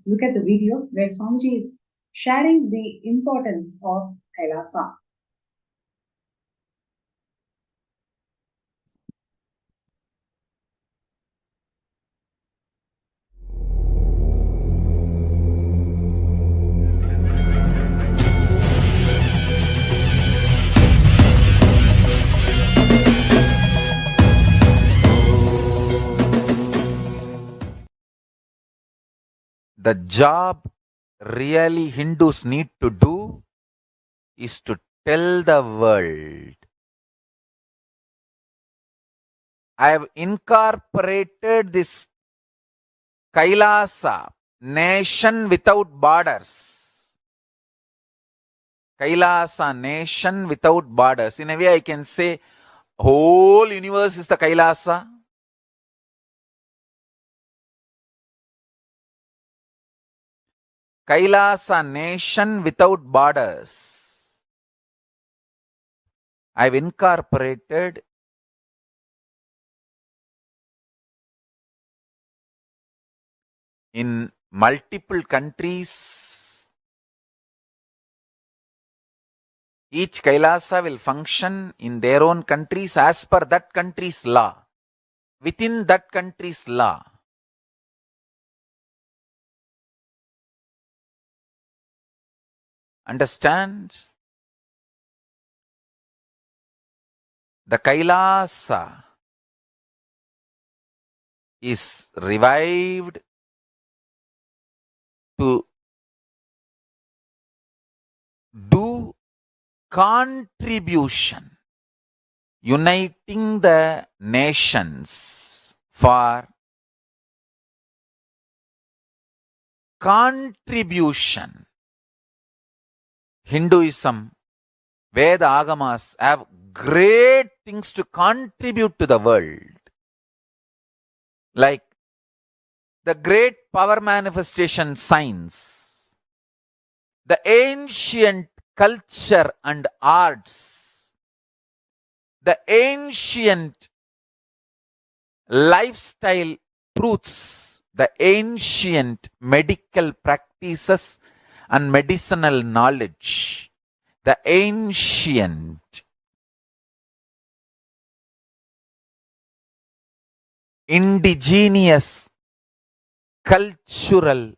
Speaker 9: look at the video where Swamiji is sharing the importance of Kailasa.
Speaker 4: The job really Hindus need to do is to tell the world, I have incorporated this Kailasa, nation without borders. Kailasa, nation without borders. In a way I can say, whole universe is the Kailasa. Kailasa, nation without borders. I've incorporated in multiple countries. Each Kailasa will function in their own countries as per that country's law, within that country's law. Understand? The Kailasa is revived to do contribution, uniting the nations for contribution. Hinduism, Veda Agamas have great things to contribute to the world. Like the great power manifestation science, the ancient culture and arts, the ancient lifestyle truths, the ancient medical practices and medicinal knowledge, the ancient indigenous cultural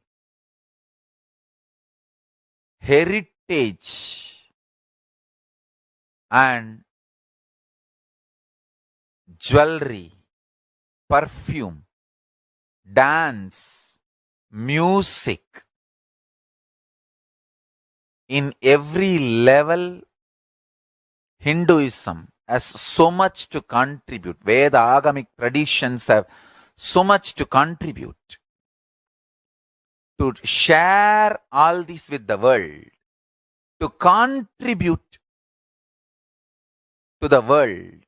Speaker 4: heritage and jewelry, perfume, dance, music. In every level, Hinduism has so much to contribute. Veda Agamic traditions have so much to contribute. To share all this with the world, to contribute to the world.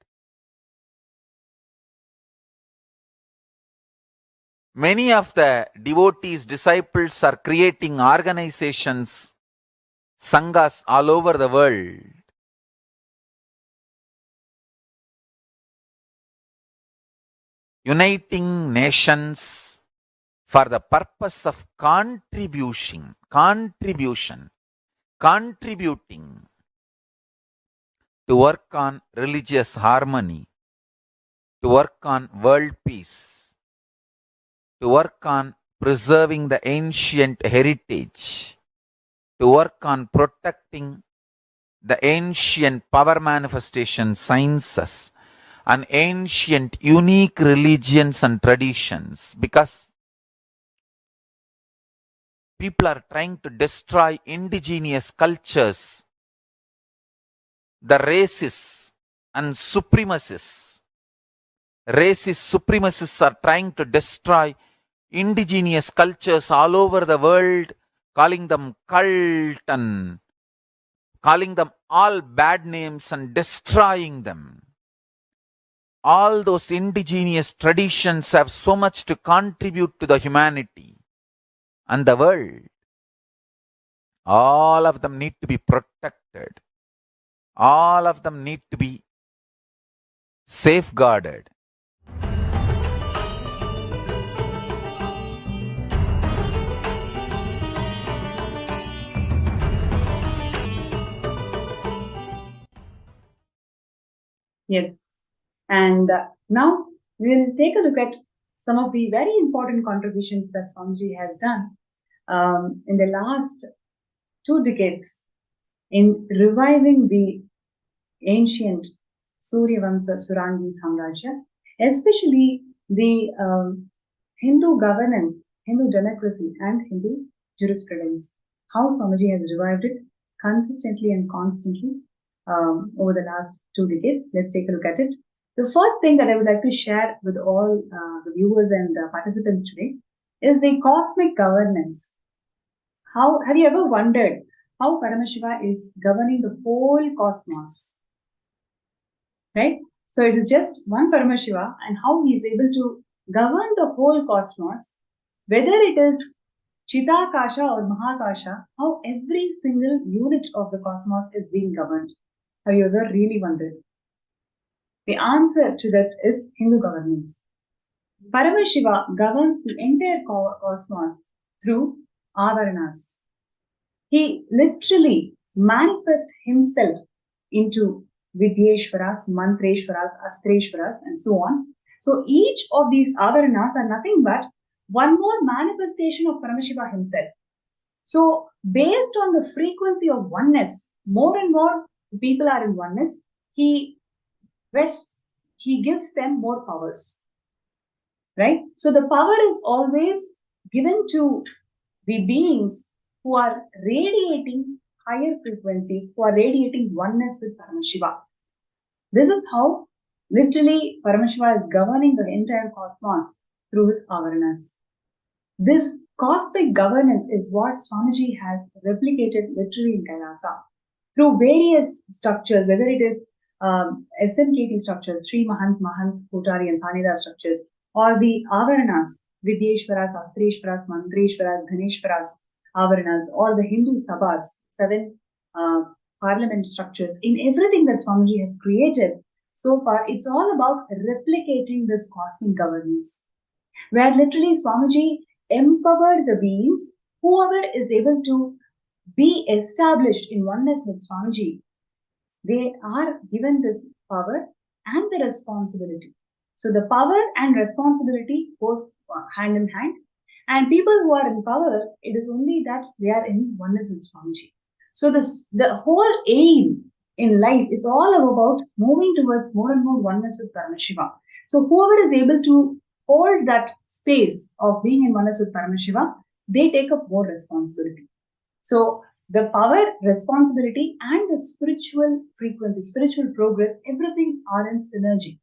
Speaker 4: Many of the devotees, disciples are creating organizations, sanghas all over the world. Uniting nations for the purpose of contributing to work on religious harmony, to work on world peace, to work on preserving the ancient heritage, to work on protecting the ancient power manifestation sciences and ancient unique religions and traditions, because people are trying to destroy indigenous cultures, the racists and supremacists. Racist supremacists are trying to destroy indigenous cultures all over the world, calling them cult and calling them all bad names and destroying them. All those indigenous traditions have so much to contribute to the humanity and the world. All of them need to be protected. All of them need to be safeguarded.
Speaker 9: Yes. And now we'll take a look at some of the very important contributions that Swamiji has done in the last 2 decades in reviving the ancient Surya Vamsa Surangi Samrajya, especially the Hindu governance, Hindu democracy, and Hindu jurisprudence. How Swamiji has revived it consistently and constantly over the last 2 decades. Let's take a look at it. The first thing that I would like to share with all the viewers and participants today is the cosmic governance. How have you ever wondered how Paramashiva is governing the whole cosmos? Right? So it is just one Paramashiva, and how he is able to govern the whole cosmos, whether it is Chitakasha or Mahakasha, how every single unit of the cosmos is being governed. Have you ever really wondered? The answer to that is Hindu governance. Paramashiva governs the entire cosmos through avaranas. He literally manifests himself into Vidyeshwaras, Mantreshwaras, Astreshwaras, and so on. So each of these avaranas are nothing but one more manifestation of Paramashiva himself. So based on the frequency of oneness, more and more people are in oneness, he gives them more powers. Right? So the power is always given to the beings who are radiating higher frequencies, who are radiating oneness with Paramashiva. This is how literally Paramashiva is governing the entire cosmos through his avaranas. This cosmic governance is what Swamiji has replicated literally in Kailasa through various structures, whether it is SMKT structures, Sri Mahant, Mahant, Kotari, and Thaneda structures, or the avaranas, Vidyeshwaras, Astreshwaras, Mantreshwaras, Ganeshwaras, avaranas, or the Hindu sabhas, 7 parliament structures. In everything that Swamiji has created so far, it's all about replicating this cosmic governance, where literally Swamiji empowered the beings, whoever is able to be established in oneness with Swamiji, they are given this power and the responsibility. So the power and responsibility goes hand in hand. And people who are in power, it is only that they are in oneness with Swamiji. So the whole aim in life is all about moving towards more and more oneness with Paramashiva. So whoever is able to hold that space of being in oneness with Paramashiva, they take up more responsibility. So the power, responsibility, and the spiritual frequency, spiritual progress, everything are in synergy.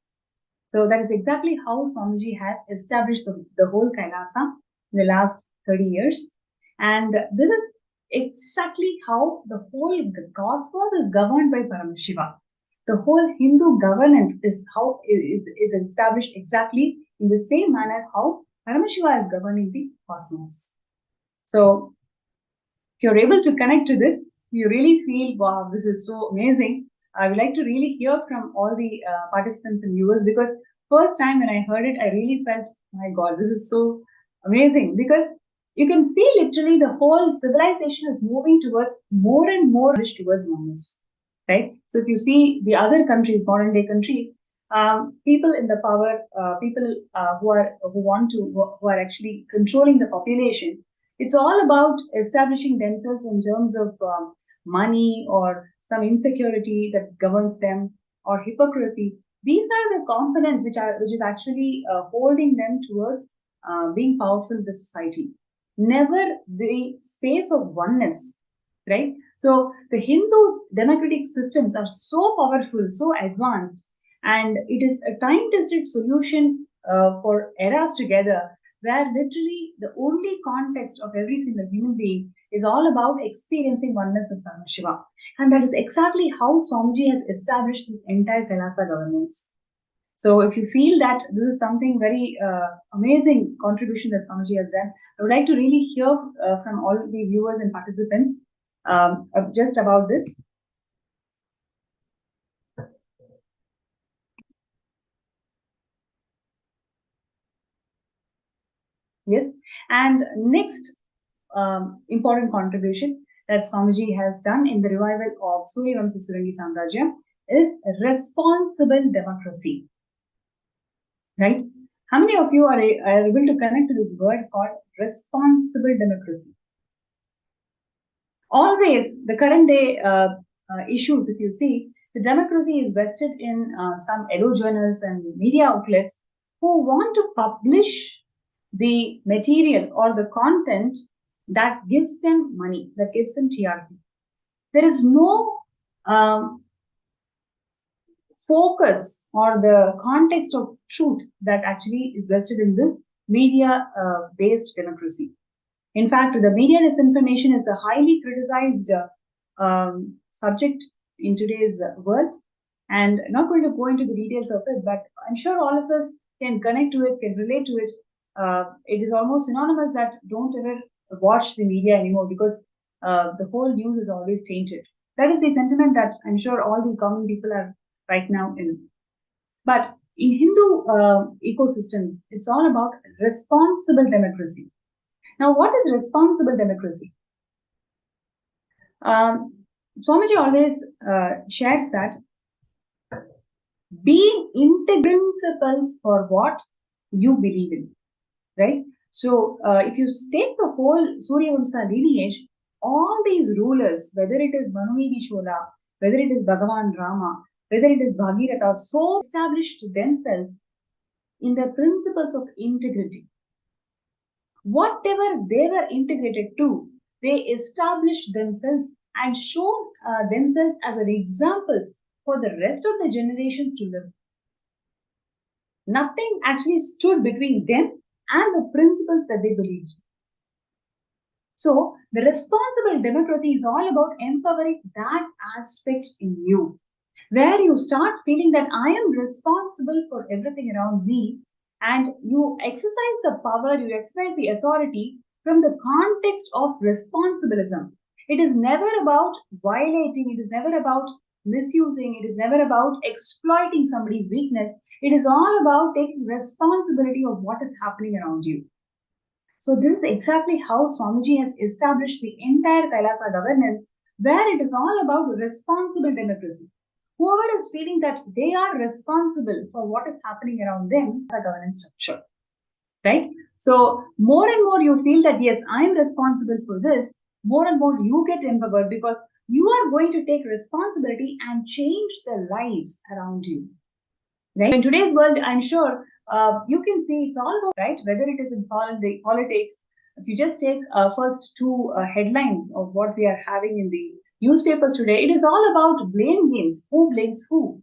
Speaker 9: So that is exactly how Swamiji has established the whole Kailasa in the last 30 years. And this is exactly how the whole cosmos is governed by Paramashiva. The whole Hindu governance is how is established exactly in the same manner how Paramashiva is governing the cosmos. So if you're able to connect to this, you really feel, wow, this is so amazing. I would like to really hear from all the participants and viewers, because first time when I heard it, I really felt, my God, this is so amazing, because you can see literally the whole civilization is moving towards more and more towards oneness, right? So if you see the other countries, modern day countries, people in the power, people who are actually controlling the population, it's all about establishing themselves in terms of money or some insecurity that governs them, or hypocrisies. These are the components which is actually holding them towards being powerful in the society. Never the space of oneness, right? So the Hindus' democratic systems are so powerful, so advanced, and it is a time-tested solution for eras together, where literally the only context of every single human being is all about experiencing oneness with Paramashiva. And that is exactly how Swamiji has established this entire Kailasa governance. So if you feel that this is something very amazing contribution that Swamiji has done, I would like to really hear from all the viewers and participants just about this. Yes. And next important contribution that Swamiji has done in the revival of Suryavamsa Surangi Samrajya is responsible democracy. Right? How many of you are able to connect to this word called responsible democracy? Always, the current day issues, if you see, the democracy is vested in some edo journals and media outlets who want to publish the material or the content that gives them money, that gives them TRP. There is no focus or the context of truth that actually is vested in this media based democracy. In fact, the media disinformation is a highly criticized subject in today's world, and not going to go into the details of it, but I'm sure all of us can connect to it, can relate to it. It is almost synonymous that don't ever watch the media anymore, because the whole news is always tainted. That is the sentiment that I'm sure all the common people are right now in. But in Hindu ecosystems, it's all about responsible democracy. Now, what is responsible democracy? Swamiji always shares that being integral principles for what you believe in, right? So, if you take the whole Suryavamsa lineage, all these rulers, whether it is Manuvidi Chola, whether it is Bhagavan Rama, whether it is Bhagiratha, so established themselves in the principles of integrity. Whatever they were integrated to, they established themselves and shown themselves as an examples for the rest of the generations to live. Nothing actually stood between them and the principles that they believed. So, the responsible democracy is all about empowering that aspect in you, where you start feeling that I am responsible for everything around me, and you exercise the power, you exercise the authority from the context of responsibilism. It is never about violating, it is never about misusing, it is never about exploiting somebody's weakness. It is all about taking responsibility of what is happening around you. So, this is exactly how Swamiji has established the entire Kailasa governance, where it is all about responsible democracy. Whoever is feeling that they are responsible for what is happening around them is a governance structure, right? So, more and more you feel that, yes, I am responsible for this, more and more you get empowered, because you are going to take responsibility and change the lives around you. Right? In today's world, I'm sure you can see it's all about, right? Whether it is in politics, if you just take first two headlines of what we are having in the newspapers today, it is all about blame games. Who blames who?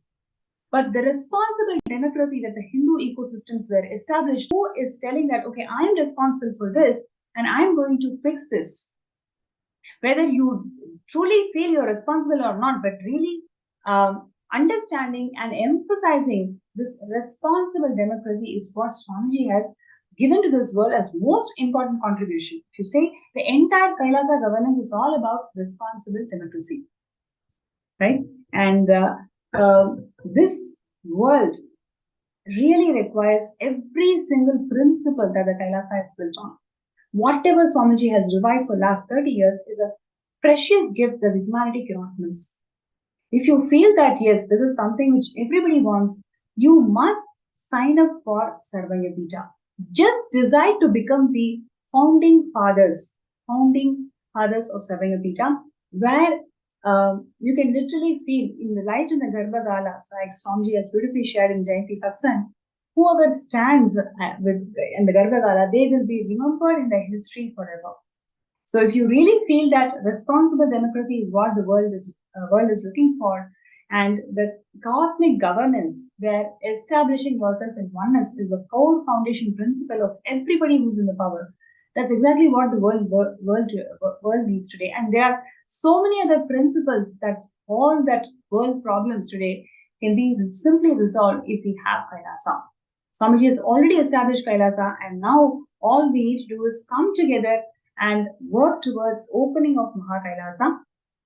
Speaker 9: But the responsible democracy that the Hindu ecosystems were established, who is telling that, okay, I am responsible for this and I'm going to fix this. Whether you truly feel you're responsible or not, but really understanding and emphasizing this responsible democracy is what Swamiji has given to this world as most important contribution. If you say the entire Kailasa governance is all about responsible democracy, right? And this world really requires every single principle that the Kailasa is built on. Whatever Swamiji has revived for last 30 years is a precious gift that the humanity cannot miss. If you feel that yes, this is something which everybody wants, you must sign up for Sarvayapita. Just decide to become the founding fathers of Sarvayapita, where you can literally feel in the light in the Garbhagala, like Swamiji has beautifully shared in Jayanti Satsang, whoever stands in the Garbhagala, they will be remembered in the history forever. So if you really feel that responsible democracy is what the world is looking for, and the cosmic governance where establishing yourself in oneness is the core foundation principle of everybody who's in the power, that's exactly what the world needs today. And there are so many other principles that all that world problems today can be simply resolved if we have Kailasa. Swamiji has already established Kailasa, and now all we need to do is come together and work towards opening of Mahakailasa,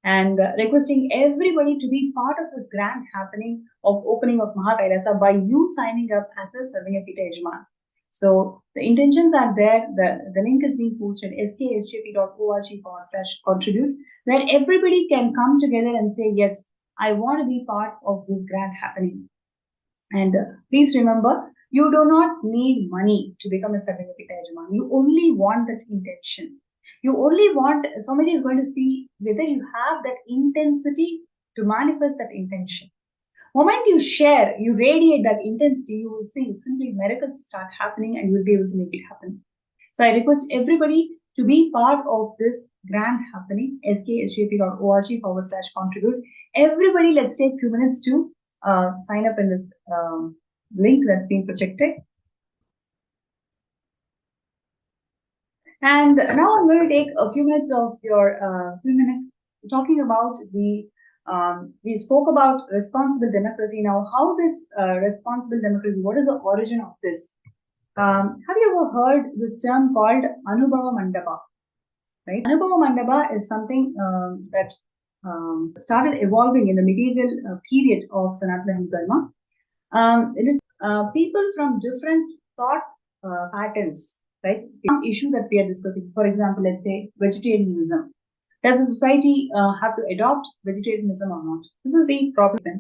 Speaker 9: and requesting everybody to be part of this grand happening of opening of Mahakailasa by you signing up as a Sarvayapita Yajman. So the intentions are there. The link is being posted sksjp.org/contribute, where everybody can come together and say, yes, I want to be part of this grand happening. And please remember, you do not need money to become a Sarvayapita Yajman. You only want that intention. You only want, somebody is going to see whether you have that intensity to manifest that intention. Moment you share, you radiate that intensity, you will see simply miracles start happening and you will be able to make it happen. So I request everybody to be part of this grand happening, sksjp.org/contribute. Everybody, let's take a few minutes to sign up in this link that's being projected. And now I'm going to take a few minutes of your talking about the we spoke about responsible democracy. Now, how this responsible democracy, what is the origin of this? Have you ever heard this term called Anubhava Mandapa? Right? Anubhava Mandapa is something that started evolving in the medieval period of Sanatana Hindu Dharma. It is people from different thought patterns, right? Some issue that we are discussing, for example, let's say vegetarianism. Does the society have to adopt vegetarianism or not? This is the problem.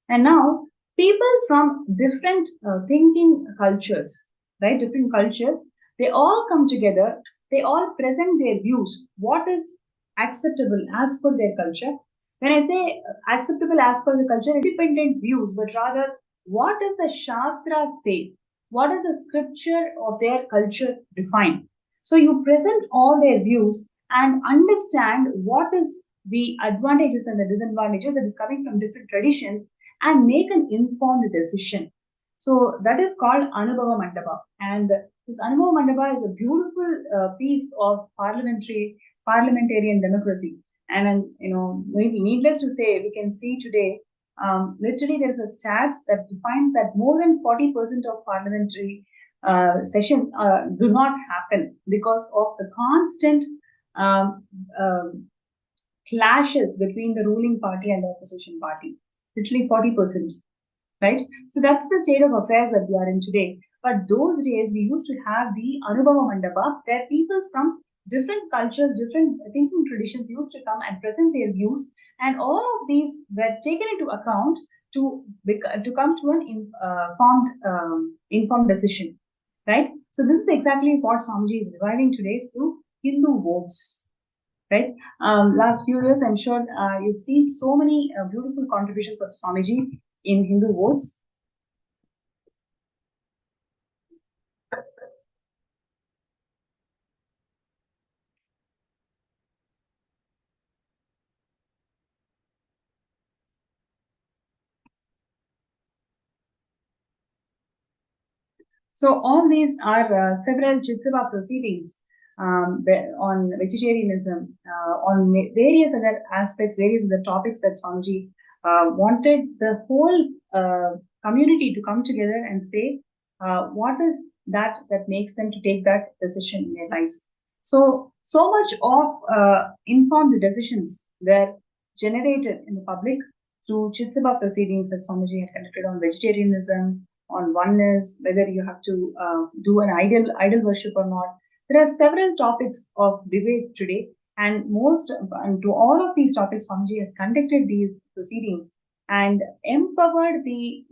Speaker 9: And now, people from different thinking cultures, right? Different cultures, they all come together, they all present their views. What is acceptable as per their culture? When I say acceptable as per the culture, independent views, but rather what does the Shastra say? What does the scripture of their culture define? So you present all their views and understand what is the advantages and the disadvantages that is coming from different traditions and make an informed decision. So that is called Anubhava Mandapa. And this Anubhava Mandapa is a beautiful piece of parliamentarian democracy. And maybe needless to say, we can see today, literally there is a stats that defines that more than 40% of parliamentary sessions do not happen because of the constant clashes between the ruling party and the opposition party. Literally 40%, right? So that's the state of affairs that we are in today. But those days we used to have the Anubhava Mandapa, where people from different cultures, different thinking traditions used to come and present their views, and all of these were taken into account to come to an informed decision, right? So this is exactly what Swamiji is reviving today through Hindu votes, right? Last few years, I'm sure you've seen so many beautiful contributions of Swamiji in Hindu votes. So all these are several Chitsava proceedings on vegetarianism, on various other aspects, various other topics that Swamiji wanted the whole community to come together and say, what is that makes them to take that decision in their lives. So much of informed decisions were generated in the public through Chitsabha proceedings that Swamiji had conducted on vegetarianism, on oneness, whether you have to do an idol worship or not. There are several topics of debate today, and to all of these topics, Swamiji has conducted these proceedings and empowered the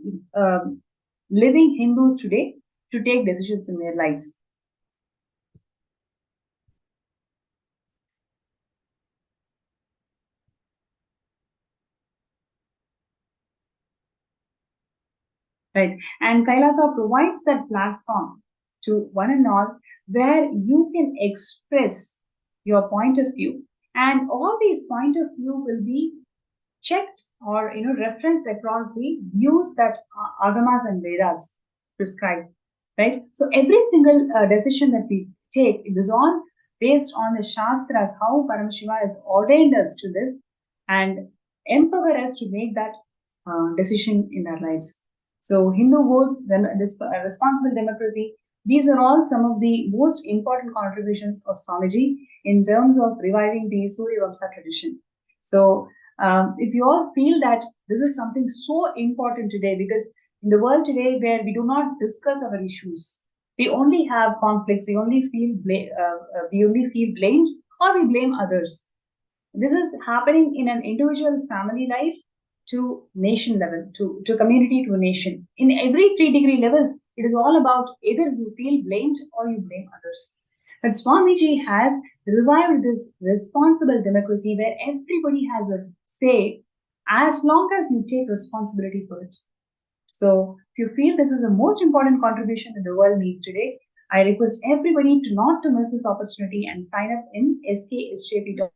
Speaker 9: living Hindus today to take decisions in their lives. Right. And Kailasa provides that platform to one and all where you can express your point of view. And all these point of view will be checked or referenced across the views that Agamas and Vedas prescribe. Right. So every single decision that we take, it is all based on the Shastras, how Paramashiva has ordained us to live and empower us to make that decision in our lives. So Hindu votes, responsible democracy, these are all some of the most important contributions of Swamiji in terms of reviving the Surya Vamsa tradition. So if you all feel that this is something so important today, because in the world today where we do not discuss our issues, we only have conflicts, we only feel blamed or we blame others. This is happening in an individual family life to nation level, to community, to a nation. In every 3-degree levels, it is all about either you feel blamed or you blame others. But Swamiji has revived this responsible democracy where everybody has a say as long as you take responsibility for it. So if you feel this is the most important contribution that the world needs today, I request everybody not to miss this opportunity and sign up in sksjp.com.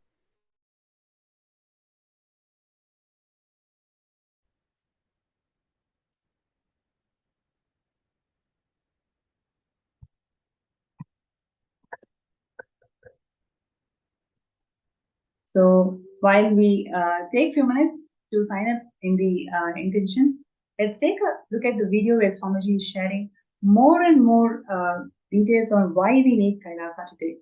Speaker 9: So while we take a few minutes to sign up in the intentions, let's take a look at the video where Swamiji is sharing more and more details on why we need Kailasa today.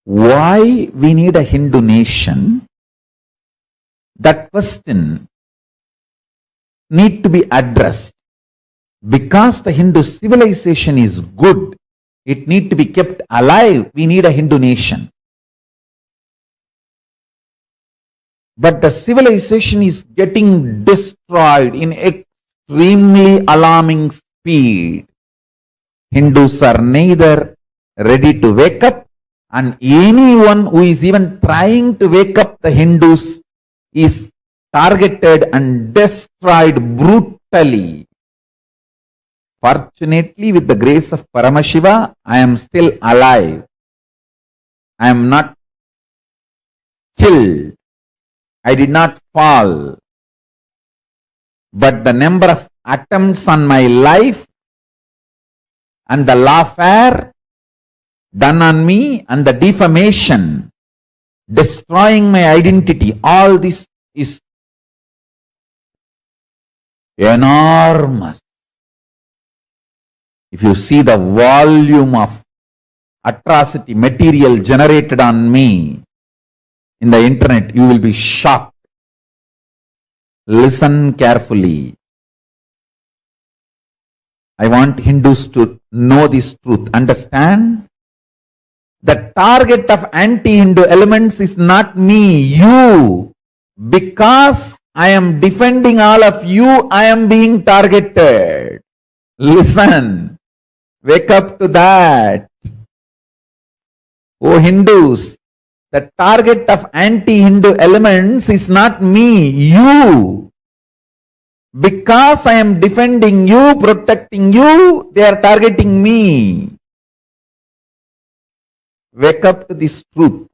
Speaker 4: Why we need a Hindu nation? That question need to be addressed. Because the Hindu civilization is good, it need to be kept alive, we need a Hindu nation. But the civilization is getting destroyed in extremely alarming speed. Hindus are neither ready to wake up, and anyone who is even trying to wake up the Hindus is targeted and destroyed brutally. Fortunately, with the grace of Paramashiva, I am still alive. I am not killed. I did not fall. But the number of attempts on my life and the lawfare done on me and the defamation, destroying my identity, all this is enormous. If you see the volume of atrocity material generated on me in the internet, you will be shocked. Listen carefully. I want Hindus to know this truth. Understand? The target of anti-Hindu elements is not me, you. Because I am defending all of you, I am being targeted. Listen. Wake up to that. Oh Hindus, the target of anti-Hindu elements is not me, you. Because I am defending you, protecting you, they are targeting me. Wake up to this truth.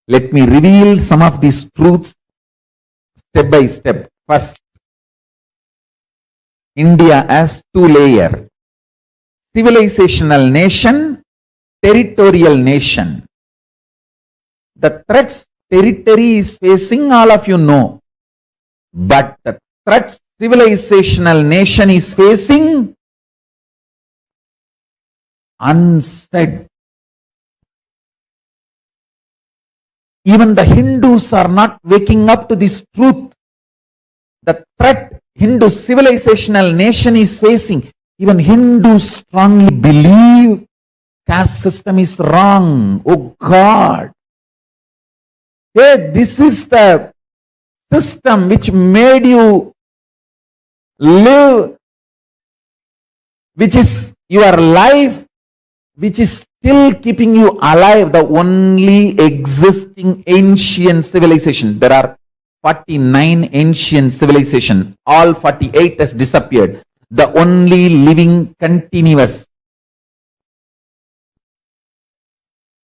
Speaker 4: Let me reveal some of these truths step by step. First, India has 2 layers. civilizational nation, territorial nation. The threats territory is facing, all of you know. But the threats civilizational nation is facing, unsaid. Even the Hindus are not waking up to this truth. The threat Hindu civilizational nation is facing, even Hindus strongly believe caste system is wrong. Oh God. Hey, this is the system which made you live, which is your life, which is still keeping you alive, the only existing ancient civilization. There are 49 ancient civilization. All 48 has disappeared. The only living continuous,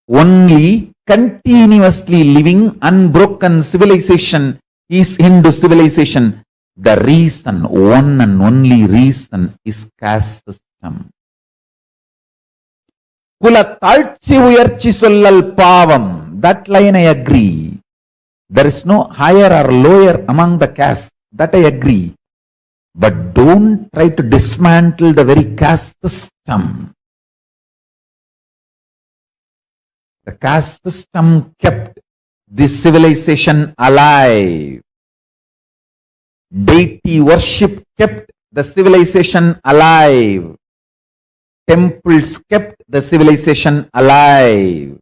Speaker 4: only continuously living unbroken civilization is Hindu civilization. The reason, one and only reason is caste system. Kula talchi uyarchi sollal pavam. That line I agree. There is no higher or lower among the caste. That I agree. But don't try to dismantle the very caste system. The caste system kept this civilization alive. Deity worship kept the civilization alive. Temples kept the civilization alive.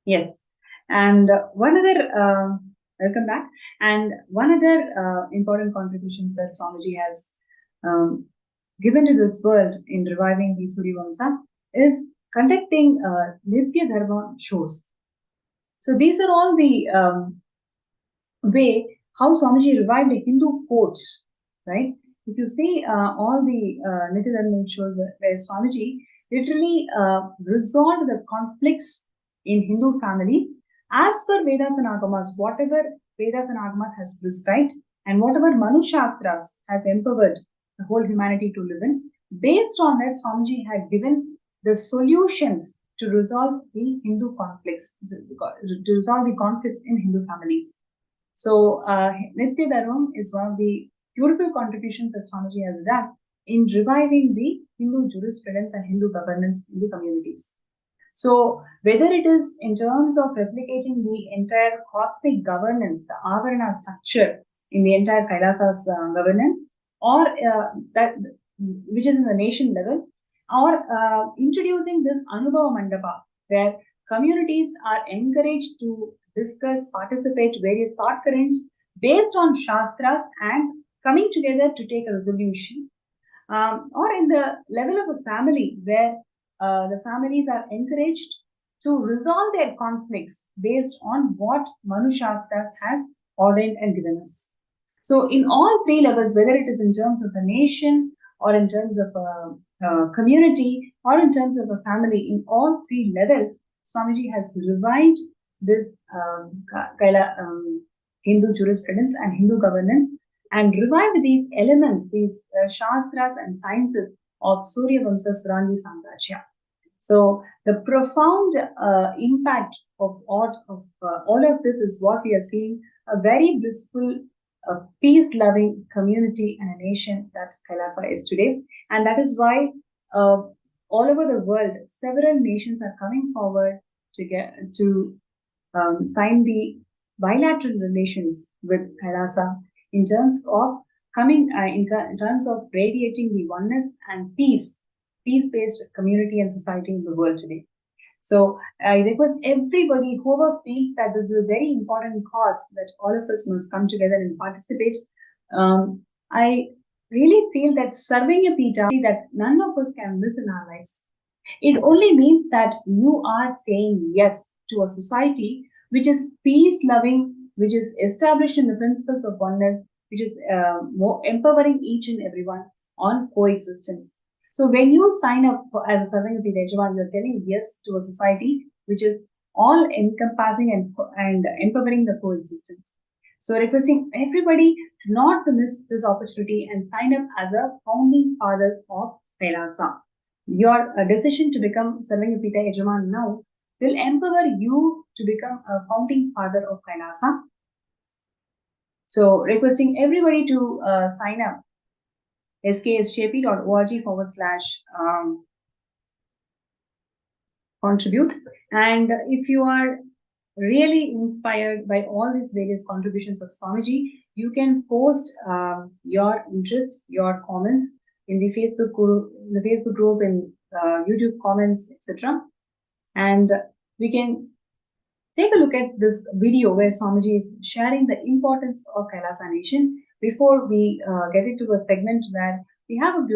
Speaker 9: Yes. And one other, welcome back. And one other important contributions that Swamiji has given to this world in reviving the Suryavamsa is conducting Nitya Dharma shows. So these are all the way how Swamiji revived the Hindu courts, right? If you see all the Nitya Dharma shows where Swamiji literally resolved the conflicts in Hindu families as per Vedas and Agamas, whatever Vedas and Agamas has prescribed and whatever Manu Shastras has empowered the whole humanity to live in, based on that, Swamiji had given the solutions to resolve the Hindu conflicts, to resolve the conflicts in Hindu families. So, Nitya Dharma is one of the beautiful contributions that Swamiji has done in reviving the Hindu jurisprudence and Hindu governance in the communities. So, whether it is in terms of replicating the entire cosmic governance, the Avarana structure in the entire Kailasa's governance, or that which is in the nation level, or introducing this Anubhava Mandapa, where communities are encouraged to discuss, participate various thought currents based on Shastras and coming together to take a resolution, or in the level of a family where the families are encouraged to resolve their conflicts based on what Manu Shastras has ordained and given us. So in all three levels, whether it is in terms of a nation or in terms of a community or in terms of a family, in all three levels, Swamiji has revived this Hindu jurisprudence and Hindu governance and revived these elements, these Shastras and sciences of Suryavamsa Surandi Samrajya. So the profound impact of all of this is what we are seeing, a very blissful, peace-loving community and a nation that Kailasa is today. And that is why all over the world, several nations are coming forward to sign the bilateral relations with Kailasa in terms of in terms of radiating the oneness and peace-based community and society in the world today. So I request everybody, whoever feels that this is a very important cause that all of us must come together and participate. I really feel that serving a pita that none of us can miss in our lives. It only means that you are saying yes to a society which is peace-loving, which is established in the principles of oneness, which is more empowering each and everyone on coexistence. So when you sign up as a Sarvagati Dejavan, you're telling yes to a society which is all encompassing and empowering the coexistence. So requesting everybody not to miss this opportunity and sign up as a founding fathers of Kailasa. Your decision to become Sarvagapita Yajaman now will empower you to become a founding father of Kailasa. So requesting everybody to sign up sksjp.org/contribute. And if you are really inspired by all these various contributions of Swamiji, you can post your interest, your comments in the Facebook group, in YouTube comments, etc. And we can take a look at this video where Swamiji is sharing the importance of Kailasa Nation. Before we get into a segment where we have a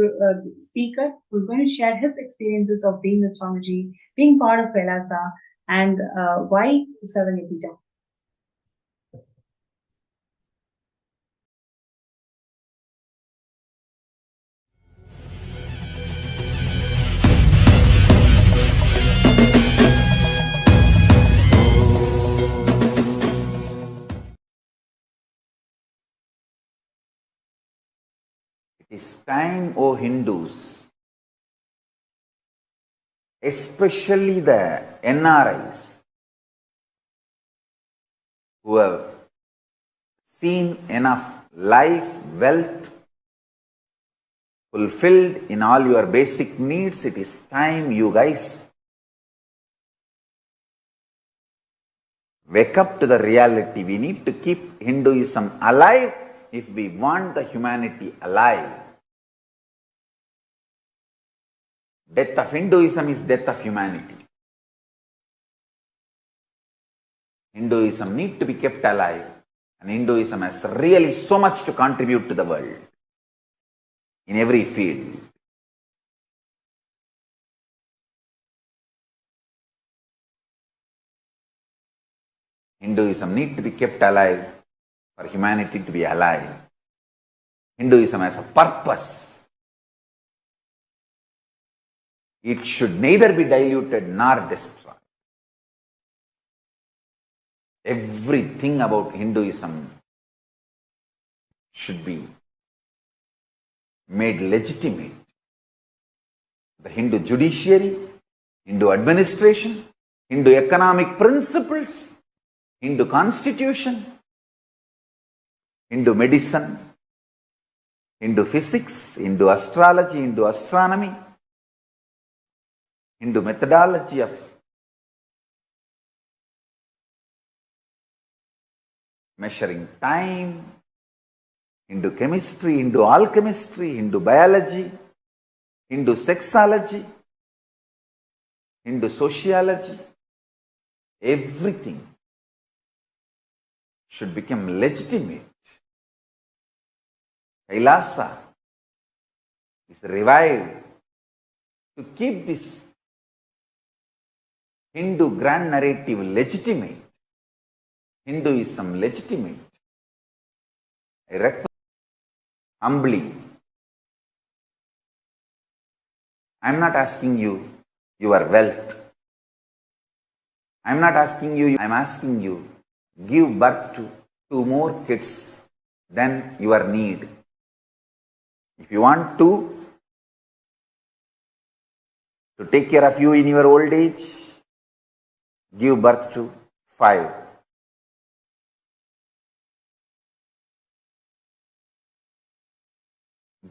Speaker 9: speaker who's going to share his experiences of being with Swamiji, being part of Kailasa, and why Sarvagapita.
Speaker 8: It is time, O Hindus, especially the NRIs, who have seen enough life, wealth fulfilled in all your basic needs. It is time you guys wake up to the reality. We need to keep Hinduism alive if we want the humanity alive. Death of Hinduism is death of humanity. Hinduism needs to be kept alive, and Hinduism has really so much to contribute to the world in every field. Hinduism needs to be kept alive for humanity to be alive. Hinduism has a purpose. It should neither be diluted nor destroyed. Everything about Hinduism should be made legitimate. The Hindu judiciary, Hindu administration, Hindu economic principles, Hindu constitution, Hindu medicine, Hindu physics, Hindu astrology, Hindu astronomy, Hindu methodology of measuring time, Hindu chemistry, Hindu alchemistry, Hindu biology, Hindu sexology, Hindu sociology, everything should become legitimate. Kailasa is revived to keep this Hindu grand narrative legitimate, Hinduism legitimate. I request humbly, I am not asking you your wealth. I am not asking you, I am asking you, give birth to 2 more kids than your need. If you want to take care of you in your old age, give birth to 5.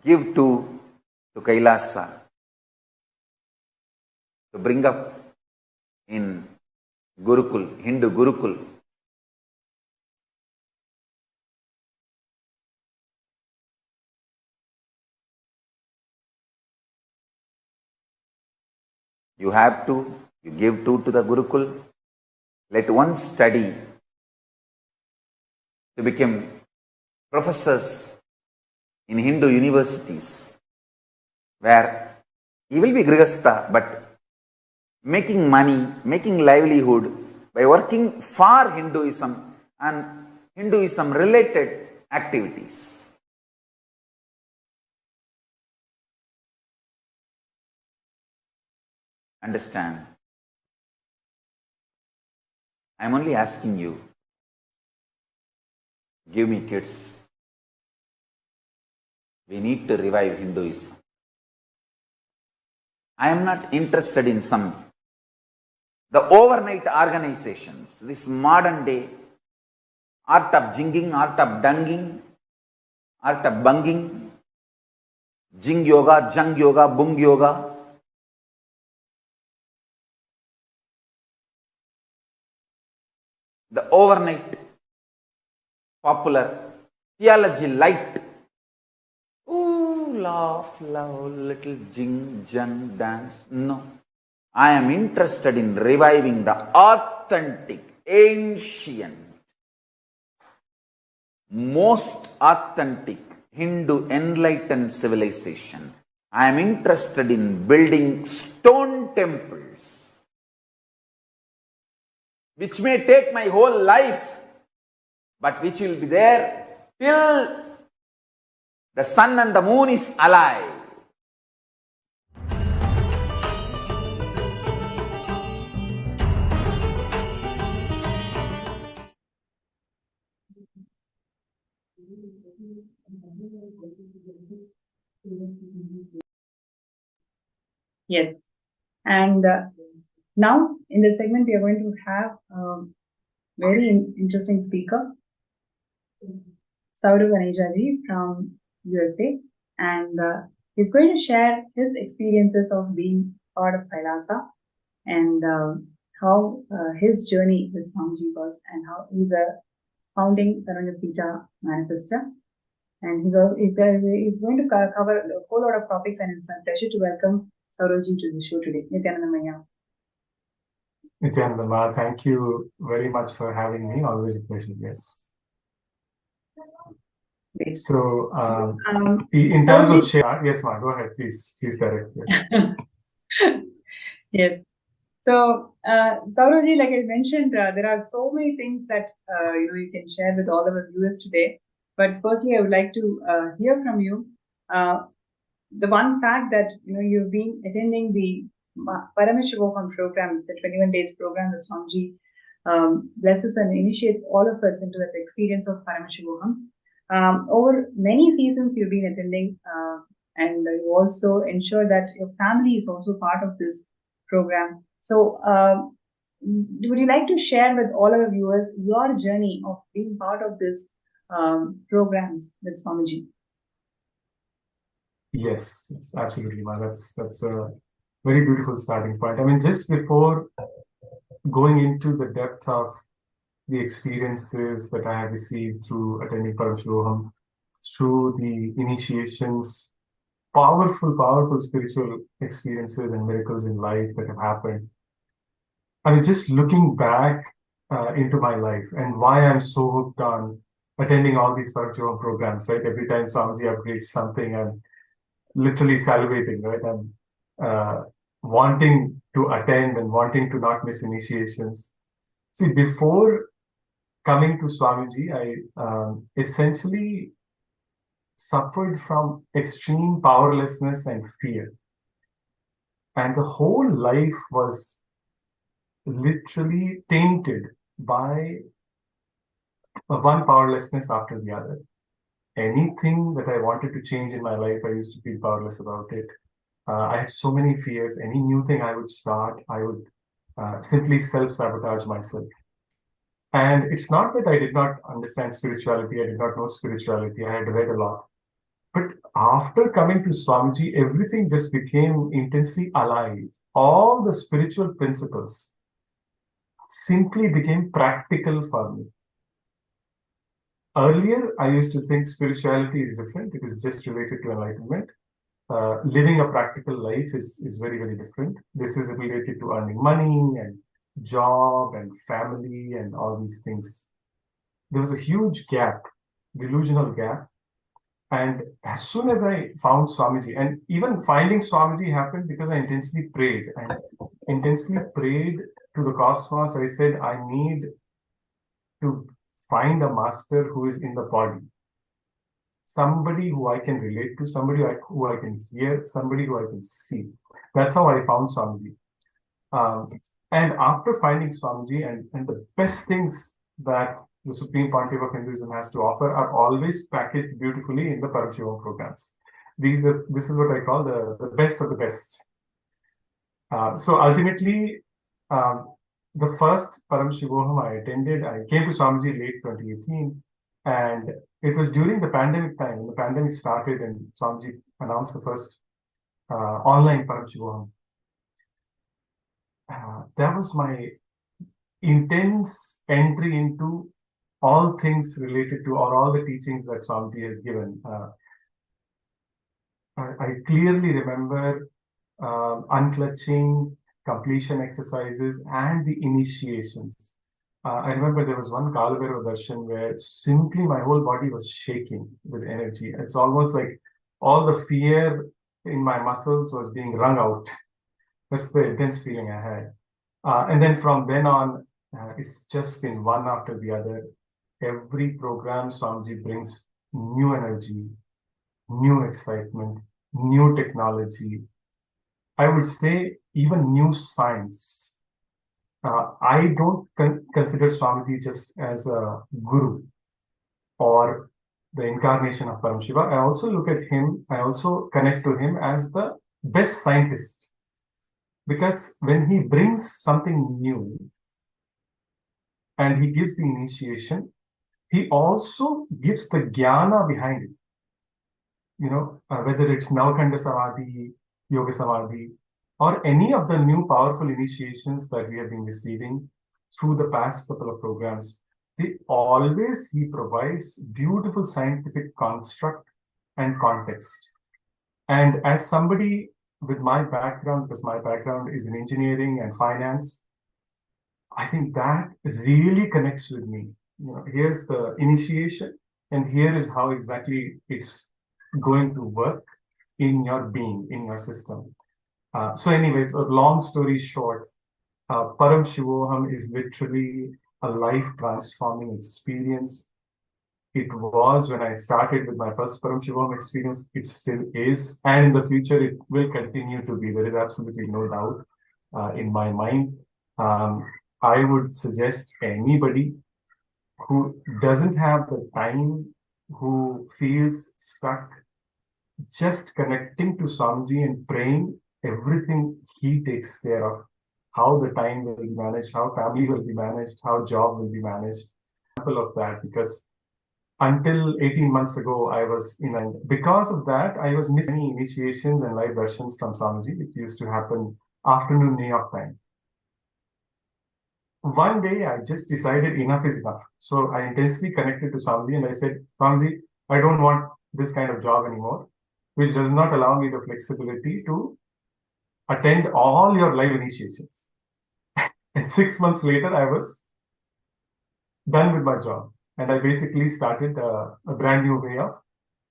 Speaker 8: Give 2 to Kailasa to bring up in Gurukul, Hindu Gurukul. You have to, you give 2 to the Gurukul. Let one study to become professors in Hindu universities, where he will be Grihastha, but making money, making livelihood by working for Hinduism and Hinduism related activities. Understand? I'm only asking you, give me kids. We need to revive Hinduism. I am not interested in the overnight organizations, this modern day art of jinging, art of dunging, art of bunging, jing yoga, jung yoga, bung yoga. The overnight popular theology light. Ooh, laugh, love, little jing, jung, dance. No. I am interested in reviving the authentic, ancient, most authentic Hindu enlightened civilization. I am interested in building stone temples, which may take my whole life, but which will be there till the sun and the moon is alive.
Speaker 9: Yes. And now in this segment, we are going to have a very interesting speaker, Saurav Ganejaji from USA. And he's going to share his experiences of being part of Kailasa and how his journey with Swamiji was, and how he's a founding Sarvanyapita manifester. And he's going to cover a whole lot of topics, and it's my pleasure to welcome Sauravji to the show today. Nithyananda Maya.
Speaker 10: Nithyananda, thank you very much for having me. Always a pleasure. Yes.
Speaker 9: Great.
Speaker 10: So, in terms of share, yes, Ma, go ahead, please. Please direct. Yes.
Speaker 9: Yes. So, Sauravji, like I mentioned, there are so many things that you can share with all of our viewers today. But firstly, I would like to hear from you the one fact that you've been attending the Paramashivam program, the 21 days program that Swamiji blesses and initiates all of us into that experience of Paramashivam. Over many seasons, you've been attending, and you also ensure that your family is also part of this program. So, would you like to share with all our viewers your journey of being part of this programs with Swamiji?
Speaker 10: Yes, absolutely, Ma. That's a very beautiful starting point. I mean, just before going into the depth of the experiences that I have received through attending Paramashivam, through the initiations, powerful spiritual experiences and miracles in life that have happened. I mean, just looking back into my life and why I'm so hooked on attending all these Paramashivam programs, right? Every time Swamiji upgrades something, I'm literally salivating, right? I'm wanting to attend and wanting to not miss initiations. See, before coming to Swamiji, I essentially suffered from extreme powerlessness and fear. And the whole life was literally tainted by one powerlessness after the other. Anything that I wanted to change in my life, I used to feel powerless about it. I had so many fears. Any new thing I would start, I would simply self-sabotage myself. And it's not that I did not understand spirituality, I did not know spirituality, I had read a lot. But after coming to Swamiji, everything just became intensely alive. All the spiritual principles simply became practical for me. Earlier, I used to think spirituality is different. It is just related to enlightenment. Living a practical life is very, very different. This is related to earning money and job and family and all these things. There was a huge gap, delusional gap. And as soon as I found Swamiji, and even finding Swamiji happened because I intensely prayed to the cosmos. I said, I need to find a master who is in the body. Somebody who I can relate to, somebody who I can hear, somebody who I can see. That's how I found Swamiji. And after finding Swamiji, and the best things that the Supreme Pontiff of Hinduism has to offer are always packaged beautifully in the Paramashivam programs. This is what I call the best of the best. So ultimately, the first Paramashivoham I attended, I came to Swamiji late 2018, and it was during the pandemic time. When the pandemic started and Swamiji announced the first online Paramashivoham. That was my intense entry into all things related to, or all the teachings that Swamiji has given. I clearly remember unclutching, completion exercises, and the initiations. I remember there was one Kalabhairava Darshan where simply my whole body was shaking with energy. It's almost like all the fear in my muscles was being wrung out. That's the intense feeling I had. And then from then on, it's just been one after the other. Every program, Swamiji brings new energy, new excitement, new technology. I would say even new science. I don't consider Swamiji just as a guru or the incarnation of Paramashiva. I also look at him, I also connect to him as the best scientist. Because when he brings something new and he gives the initiation, he also gives the jnana behind it. You know, whether it's Navakanda Samadhi, Yoga Samadhi, or any of the new powerful initiations that we have been receiving through the past couple of programs, he provides beautiful scientific construct and context. And as somebody with my background, because my background is in engineering and finance, I think that really connects with me. You know, here's the initiation, and here is how exactly it's going to work in your being, in your system. So anyways, a long story short, Paramashivoham is literally a life-transforming experience. It was when I started with my first Paramashivoham experience. It still is, and in the future it will continue to be. There is absolutely no doubt in my mind. I would suggest anybody who doesn't have the time, who feels stuck, just connecting to Swamiji and praying, everything he takes care of. How the time will be managed, how family will be managed, how job will be managed. Example of that, because until 18 months ago, I was in, and because of that, I was missing many initiations and live darshans from Swamiji, which used to happen afternoon New York time. One day, I just decided enough is enough. So I intensely connected to Swamiji and I said, Swamiji, I don't want this kind of job anymore, which does not allow me the flexibility to attend all your live initiations. And 6 months later, I was done with my job. And I basically started a brand new way of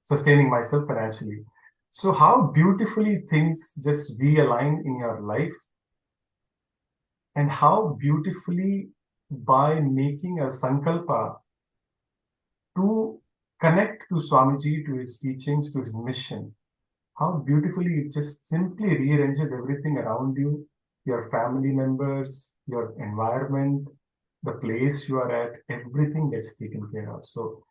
Speaker 10: sustaining myself financially. So how beautifully things just realign in your life, and how beautifully by making a sankalpa to connect to Swamiji, to his teachings, to his mission, how beautifully it just simply rearranges everything around you, your family members, your environment, the place you are at, everything gets taken care of. So,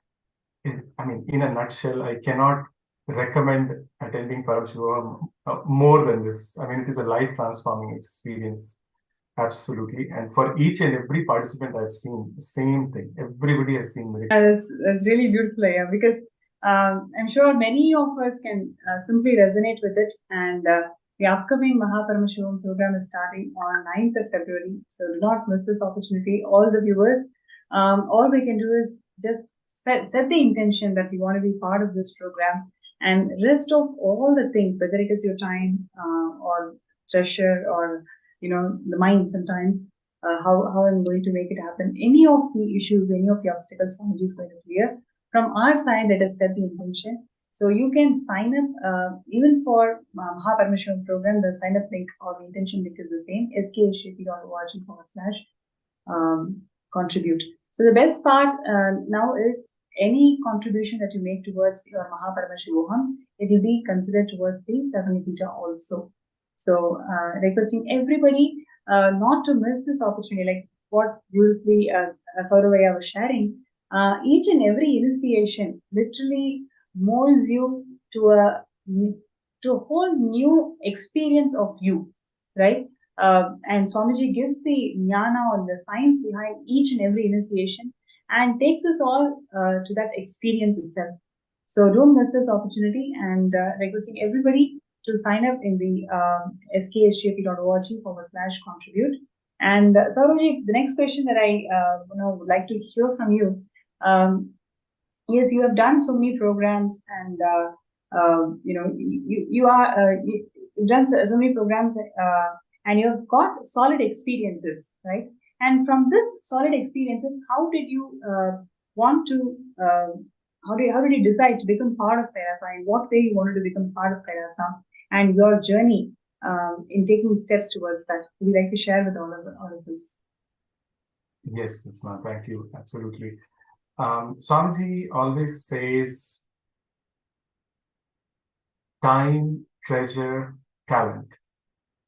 Speaker 10: in a nutshell, I cannot recommend attending Paramashivam more than this. I mean, it is a life-transforming experience. Absolutely. And for each and every participant I've seen, the same thing. Everybody has seen miracles.
Speaker 9: That's really beautiful, yeah, because I'm sure many of us can simply resonate with it. And the upcoming Paramashivam program is starting on 9th of February. So do not miss this opportunity. All the viewers, all we can do is just set the intention that we want to be part of this program, and rest of all the things, whether it is your time or treasure or the mind sometimes, how I'm going to make it happen. Any of the issues, any of the obstacles Swamiji is going to clear. From our side, let us set the intention. So you can sign up even for Paramashivam program. The sign up link or the intention link is the same, skshp.org/contribute. So the best part now is any contribution that you make towards your Paramashivoham, it will be considered towards the Savanipita also. So requesting everybody not to miss this opportunity, like what beautifully as Sauravaya was sharing, each and every initiation literally molds you to a whole new experience of you, right? And Swamiji gives the jnana or the science behind each and every initiation and takes us all to that experience itself. So don't miss this opportunity, and requesting everybody to sign up in the skshap.org/contribute. And Saurav, the next question that I would like to hear from you. Yes, you have done so many programs, and you've done so many programs, and you have got solid experiences, right? And from this solid experiences, how did you want to? How did you decide to become part of Kailasa? In what way you wanted to become part of Kailasa, and your journey in taking steps towards that? Would you like to share with all of us?
Speaker 10: Yes, Nisma, thank you. Absolutely. Swamiji always says time, treasure, talent.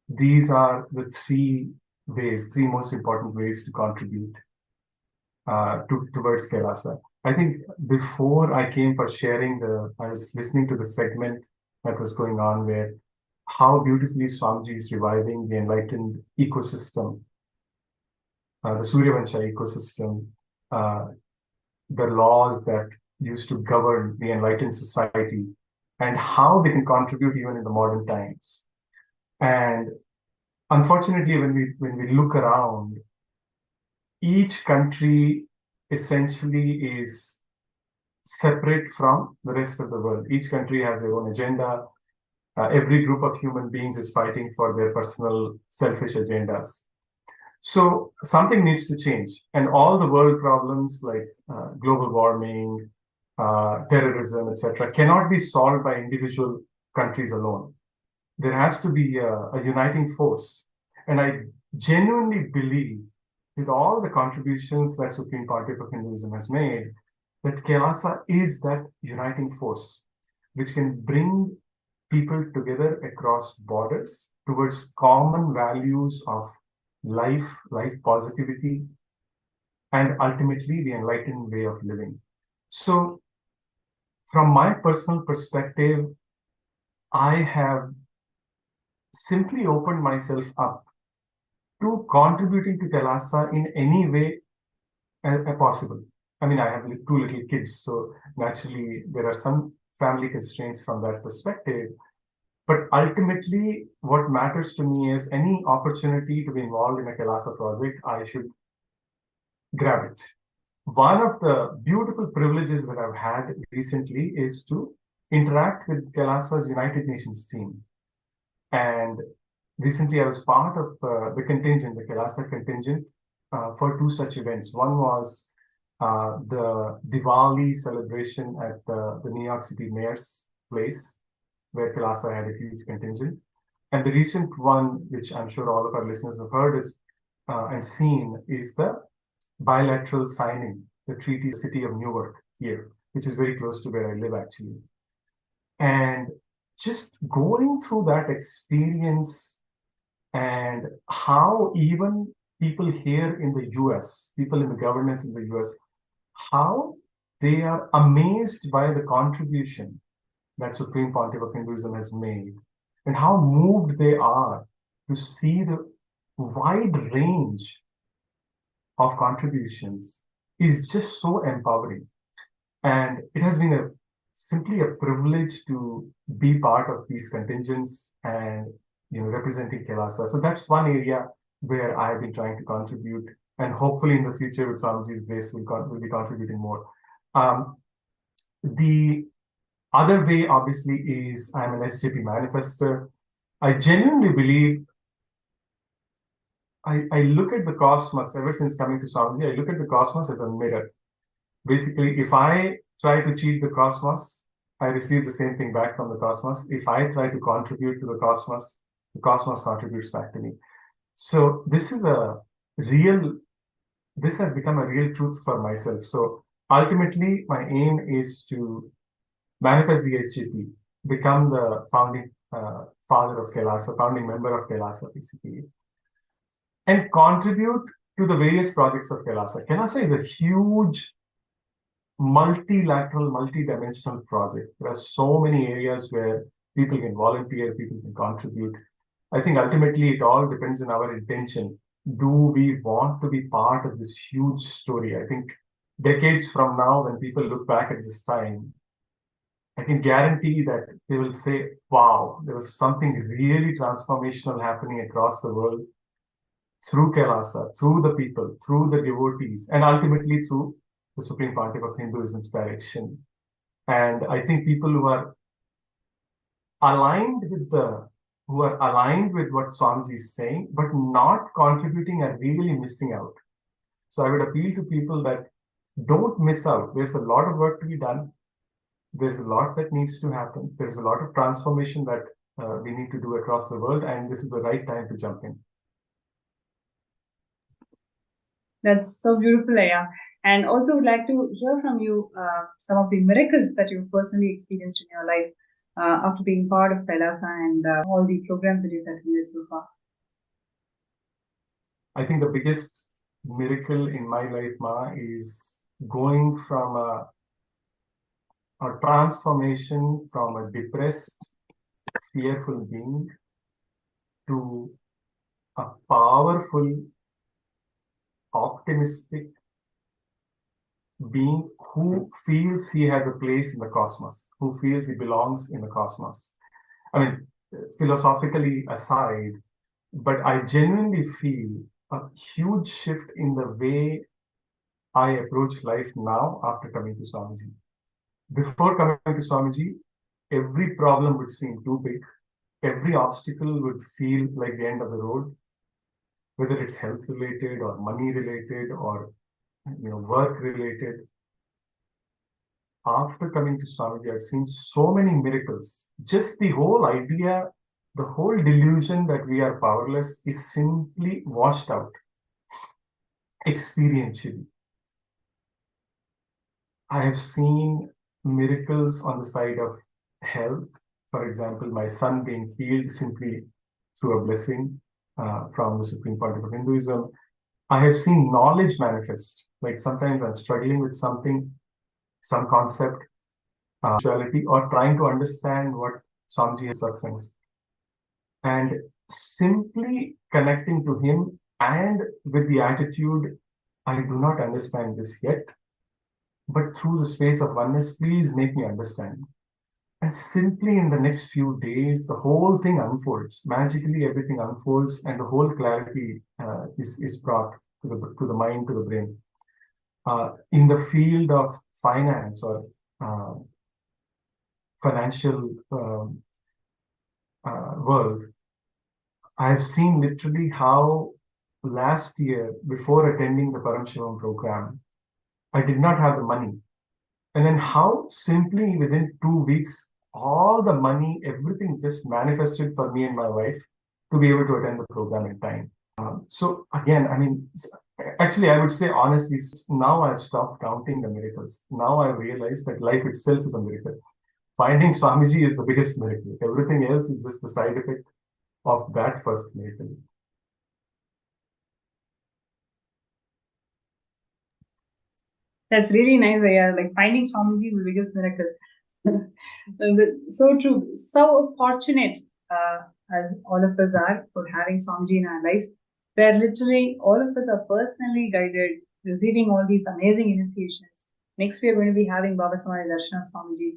Speaker 10: These are the three most important ways to contribute towards Kailasa. I think before I came for sharing I was listening to the segment that was going on where how beautifully Swamiji is reviving the enlightened ecosystem, the Suryavansha ecosystem, the laws that used to govern the enlightened society, and how they can contribute even in the modern times. And unfortunately, when we look around, each country essentially is separate from the rest of the world. Each country has their own agenda. Every group of human beings is fighting for their personal selfish agendas. So something needs to change. And all the world problems like global warming, terrorism, etc., cannot be solved by individual countries alone. There has to be a uniting force. And I genuinely believe with all the contributions that Supreme Pontiff of Hinduism has made, that Kailasa is that uniting force, which can bring people together across borders towards common values of life positivity, and ultimately the enlightened way of living. So from my personal perspective, I have simply opened myself up to contributing to Kailasa in any way possible. I mean, I have two little kids, so naturally there are some family constraints from that perspective. But ultimately, what matters to me is any opportunity to be involved in a Kailasa project, I should grab it. One of the beautiful privileges that I've had recently is to interact with Kailasa's United Nations team. And recently I was part of the contingent, the Kailasa contingent, for two such events. One was the Diwali celebration at the New York City Mayor's place, where Kailasa had a huge contingent. And the recent one, which I'm sure all of our listeners have heard is and seen, is the bilateral signing, the treaty city of Newark here, which is very close to where I live actually. And just going through that experience and how even people here in the US, people in the governance in the US, how they are amazed by the contribution that Supreme Pontiff of Hinduism has made, and how moved they are to see the wide range of contributions is just so empowering. And it has been simply a privilege to be part of these contingents and representing Kailasa. So that's one area where I've been trying to contribute, and hopefully in the future with Swamiji's grace we'll be contributing more. The other way obviously is I'm an SJP manifester. I genuinely believe I look at the cosmos, ever since coming to Swamiji, I look at the cosmos as a mirror. Basically, if I try to cheat the cosmos, I receive the same thing back from the cosmos. If I try to contribute to the cosmos contributes back to me. So this has become a real truth for myself. So ultimately, my aim is to manifest the SJP, become the founding father of Kailasa, founding member of Kailasa, basically. and contribute to the various projects of Kailasa. Kailasa is a huge multilateral, multidimensional project. There are so many areas where people can volunteer, people can contribute. I think ultimately it all depends on our intention. Do we want to be part of this huge story? I think decades from now, when people look back at this time, I can guarantee that they will say, wow, there was something really transformational happening across the world through Kailasa, through the people, through the devotees, and ultimately through the Supreme Pontiff of Hinduism's direction. And I think people who are aligned with what Swamiji is saying, but not contributing are really missing out. So I would appeal to people that don't miss out. There's a lot of work to be done. There's a lot that needs to happen. There's a lot of transformation that we need to do across the world, and this is the right time to jump in.
Speaker 9: That's so beautiful, Aya. And also would like to hear from you some of the miracles that you've personally experienced in your life after being part of Kailasa and all the programs that you've attended so far.
Speaker 10: I think the biggest miracle in my life, Ma, is going from a transformation from a depressed, fearful being to a powerful, optimistic being who feels he has a place in the cosmos, who feels he belongs in the cosmos. I mean, philosophically aside, but I genuinely feel a huge shift in the way I approach life now after coming to Swamiji. Before coming to Swamiji, every problem would seem too big. Every obstacle would feel like the end of the road, whether it's health related or money related or work related. After coming to Swamiji, I've seen so many miracles. Just the whole idea, the whole delusion that we are powerless is simply washed out experientially. I have seen miracles on the side of health. For example, my son being healed simply through a blessing from the Supreme Pontiff of Hinduism. I have seen knowledge manifest. Like sometimes I'm struggling with something, some concept, spirituality, or trying to understand what Swamiji has satsangs. And simply connecting to him and with the attitude, I do not understand this yet, but through the space of oneness, please make me understand. And simply in the next few days, the whole thing unfolds. Magically, everything unfolds, and the whole clarity is brought to the mind, to the brain. In the field of finance or financial world, I have seen literally how last year, before attending the Paramashivam program, I did not have the money. And then how simply within 2 weeks, all the money, everything just manifested for me and my wife to be able to attend the program in time. So again, I mean, actually, I would say honestly, now I've stopped counting the miracles. Now I realize that life itself is a miracle. Finding Swamiji is the biggest miracle. Everything else is just the side effect of that first miracle.
Speaker 9: That's really nice, Aya. Like finding Swamiji is the biggest miracle. So true. So fortunate as all of us are for having Swamiji in our lives, where literally all of us are personally guided, receiving all these amazing initiations. Next, we are going to be having Bhava Samadhi Darshan of Swamiji.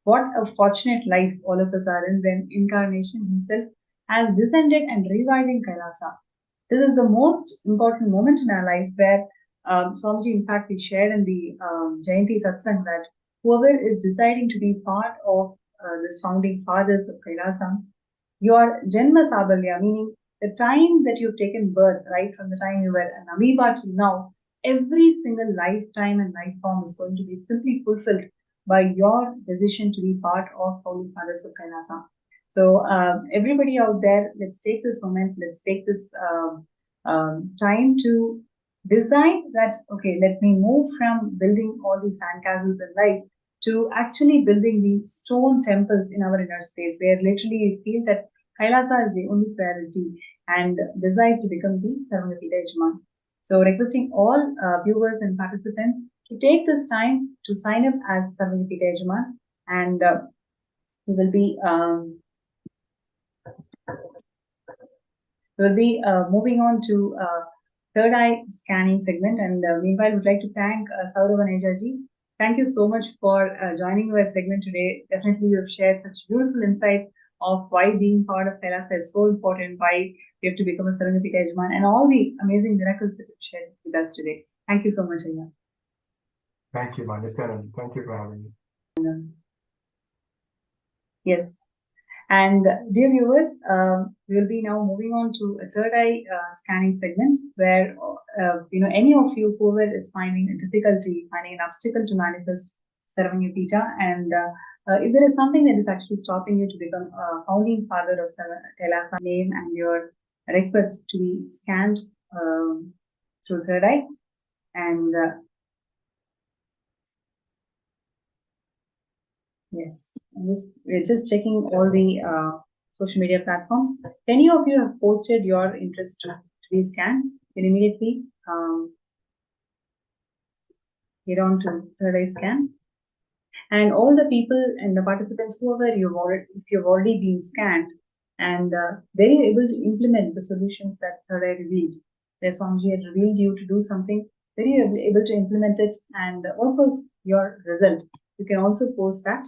Speaker 9: What a fortunate life all of us are in when Incarnation himself has descended and reviving Kailasa. This is the most important moment in our lives where Swamiji, in fact, we shared in the Jayanti Satsang that whoever is deciding to be part of this founding fathers of Kailasa, your Janma Sabalya, meaning the time that you've taken birth, right from the time you were an amoeba till now, every single lifetime and life form is going to be simply fulfilled by your decision to be part of founding fathers of Kailasa. So everybody out there, let's take this moment, let's take this time to decide that, okay, let me move from building all these sandcastles in life to actually building these stone temples in our inner space, where literally we feel that Kailasa is the only priority. and decide to become the Sarvagapita Yajman. So requesting all viewers and participants to take this time to sign up as Sarvagapita Yajman, and we will be moving on to third eye scanning segment. And meanwhile, we'd like to thank Saurav and Ejaji. Thank you so much for joining our segment today. Definitely, you have shared such beautiful insight of why being part of Kailasa is so important, why we have to become a Sarvagapita Yajman, and all the amazing miracles that you've shared with us today. Thank you so much, Aya.
Speaker 10: Thank you, Nithyananda. Thank you for having me.
Speaker 9: Yes. And dear viewers, we will be now moving on to a third eye scanning segment where, any of you whoever is finding a difficulty, finding an obstacle to manifest Sarvagapita, and if there is something that is actually stopping you to become a founding father of Kailasa, name and your request to be scanned through third eye, and yes, we're just checking all the social media platforms. If any of you have posted your interest to be scanned, you immediately get on to third eye scan. And all the people and the participants, whoever if you've already been scanned, and very able to implement the solutions that third eye revealed. Where Swamiji had revealed you to do something, very able to implement it, and what was your result? You can also post that.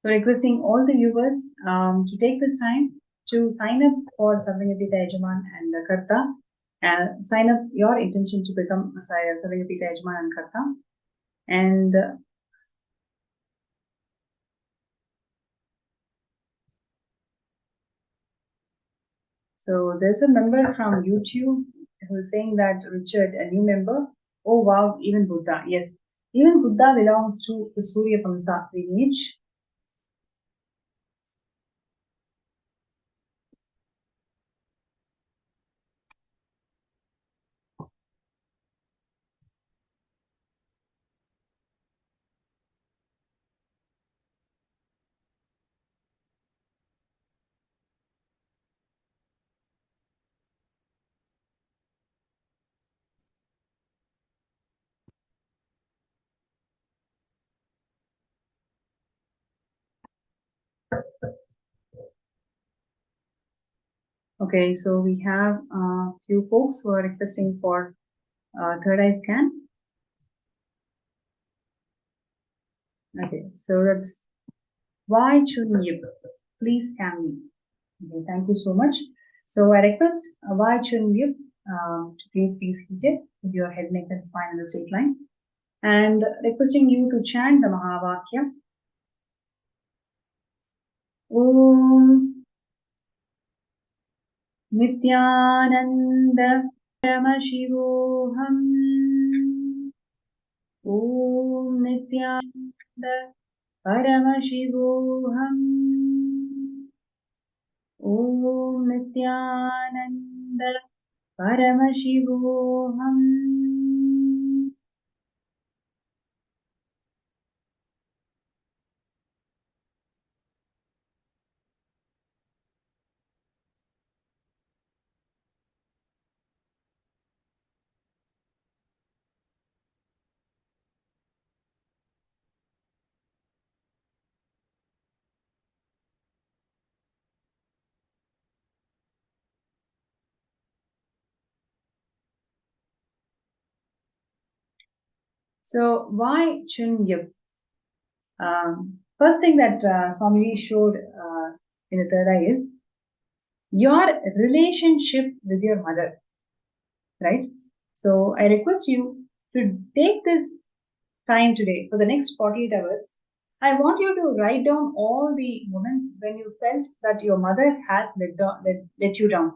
Speaker 9: So requesting all the viewers to take this time to sign up for Sarvagapita Yajman and Karta, and sign up your intention to become Sarvagapita Yajman and Karta. And so there's a member from YouTube who's saying that, Richard, a new member. Oh wow, even Buddha. Yes, even Buddha belongs to the Surya Vamsa lineage. Okay, so we have a few folks who are requesting for third eye scan. Okay, so that's why Chun Yip. Please scan me. Okay, thank you so much. So I request why Chun Yip to please be seated with your head, neck, and spine in the straight line, and requesting you to chant the Mahavakya. Om Nithyananda Paramashivam. Om Nithyananda Paramashivam. Om Nithyananda Paramashivam. So why Chun Yip? First thing that Swamiji showed in the third eye is your relationship with your mother, right? So I request you to take this time today for the next 48 hours. I want you to write down all the moments when you felt that your mother has let you down.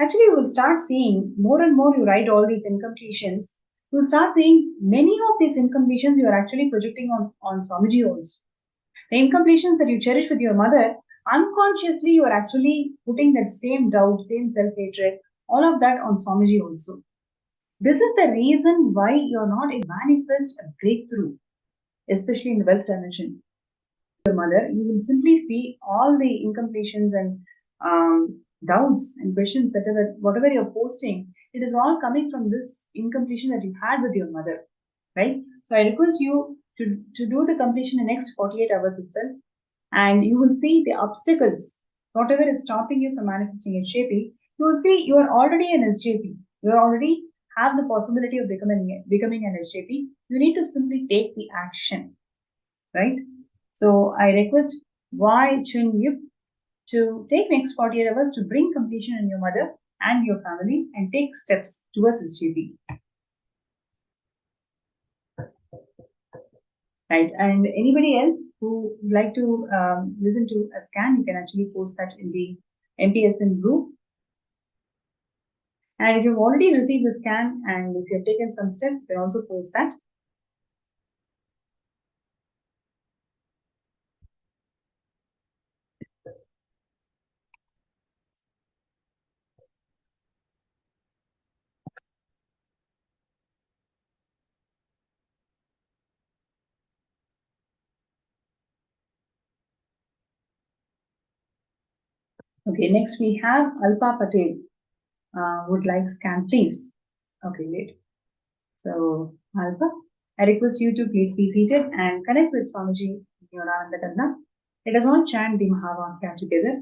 Speaker 9: Actually, you will start seeing more and more you write all these incompletions. you'll start seeing many of these incompletions you are actually projecting on Swamiji also. The incompletions that you cherish with your mother, unconsciously you are actually putting that same doubt, same self-hatred, all of that on Swamiji also. This is the reason why you're not able to manifest a breakthrough, especially in the wealth dimension. Your mother, you will simply see all the incompletions and doubts and questions that whatever you're posting, it is all coming from this incompletion that you had with your mother, right? So I request you to do the completion in the next 48 hours itself, and you will see the obstacles, whatever is stopping you from manifesting SJP, you will see you are already an SJP. You already have the possibility of becoming an SJP. You need to simply take the action, right? So I request Y Chun Yip to take next 48 hours to bring completion in your mother and your family and take steps towards SJP. Right, and anybody else who would like to listen to a scan, you can actually post that in the MPSN group. And if you've already received the scan and if you've taken some steps, you can also post that. Okay, next we have Alpa Patel. Would like scan, please. Okay, great. So, Alpa, I request you to please be seated and connect with Swamiji Nithyananda Kanda. Let us all chant the Mahavakya together.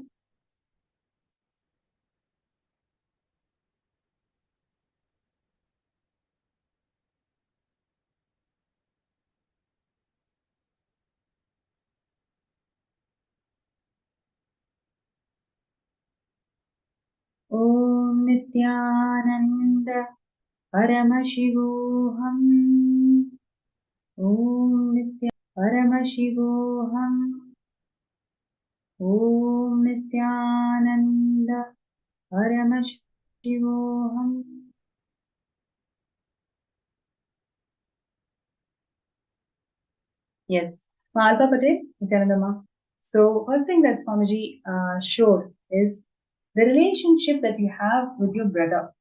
Speaker 9: Om Nithyananda Paramashivam. Om Nithyananda Paramashivam. Om Nithyananda Paramashivam. Yes, Alpa Patel, Nithyananda. So, first thing that Swamiji showed is the relationship that you have with your brother,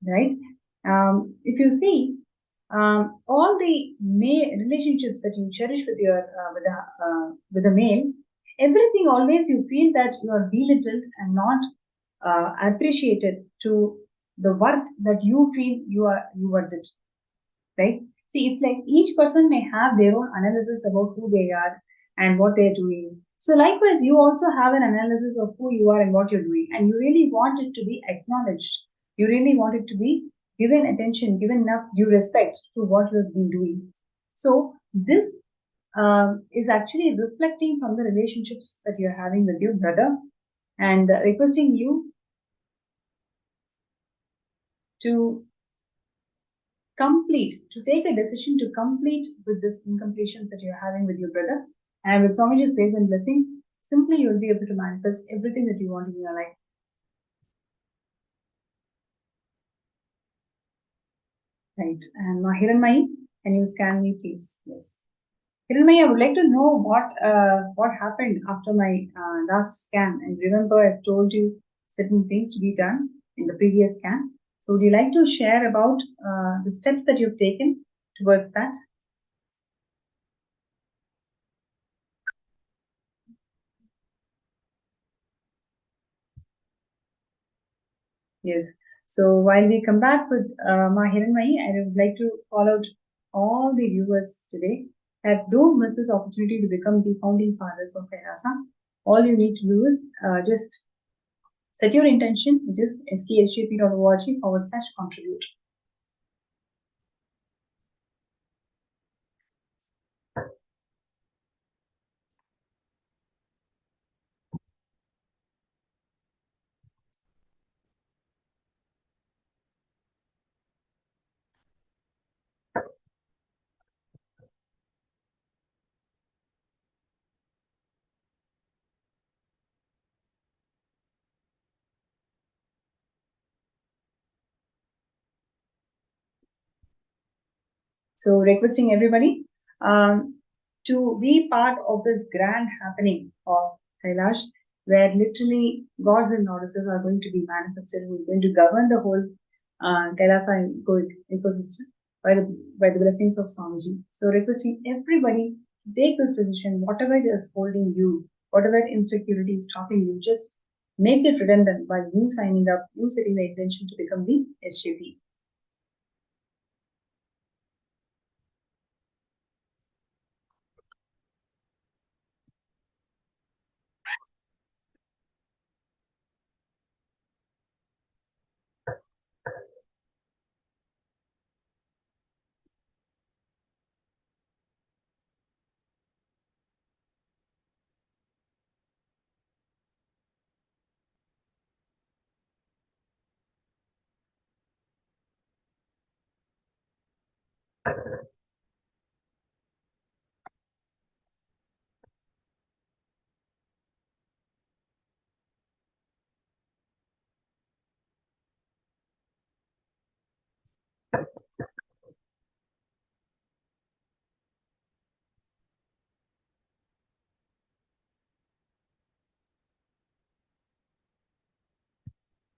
Speaker 9: right? If you see, all the male relationships that you cherish with your with a male, everything always you feel that you are belittled and not appreciated to the worth that you feel you worth it, right? See, it's like each person may have their own analysis about who they are and what they're doing. So likewise, you also have an analysis of who you are and what you're doing, and you really want it to be acknowledged. You really want it to be given attention, given enough due respect to what you've been doing. So this is actually reflecting from the relationships that you're having with your brother, and requesting you to take a decision to complete with this incompletions that you're having with your brother. And with Swamiji's grace and blessings, simply you'll be able to manifest everything that you want in your life. Right. And Hiranmai, can you scan me, please? Yes. Hiranmai, I would like to know what happened after my last scan. And remember, I've told you certain things to be done in the previous scan. So would you like to share about the steps that you've taken towards that? Yes. So while we come back with Hiranmai, I would like to call out all the viewers today that don't miss this opportunity to become the founding fathers of Kailasa. All you need to do is just set your intention, which is sksjp.org/contribute. So requesting everybody to be part of this grand happening of Kailash, where literally gods and goddesses are going to be manifested, who is going to govern the whole Kailasa ecosystem by the blessings of Swamiji. So requesting everybody to take this decision, whatever is holding you, whatever insecurity is stopping you, just make it redundant by you signing up, you setting the intention to become the SJP.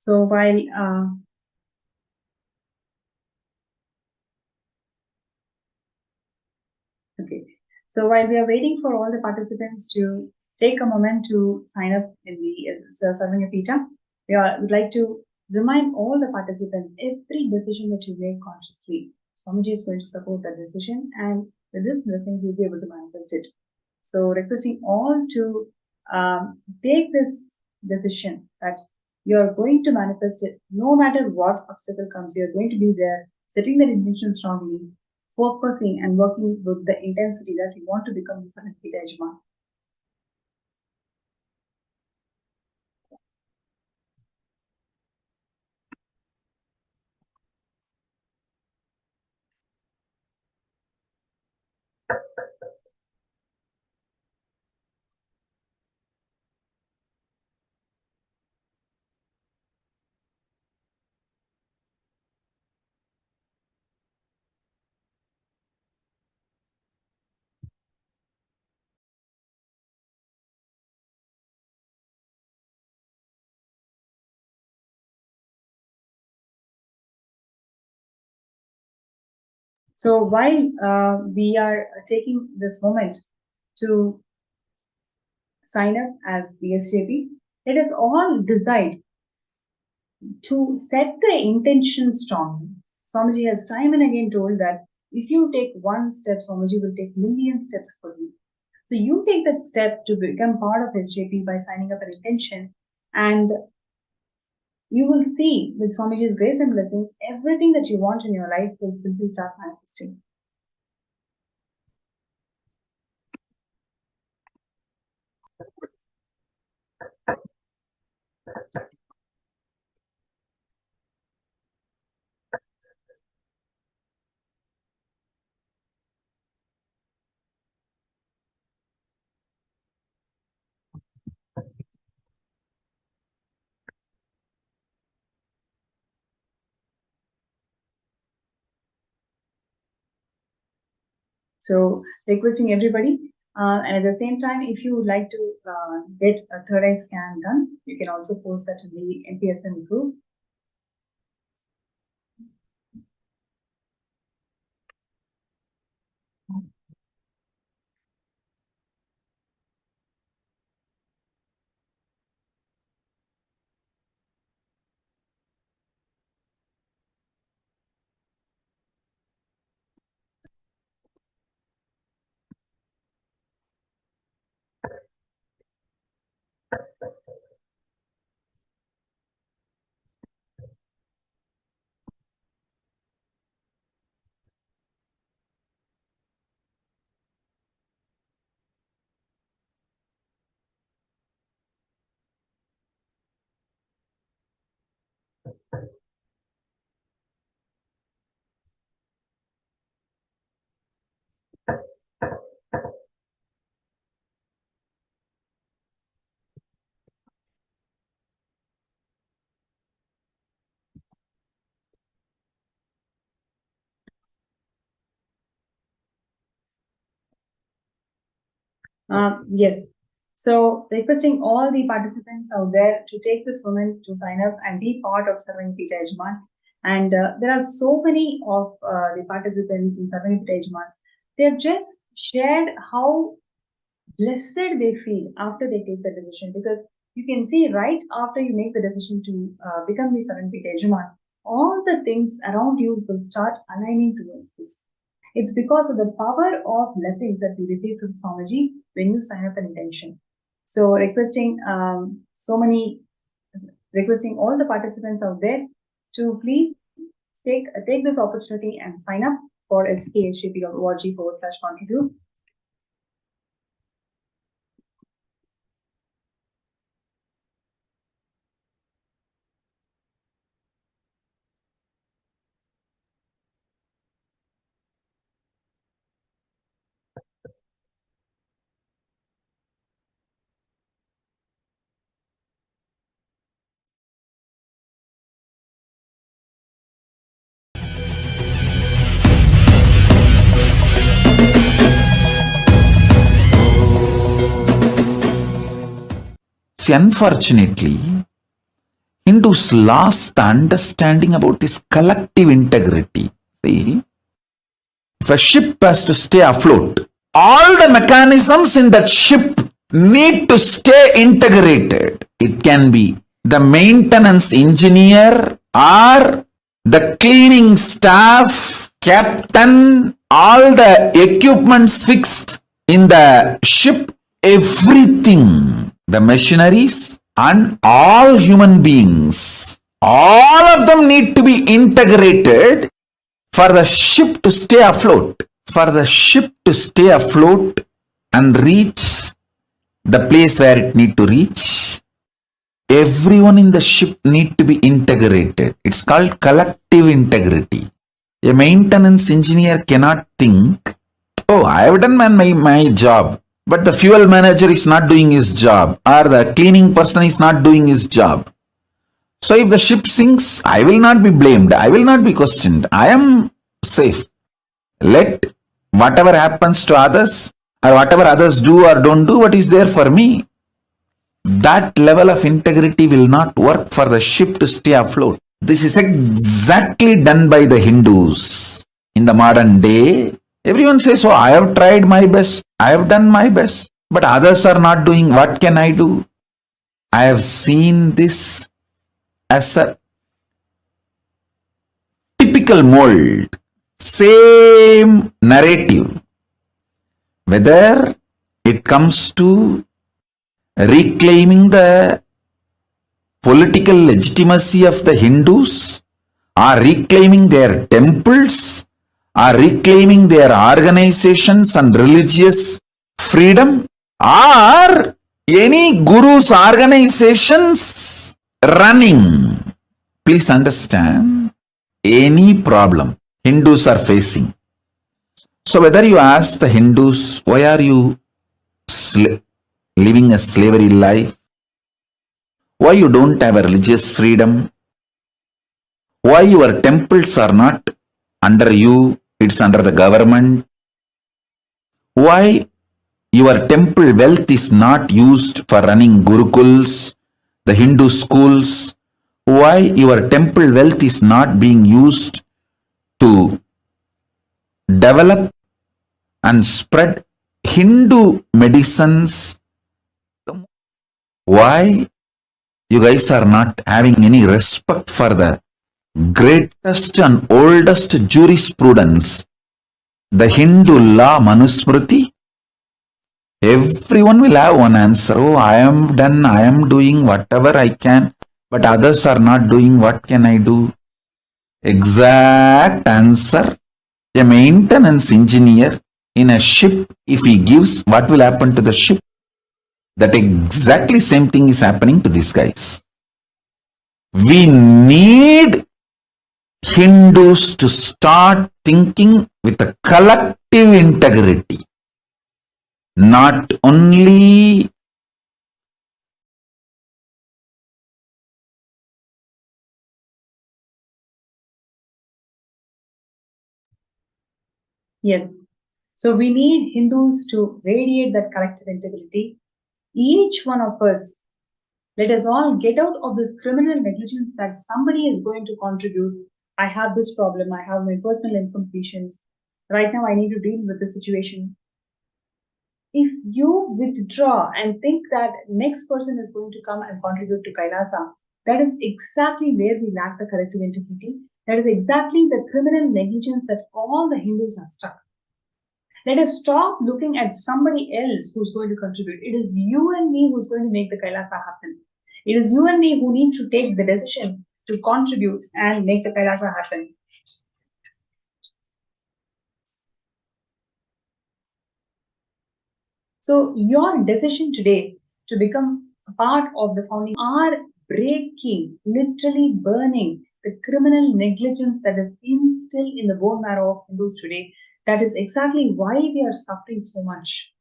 Speaker 9: So while okay, so while we are waiting for all the participants to take a moment to sign up in the Sarvanyapita, would like to remind all the participants every decision that you make consciously, Swamiji is going to support that decision, and with this blessings you'll be able to manifest it. So requesting all to take this decision that you're going to manifest it no matter what obstacle comes, you're going to be there, setting that intention strongly, focusing and working with the intensity that you want to become the Sanatpita Yajman. So while we are taking this moment to sign up as the SJP, let us all decide to set the intention strongly. Swamiji has time and again told that if you take one step, Swamiji will take million steps for you. So you take that step to become part of SJP by signing up an intention, and you will see with Swamiji's grace and blessings, everything that you want in your life will simply start manifesting. So requesting everybody, and at the same time, if you would like to get a third eye scan done, you can also post that in the MPSM group. Yes. So, requesting all the participants out there to take this moment to sign up and be part of Sarvanipita Yajman. And there are so many of the participants in Sarvanipita Yajmans. They have just shared how blessed they feel after they take the decision, because you can see right after you make the decision to become the Sarvanipita Yajman, all the things around you will start aligning towards this. It's because of the power of blessings that we receive from Swamiji when you sign up an intention. So requesting all the participants out there to please take this opportunity and sign up for skshp.org/contribute.
Speaker 4: See, unfortunately, Hindus lost the understanding about this collective integrity. See, if a ship has to stay afloat, all the mechanisms in that ship need to stay integrated. It can be the maintenance engineer or the cleaning staff, captain, all the equipments fixed in the ship, everything, the machineries and all human beings, all of them need to be integrated for the ship to stay afloat. For the ship to stay afloat and reach the place where it need to reach, everyone in the ship need to be integrated. It's called collective integrity. A maintenance engineer cannot think, oh, I have done my job, but the fuel manager is not doing his job, or the cleaning person is not doing his job. So if the ship sinks, I will not be blamed. I will not be questioned. I am safe. Let whatever happens to others, or whatever others do or don't do, what is there for me. That level of integrity will not work for the ship to stay afloat. This is exactly done by the Hindus. In the modern day, everyone says, oh, I have tried my best, I have done my best, but others are not doing. What can I do? I have seen this as a typical mold. Same narrative. Whether it comes to reclaiming the political legitimacy of the Hindus, or reclaiming their temples, or reclaiming their organizations and religious freedom, or any guru's organizations running. Please understand, any problem Hindus are facing. So whether you ask the Hindus, why are you living a slavery life? Why you don't have a religious freedom? Why your temples are not under you, it's under the government? Why your temple wealth is not used for running gurukuls, the Hindu schools? Why your temple wealth is not being used to develop and spread Hindu medicines? Why you guys are not having any respect for the greatest and oldest jurisprudence, the Hindu law Manusmriti? Everyone will have one answer. Oh, I am doing whatever I can, but others are not doing. What can I do? Exact answer. A maintenance engineer in a ship, if he gives, what will happen to the ship? That exactly same thing is happening to these guys. We need Hindus to start thinking with a collective integrity, not only
Speaker 9: Yes. So we need Hindus to radiate that collective integrity. Each one of us, let us all get out of this criminal negligence that somebody is going to contribute. I have this problem, I have my personal incompletions. Right now, I need to deal with the situation. If you withdraw and think that next person is going to come and contribute to Kailasa, that is exactly where we lack the collective integrity. That is exactly the criminal negligence that all the Hindus are stuck. Let us stop looking at somebody else who's going to contribute. It is you and me who's going to make the Kailasa happen. It is you and me who needs to take the decision to contribute and make the Kailasa happen. So your decision today to become a part of the founding are breaking, literally burning the criminal negligence that is instilled in the bone marrow of Hindus today. That is exactly why we are suffering so much.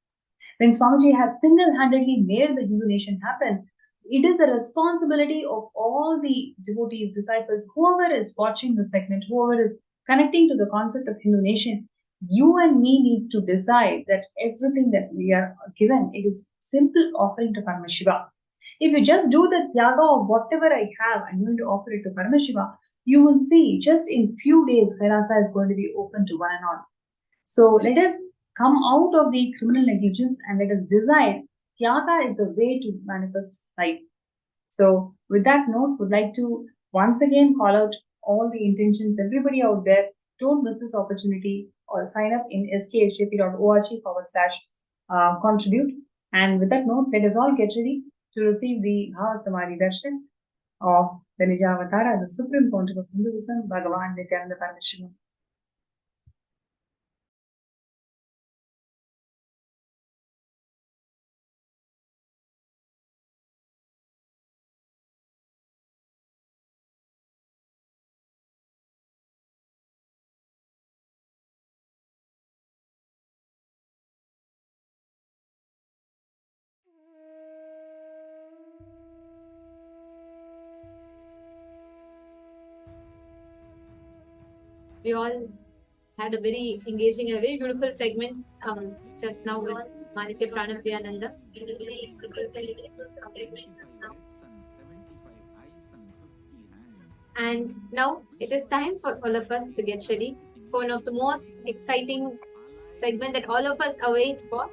Speaker 9: When Swamiji has single-handedly made the Hindu nation happen, it is a responsibility of all the devotees, disciples, whoever is watching the segment, whoever is connecting to the concept of Hindu nation. You and me need to decide that everything that we are given, it is simple offering to Paramashiva. If you just do the tyaga of whatever I have, I'm going to offer it to Paramashiva, you will see just in few days, Kailasa is going to be open to one and all. So let us come out of the criminal negligence and let us decide Tyaga is the way to manifest life. So with that note, would like to once again call out all the intentions, everybody out there, don't miss this opportunity or sign up in skshap.org/contribute. And with that note, let us all get ready to receive the Bhava Samadhi Darshan of the Nijavatara, the Supreme Pontiff of Hinduism, Bhagavan Nithyananda Paramashivam.
Speaker 11: We all had a very engaging, a very beautiful segment just now with Manitya Pranapriyananda. And now it is time for all of us to get ready for one of the most exciting segment that all of us await for.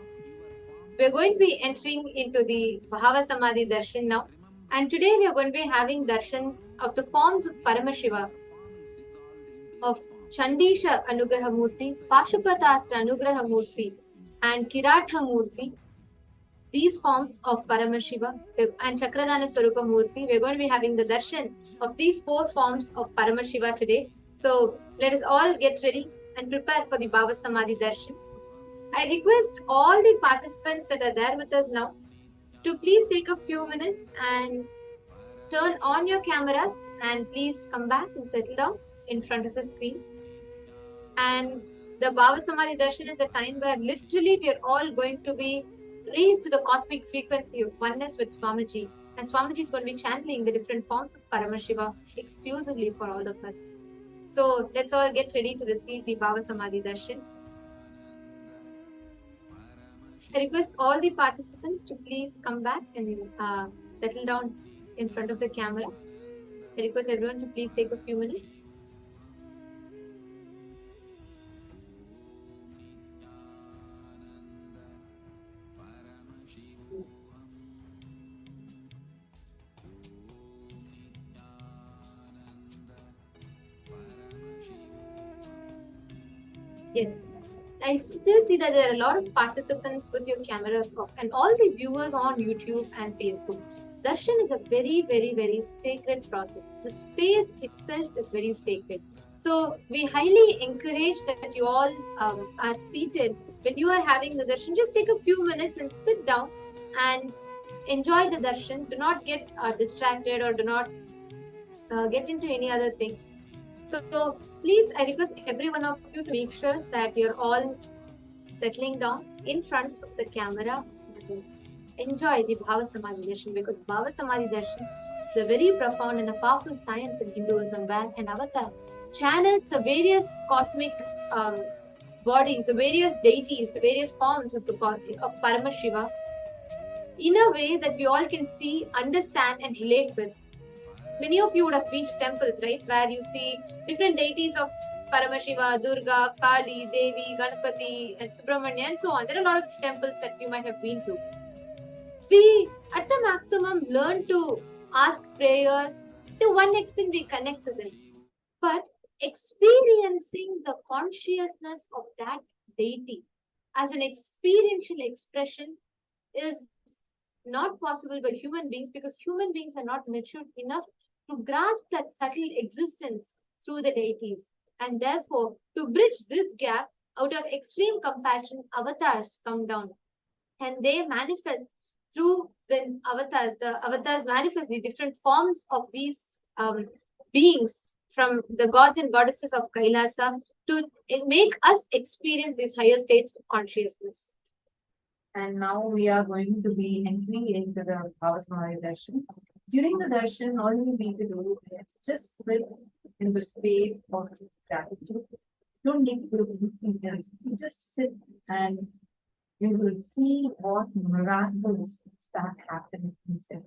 Speaker 11: We're going to be entering into the Bhava Samadhi Darshan now. And today we are going to be having darshan of the forms of Paramashiva, of Chandisha Anugraha Murthy, Pashupatastra Anugraha Murthy, and Kiratha Murthy. These forms of Paramashiva and Chakradana Swarupa Murthy, we're going to be having the darshan of these four forms of Paramashiva today. So let us all get ready and prepare for the Bhava Samadhi Darshan. I request all the participants that are there with us now to please take a few minutes and turn on your cameras and please come back and settle down in front of the screens. And the Bhava Samadhi Darshan is a time where literally we are all going to be raised to the cosmic frequency of oneness with Swamiji. And Swamiji is going to be channeling the different forms of Paramashiva exclusively for all of us. So let's all get ready to receive the Bhava Samadhi Darshan. I request all the participants to please come back and settle down in front of the camera. I request everyone to please take a few minutes. Yes, I still see that there are a lot of participants with your cameras off and all the viewers on YouTube and Facebook. Darshan is a very, very, very sacred process. The space itself is very sacred. So we highly encourage that you all are seated. When you are having the darshan, just take a few minutes and sit down and enjoy the darshan. Do not get distracted or do not get into any other thing. So please, I request every one of you to make sure that you're all settling down in front of the camera and enjoy the Bhava Samadhi Darshan, because Bhava Samadhi Darshan is a very profound and a powerful science in Hinduism where an avatar channels the various cosmic bodies, the various deities, the various forms of the god of Paramashiva in a way that we all can see, understand, and relate with. Many of you would have reached temples, right, where you see different deities of Paramashiva, Durga, Kali, Devi, Ganapati, and Subramanya, and so on. There are a lot of temples that you might have been to. We, at the maximum, learn to ask prayers. To one extent, we connect to them. But experiencing the consciousness of that deity as an experiential expression is not possible by human beings, because human beings are not matured enough to grasp that subtle existence through the deities. And therefore, to bridge this gap, out of extreme compassion, avatars come down and they manifest through the avatars manifest the different forms of these beings from the gods and goddesses of Kailasa to make us experience these higher states of consciousness.
Speaker 9: And now we are going to be entering into the Bhava Samadhi Darshan. During the darshan, all you need to do is just sit in the space of gratitude. Don't need to do anything else. You just sit and you will see what miracles start happening inside.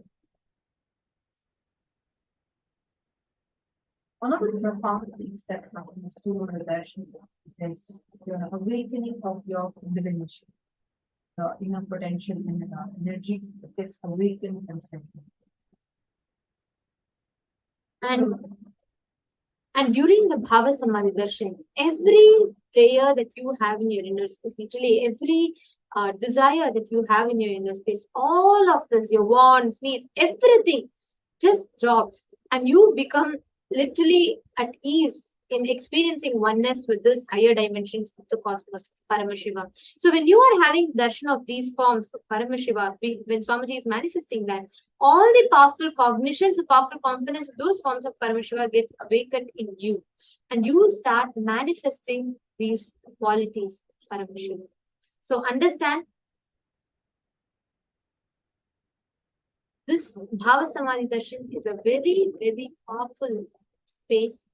Speaker 9: One of the profound things that happens during the darshan is the awakening of your divination. The inner potential and the energy gets awakened and centered.
Speaker 11: And during the Bhava Samadhi Darshan, every prayer that you have in your inner space, literally every desire that you have in your inner space, all of this, your wants, needs, everything just drops, and you become literally at ease in experiencing oneness with this higher dimensions of the cosmos, Paramashiva. So when you are having darshan of these forms of Paramashiva, when Swamiji is manifesting that, all the powerful cognitions, the powerful components of those forms of Paramashiva gets awakened in you. And you start manifesting these qualities of Paramashiva. So understand, this Bhava Samadhi Darshan is a very, very powerful space,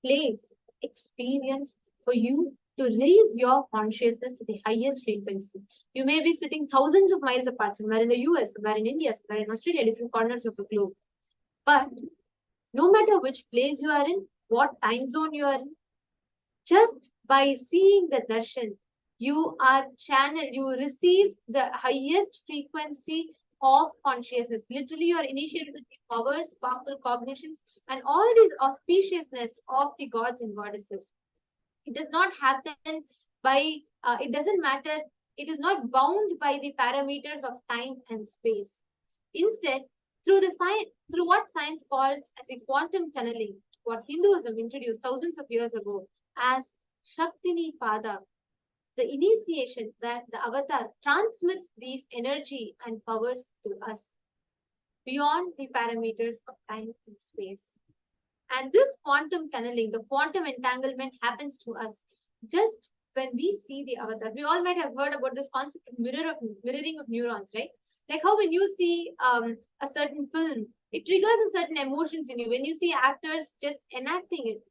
Speaker 11: place, experience for you to raise your consciousness to the highest frequency. You may be sitting thousands of miles apart, somewhere in the US, somewhere in India, somewhere in Australia, different corners of the globe. But no matter which place you are in, what time zone you are in, just by seeing the darshan, you are channeled, you receive the highest frequency of consciousness. Literally, you are initiated with the powers, powerful cognitions, and all these auspiciousness of the gods and goddesses. It does not happen by, it doesn't matter, it is not bound by the parameters of time and space. Instead, through what science calls as a quantum tunneling, what Hinduism introduced thousands of years ago as Shaktini Pada, the initiation where the avatar transmits these energy and powers to us beyond the parameters of time and space. And this quantum tunneling, the quantum entanglement happens to us just when we see the avatar. We all might have heard about this concept of mirroring of neurons, right? Like how when you see a certain film, it triggers a certain emotions in you. When you see actors just enacting it,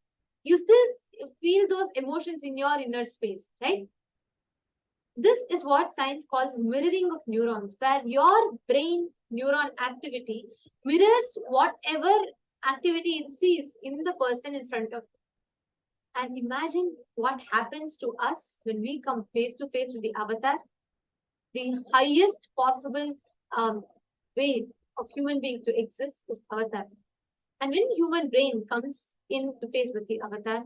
Speaker 11: you still feel those emotions in your inner space, right? This is what science calls mirroring of neurons, where your brain neuron activity mirrors whatever activity it sees in the person in front of you. And imagine what happens to us when we come face to face with the avatar, the highest possible way of human being to exist is avatar. And when human brain comes into face with the avatar,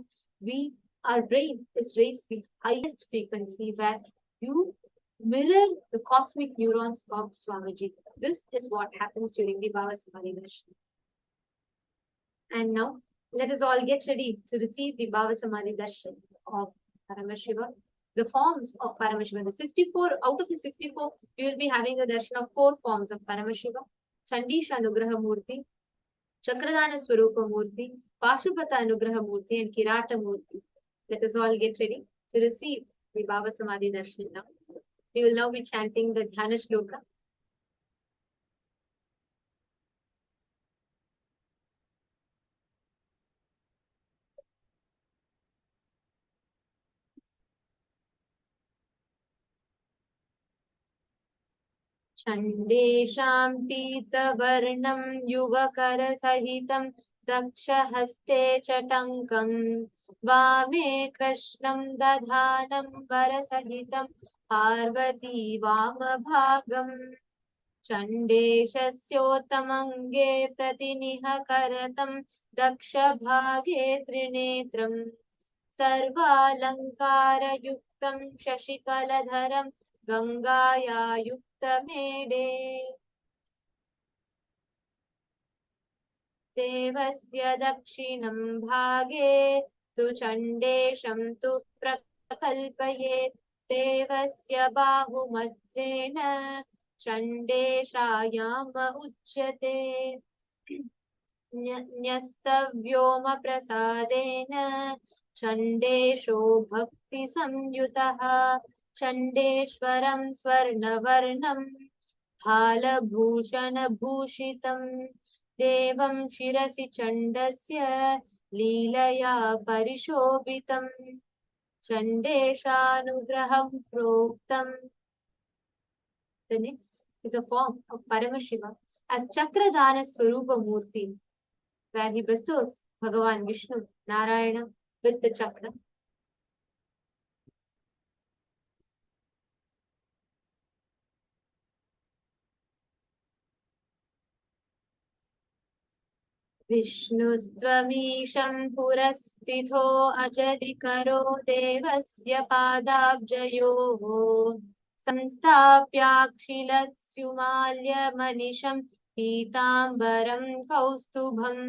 Speaker 11: our brain is raised to the highest frequency where you mirror the cosmic neurons of Swamiji. This is what happens during the Bhava Samadhi Darshan. And now, let us all get ready to receive the Bhava Samadhi Darshan of Paramashiva, the forms of Paramashiva. The 64, out of the 64, we will be having the darshan of 4 forms of Paramashiva: Chandisha Anugraha Murthy, Chakradana Swarupa Murthy, Pashupata Anugraha Murthy, and Kirata Murthy. Let us all get ready to receive the Bhava Samadhi Darshan now. We will now be chanting the Dhyana Shloka. चण्डेशां पीतवर्णं युगकरसहितं दक्षहस्ते च टङ्कम् वामे कृष्णं दधानं वरसहितं पार्वती वामभागम् चण्डेशस्योत्तमङ्गे प्रतिनिहकरतं दक्षभागे त्रिनेत्रम् सर्वालङ्कारयुक्तं शशिकलधरं गङ्गाया युक्तमेडे देवस्य दक्षिणं भागे तु चण्डेशं तु प्रकल्पयेत् देवस्य बाहुमद्रेण चण्डेशायाम उच्यते न्यस्तव्योमप्रसादेन चण्डेशो भक्तिसंयुतः चण्डेश्वरं स्वर्णवर्णं फालभूषणभूषितं देवं शिरसि चण्डस्य लीलया परिशोभितम् चण्डेशानुग्रहं प्रोक्तम्. The next is a form of Paramashivam as Chakradana Swarupa Murthy, where he bestows Bhagavan Vishnu, Narayana with the chakra. विष्णुस्त्वमीशं पुरस्थितो अजलिकरो देवस्य पादाब्जयोः संस्थाप्याक्षिलत्स्युमाल्यमनिशं पीताम्बरं कौस्तुभम्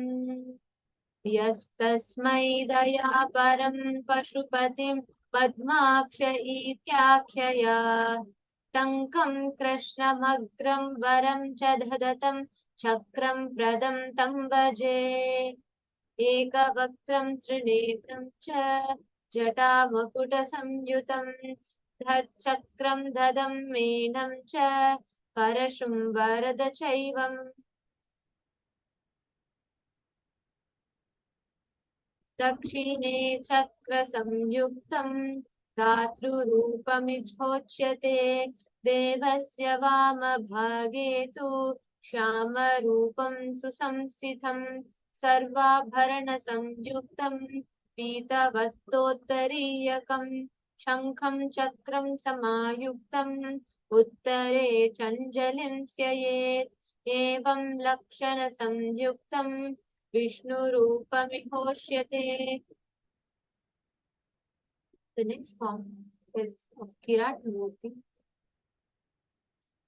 Speaker 11: यस्तस्मै दयापरं पशुपतिं पद्माक्ष इत्याख्यया टङ्कं कृष्णमग्रं वरं च दधतं चक्रं प्रदं तं भजे एकवक्त्रं त्रिनेत्रं च जटामकुटसंयुतं चक्रं ददं मेनं च परशुं वरद चैवम् दक्षिणे चक्रसंयुक्तं धातृरूपमिधोच्यते देवस्य वामभागे तु श्यामरूपं सुसंस्थितं सर्वाभरणसंयुक्तं पीतवस्त्रोत्तरीयकं शङ्खं चक्रं समायुक्तम् उत्तरे चञ्जलिं स्ययेत् एवं लक्षणसंयुक्तं विष्णुरूपमिहोष्यते. The next form is of Kirat Murthy.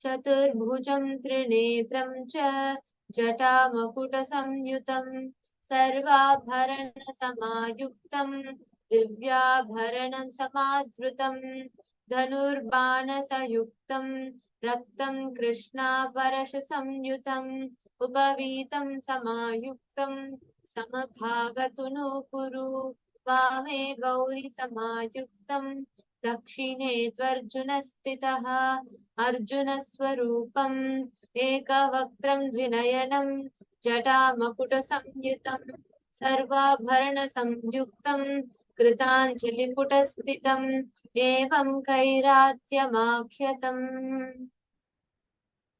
Speaker 11: चतुर्भुजं त्रिनेत्रं च जटामकुटसंयुतं सर्वाभरणसमायुक्तं दिव्याभरणं समाधृतं धनुर्बाणसयुक्तं रक्तं कृष्णापरशुसंयुतम् उपवीतं समायुक्तं समभागतुनूकुरु वामे गौरीसमायुक्तं दक्षिणे त्वर्जुनस्थितः अर्जुनस्वरूपम् एकवक्त्रं द्विनयनं जटामकुटसंयुतं सर्वाभरणसंयुक्तं कृताञ्जलिपुटस्थितम् एवं कैरात्यमाख्यतम्.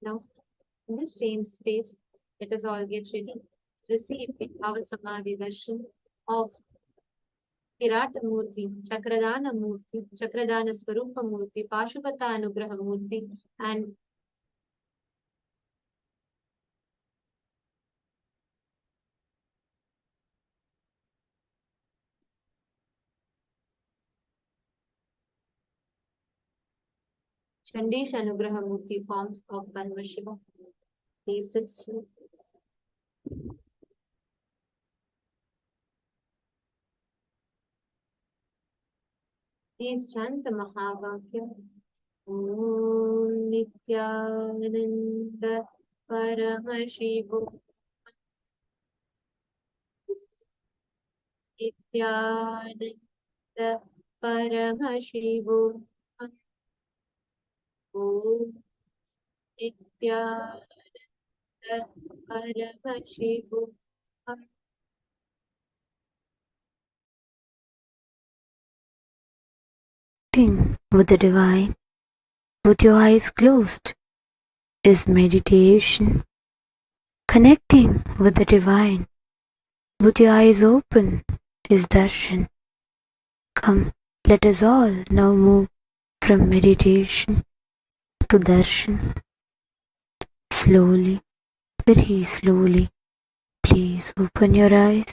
Speaker 11: Now, in the same space, let us all get ready. Receive the Bhava Samadhi Darshan of Kirat Murthy, Chakradana Murthy, Chakradana Swarupa Murthy, Pashupata Anugraha Murthy, and Chandisha Anugraha Murthy forms of Paramashivam. He sits here. Please chant the Mahavakya. Om Nithyananda Paramashivam. Nithyananda Paramashivam. Om Nithyananda Paramashivam.
Speaker 12: With the divine, with your eyes closed. is meditation. Connecting with the divine with your eyes open is darshan. Come, let us all now move from meditation to darshan. Slowly, very slowly, please open your eyes.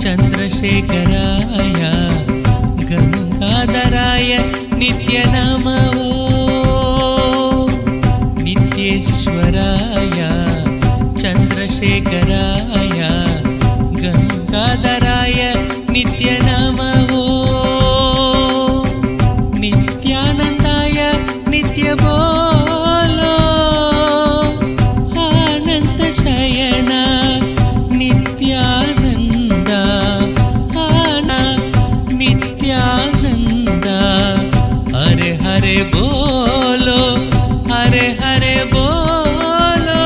Speaker 13: चन्द्रशेखराय गङ्गाधराय नित्यनमो नित्येश्वराय चन्द्रशेखराय गङ्गाधराय नित्यनमो नित्यानन्दाय नित्यबोलो आनन्दशयन Nityanand Nityanand Hare Hare बोलो हरे हरे बोलो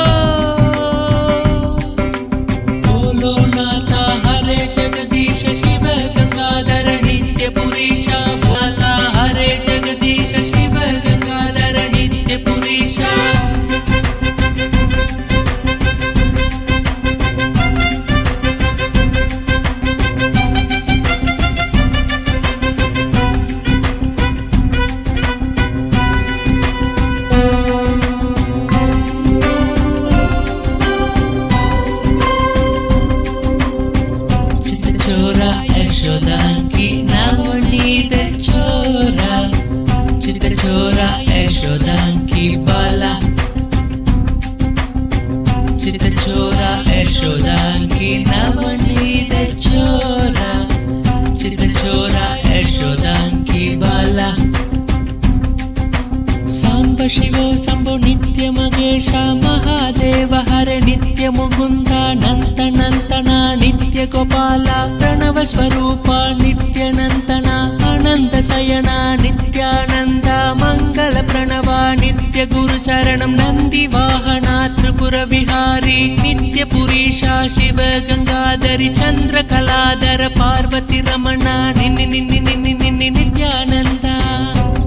Speaker 13: बोलो नाथा हरे जगदीश शिव गंगाधर नित्य पुरीशा नाथा हरे जगदीश शिव गंगाधर नित्य पुरीशा शिवो शंभो नित्य मगेश महादेव हरे नित्य मुकुंद नंत नंतना नित्य गोपाल प्रणव स्वरूप नित्य नंतना अनंत शयना नित्यानंद मंगल प्रणव नित्य गुरु चरणम नंदी वाहना त्रिपुर विहारी नित्य पुरीशा शिव गंगाधरी चंद्र कलाधर पार्वती रमणा निन्नि निन्नि निन्नि निन्नि नित्यानंद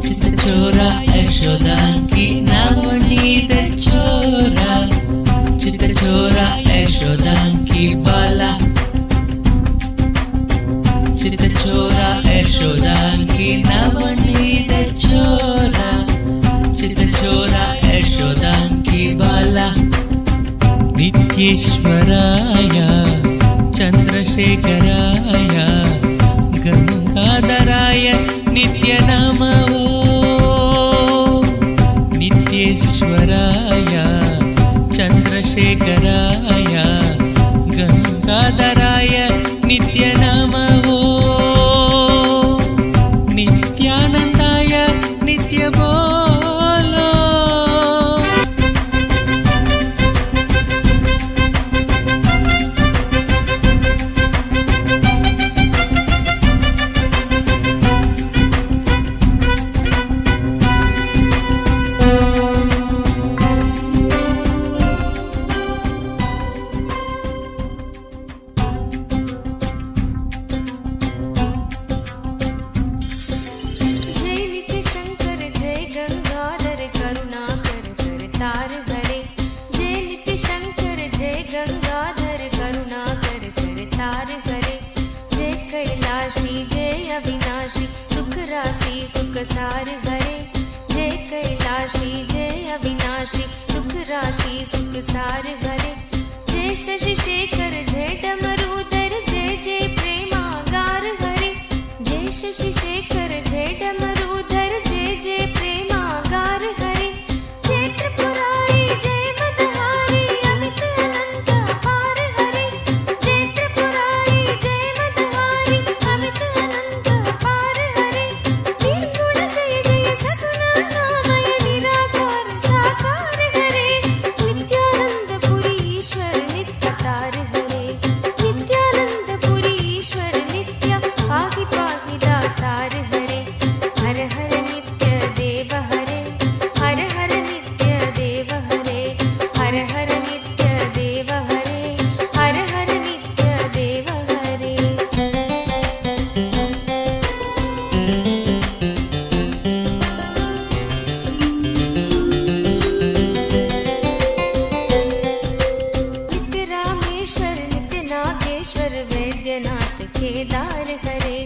Speaker 13: चित्रचोरा यशोदा की नवनीत चोरा चित्रचोरा यशोदा की बाला चित्रचोरा यशोदा की नवनीत चोरा चित्रचोरा यशोदा की बाला नित्येश्वराय चन्द्रशेखराय गंगाधराय नित्य नमो नित्येश्वराय चन्द्रशेखराय गंगाधराय नित्य नमो नित्यानन्दाय नित्य बोलो
Speaker 14: सार हरे जय कैलाशी जय अविनाशी सुख राशि सुख सार हरे जय शशि शेखर जय डमरूधर जय जय प्रेमागार हरे जय शशि शेखर जय डमरूधर जय जय प्रेमागार हरे जय त्रिपुरारी जय मदहारी अमित अनंत अपार हरे जय त्रिपुरारी जय मदहारी अमित अनंत अपार हरे निर्गुण जय जय सगुण नामय निराकार साकार हरे नित्यानंद पुरी केदार हरे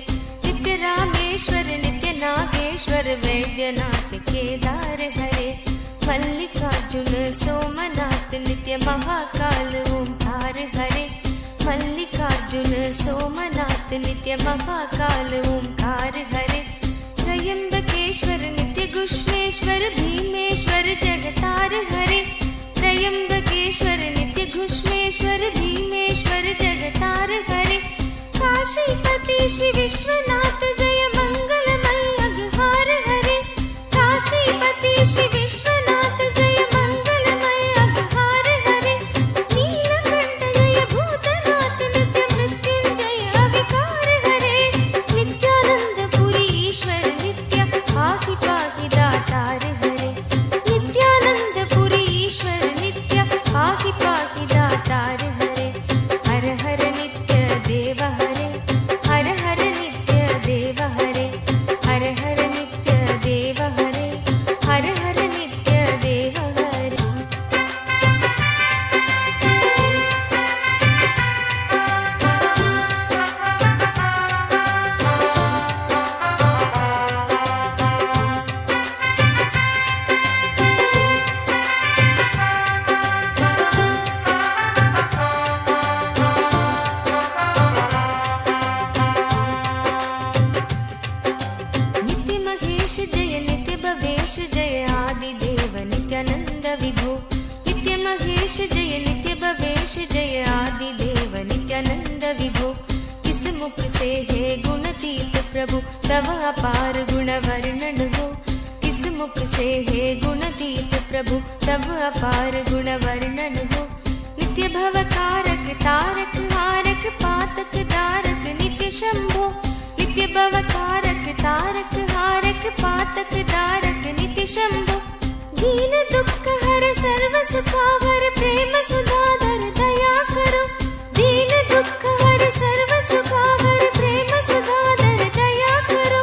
Speaker 14: नित्य रामेश्वर नित्य नागेश्वर वैद्यनाथ केदार हरे मल्लिकार्जुन सोमनाथ नित्य महाकाल ओंकार हरे मल्लिकार्जुन सोमनाथ नित्य महाकाल ओंकार हरे त्रयंबकेश्वर नित्य घुष्मेश्वर भीमेश्वर जगतार हरे त्रयंबकेश्वर नित्य घुष्मेश्वर भीमेश्वर जगतार हरे काशीपति श्री विश्वनाथ जय मंगलमय अघहार हरे काशीपति श्री विश्वनाथ जय मंगलमय अघहार हरे नीलकंठ जय भूतनाथ नित्य मृत्युंजय अविकार हरे नित्यानंद पुरी ईश्वर नित्य पाहि पाहि दातार हरे नित्यानंद पुरी ईश्वर नित्य पाहि पाहि दातार हरे हर हर नित्य देव हरे हर हर नित्य देव हरे हर हर नित्य देव हरे हर हर नित्य देव हरे नित्य महेश जय नित्य भवेश जय आदि देव नित्यानंद विभो नित्य महेश जय नित्य भवेश जय आदि देव नित्यानंद विभो किस मुख से है गुणतीत प्रभु तव अपार गुण वर्णन हो किस मुख से है गुणतीत प्रभु तव अपार गुण वर्णन हो नित्य भव कारक तारक हारक पातक दारक नित्य शंभो नित्य भव कारक तारक हारक पातक दारक नित्य शंभो दीन दुख हर सर्व सुखावर प्रेम सुधाधर दया करो दीन दुख हर सर्व सुखावर प्रेम सुधाधर दया करो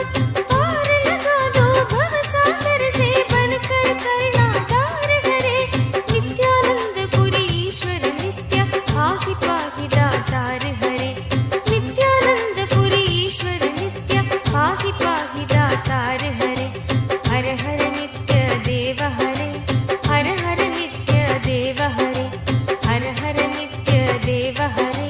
Speaker 14: पार लगा दो भव सागर से बनकर करुणागार हरे नित्यानंद पुरी ईश्वर नित्य पाहि पाहि दातार हरे नित्यानंद पुरी ईश्वर नित्य पाहि पाहि दातार हरे हर हर नित्य देव हरे हर हर नित्य देव हरे हर हर नित्य देव हरे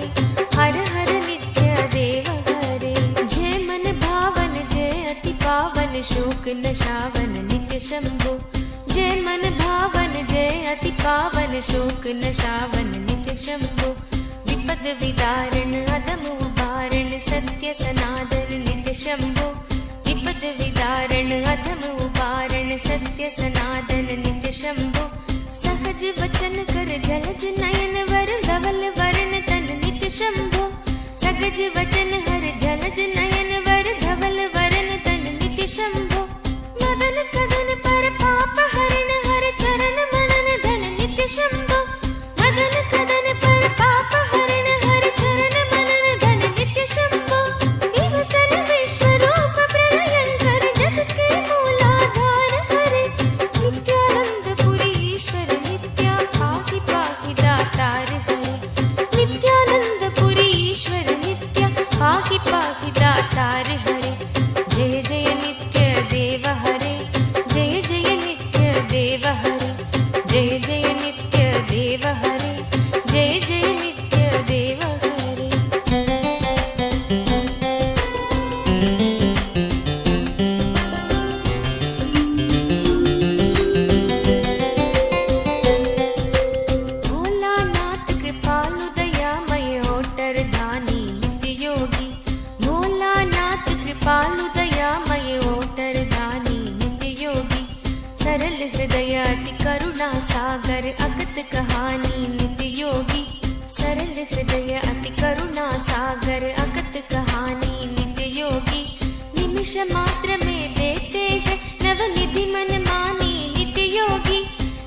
Speaker 14: हर हर नित्य देव हरे जय मन भावन जय अति पावन शोक नशावन नित्य शंभो जय मन भावन जय अति पावन शोक नशावन नित्य शंभो विपद विदारण अदम उबारण सत्य सनातन नित्य शंभो विपद विदारण अधम उबारण सत्य सनातन नित्य शंभो सहज वचन कर जलज नयन वर धवल वरण तन नित्य शंभो सहज वचन हर जलज नयन वर धवल वरण तन नित्य शंभो मदन कदन पर पाप हरण हर चरण मनन धन नित्य शंभो मदन कदन पर पाप हरण हर चरण मनन धन नित्य शंभो विवसन विश्वरूप प्रलयंकर जगत के मूलाधार हरे नित्यानंद पुरी ईश्वर नित्य पाहि पाहि दातार हरे नित्यानंद पुरी ईश्वर नित्य पाहि पाहि दातार हरे जय जय नित्य देव हरे जय जय नित्य देव हरे जय जय नित्य देव हरे जय जय नित्य देव हरे भोलानाथ कृपालु दयामय ओटर दानी नित्य योगी भोलानाथ कृपालु दयामय ओटर दानी नित्य योगी सरल हृदय अति करुणा सागर अगत कहानी नित्य योगी सरल हृदय अति करुणा सागर अगत कहानी नित्य योगी निमिष मात्र में देते हैं नवनिधि मन मानी नित्य योगी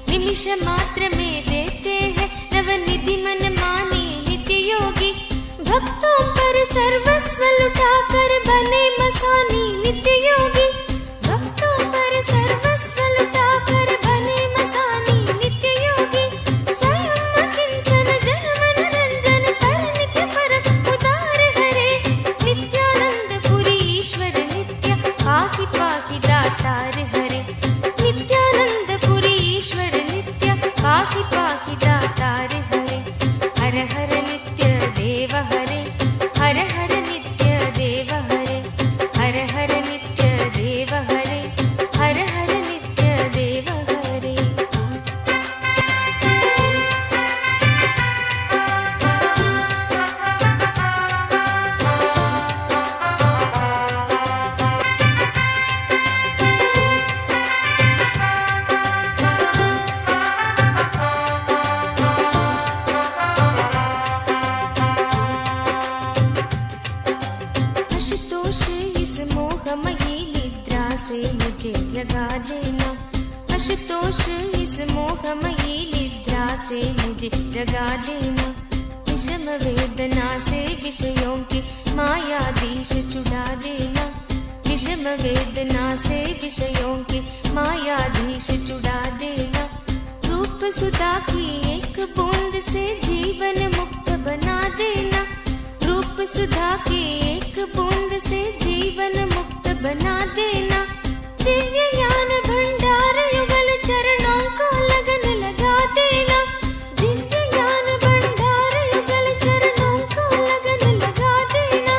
Speaker 14: निमिष मात्र में देते हैं नवनिधि मन मानी नित्य योगी भक्तों पर सर्वस्व लुटाकर बने मसानी नित्य योगी भक्तों पर सर्वस्व लुटाकर बने मसानी नित्य योगी स्वयं अकिंचन जन मन रंजन पर नित्य पर उदार हरे मुझे जगा देना, विषम वेदना से विषयों के मायाधीश छुड़ा देना, विषम वेदना से विषयों के मायाधीश छुड़ा देना, रूप सुधा की एक बूंद से जीवन मुक्त बना देना, रूप सुधा की एक बूंद से जीवन मुक्त बना देना, दिव्य ज्ञान भंडार युगल चरणों को लगन लगा देना, दिव्य ज्ञान भंडार युगल चरणों को लगन लगा देना,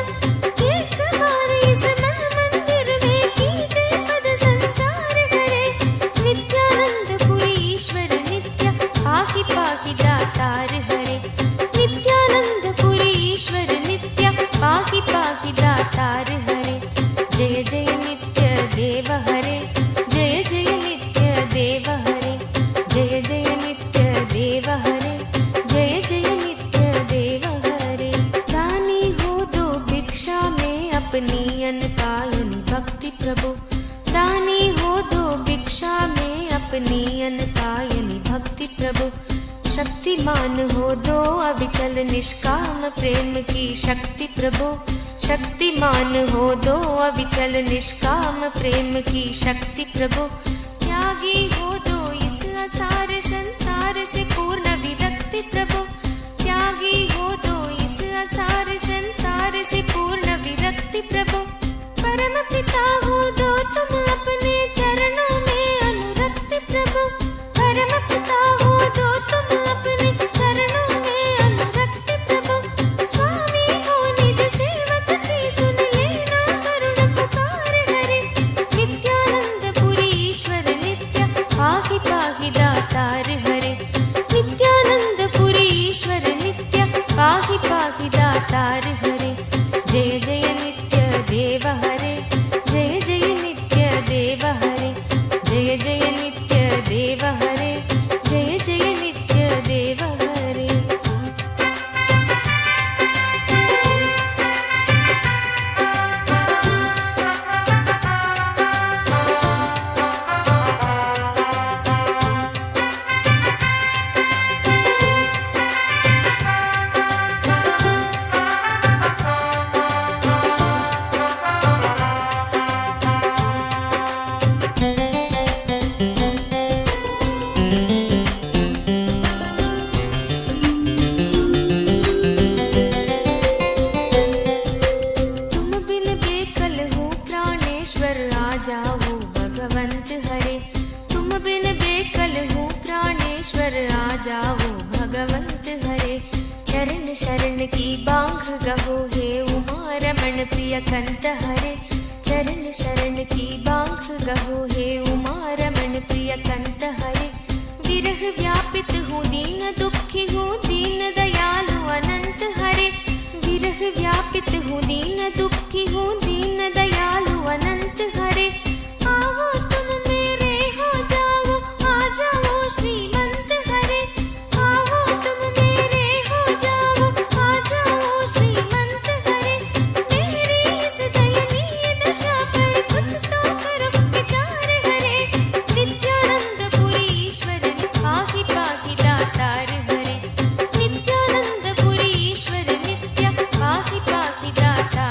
Speaker 14: एक बार इस मन मंदिर में कीजिए पद संचार हरे, नित्यानंद पुरी ईश्वर नित्य पाहि पाहि दातार हरे, नित्यानंद पुरी ईश्वर नित्य पाहि पाहि दातार हरे, जय जय नित्य देव हरे, जय जय नित्य देव हरे, जय जय नित्य देव हरे, जय जय नित्य देव हरे। दानी हो दो भिक्षा में अपनी अनकायनी भक्ति प्रभु, दानी हो दो भिक्षा में अपनी अनकायनी भक्ति प्रभु, शक्तिमान हो दो अविचल निष्काम प्रेम की शक्ति प्रभु, शक्तिमान हो दो अविचल निष्काम प्रेम की शक्ति प्रभु, त्यागी हो दो इस असार संसार से पूर्ण विरक्ति प्रभु, त्यागी हो दो इस असार संसार से पूर्ण विरक्ति प्रभु, परम पिता हो दो तुम अपने चरणों में अनुरक्ति प्रभु, परम पिता हो दो तुम अपने चरणों में अनुरक्ति प्रभु, स्वामी हो निज सेवक की सुन लेना करुण पुकार हरे, नित्यानंद पुरी ईश्वर नित्य पाहि पाहि दातार हरे, नित्यानंद पुरी ईश्वर नित्य पाहि पाहि दातार हरे, जय जय नित्य देव हरे, जय जय नित्य देव हरे, जय जय नित्य देव हरे, जय जय नित्य देव हरे। तुम बिन बेकल हूँ प्राणेश्वर आ जाओ भगवंत हरे, तुम बिन बेकल हूँ प्राणेश्वर आ जाओ भगवंत हरे, चरण शरण की बांग गहो हे उमा रमण प्रिय कंत हरे, चरण शरण की बांग गहो हे उमा रमण प्रिय कंत हरे, विरह व्यापित हूँ दीन दुखी हूँ दीन दयालु अनंत हरे, विरह व्यापित हूँ दीन दुखी हूँ दीन दयालु अनंत हरे, आओ तुम मेरे हो जाओ आ जाओ श्रीमंत हरे, आओ तुम मेरे हो जाओ आ जाओ श्रीमंत हरे, मेरी इस दयनीय दशा पर कुछ तो करो विचार हरे, नित्यानंद पुरी ईश्वर पाहि पाहि दातार हरे, नित्यानंद पुरी ईश्वर नित्य पाहि पाहि दातार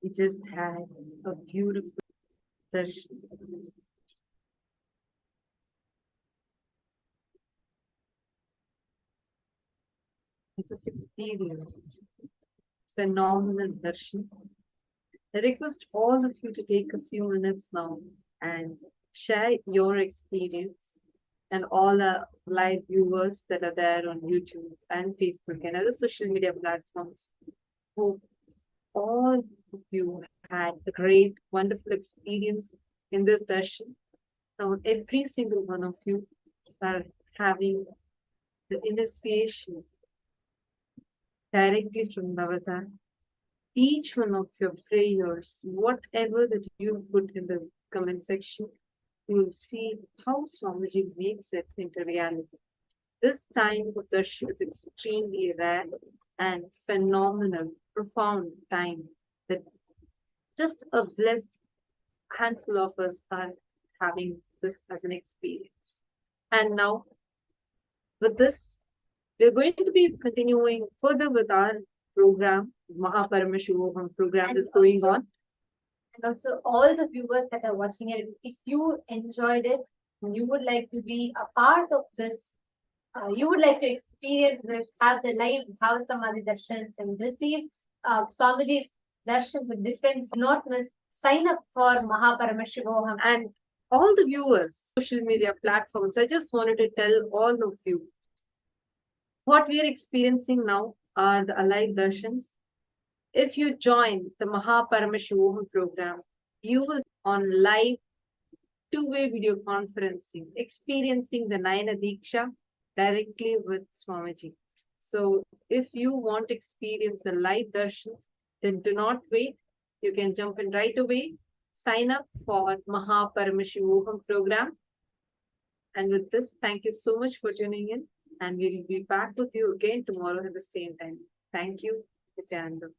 Speaker 9: We just had a beautiful darshan. We just experienced phenomenal darshan. I request all of you to take a few minutes now and share your experience, and all our live viewers that are there on YouTube and Facebook and other social media platforms. Hope all of you had a great, wonderful experience in this darshan. Now, every single one of you are having the initiation directly from Bhavatar. Each one of your prayers, whatever that you put in the comment section, you will see how Swamiji makes it into reality. This time of darshan is extremely rare and phenomenal, profound time that just a blessed handful of us are having this as an experience. And now, with this, we're going to be continuing further with our program. Paramashivam program
Speaker 11: And
Speaker 9: is going
Speaker 11: also-
Speaker 9: on.
Speaker 11: And also, all the viewers that are watching it, if you enjoyed it, you would like to be a part of this, you would like to experience this, have the live Bhava Samadhi darshans and receive Swamiji's darshans with different, do not miss, sign up for Paramashivam.
Speaker 9: And all the viewers, social media platforms, I just wanted to tell all of you what we are experiencing now are the alive darshans. If you join the Paramashivam program, you will on live two-way video conferencing, experiencing the Nayana Diksha directly with Swamiji. So if you want to experience the live darshans, then do not wait. You can jump in right away. Sign up for Paramashivam program. And with this, thank you so much for tuning in. And we'll be back with you again tomorrow at the same time. Thank you, Nithyananda.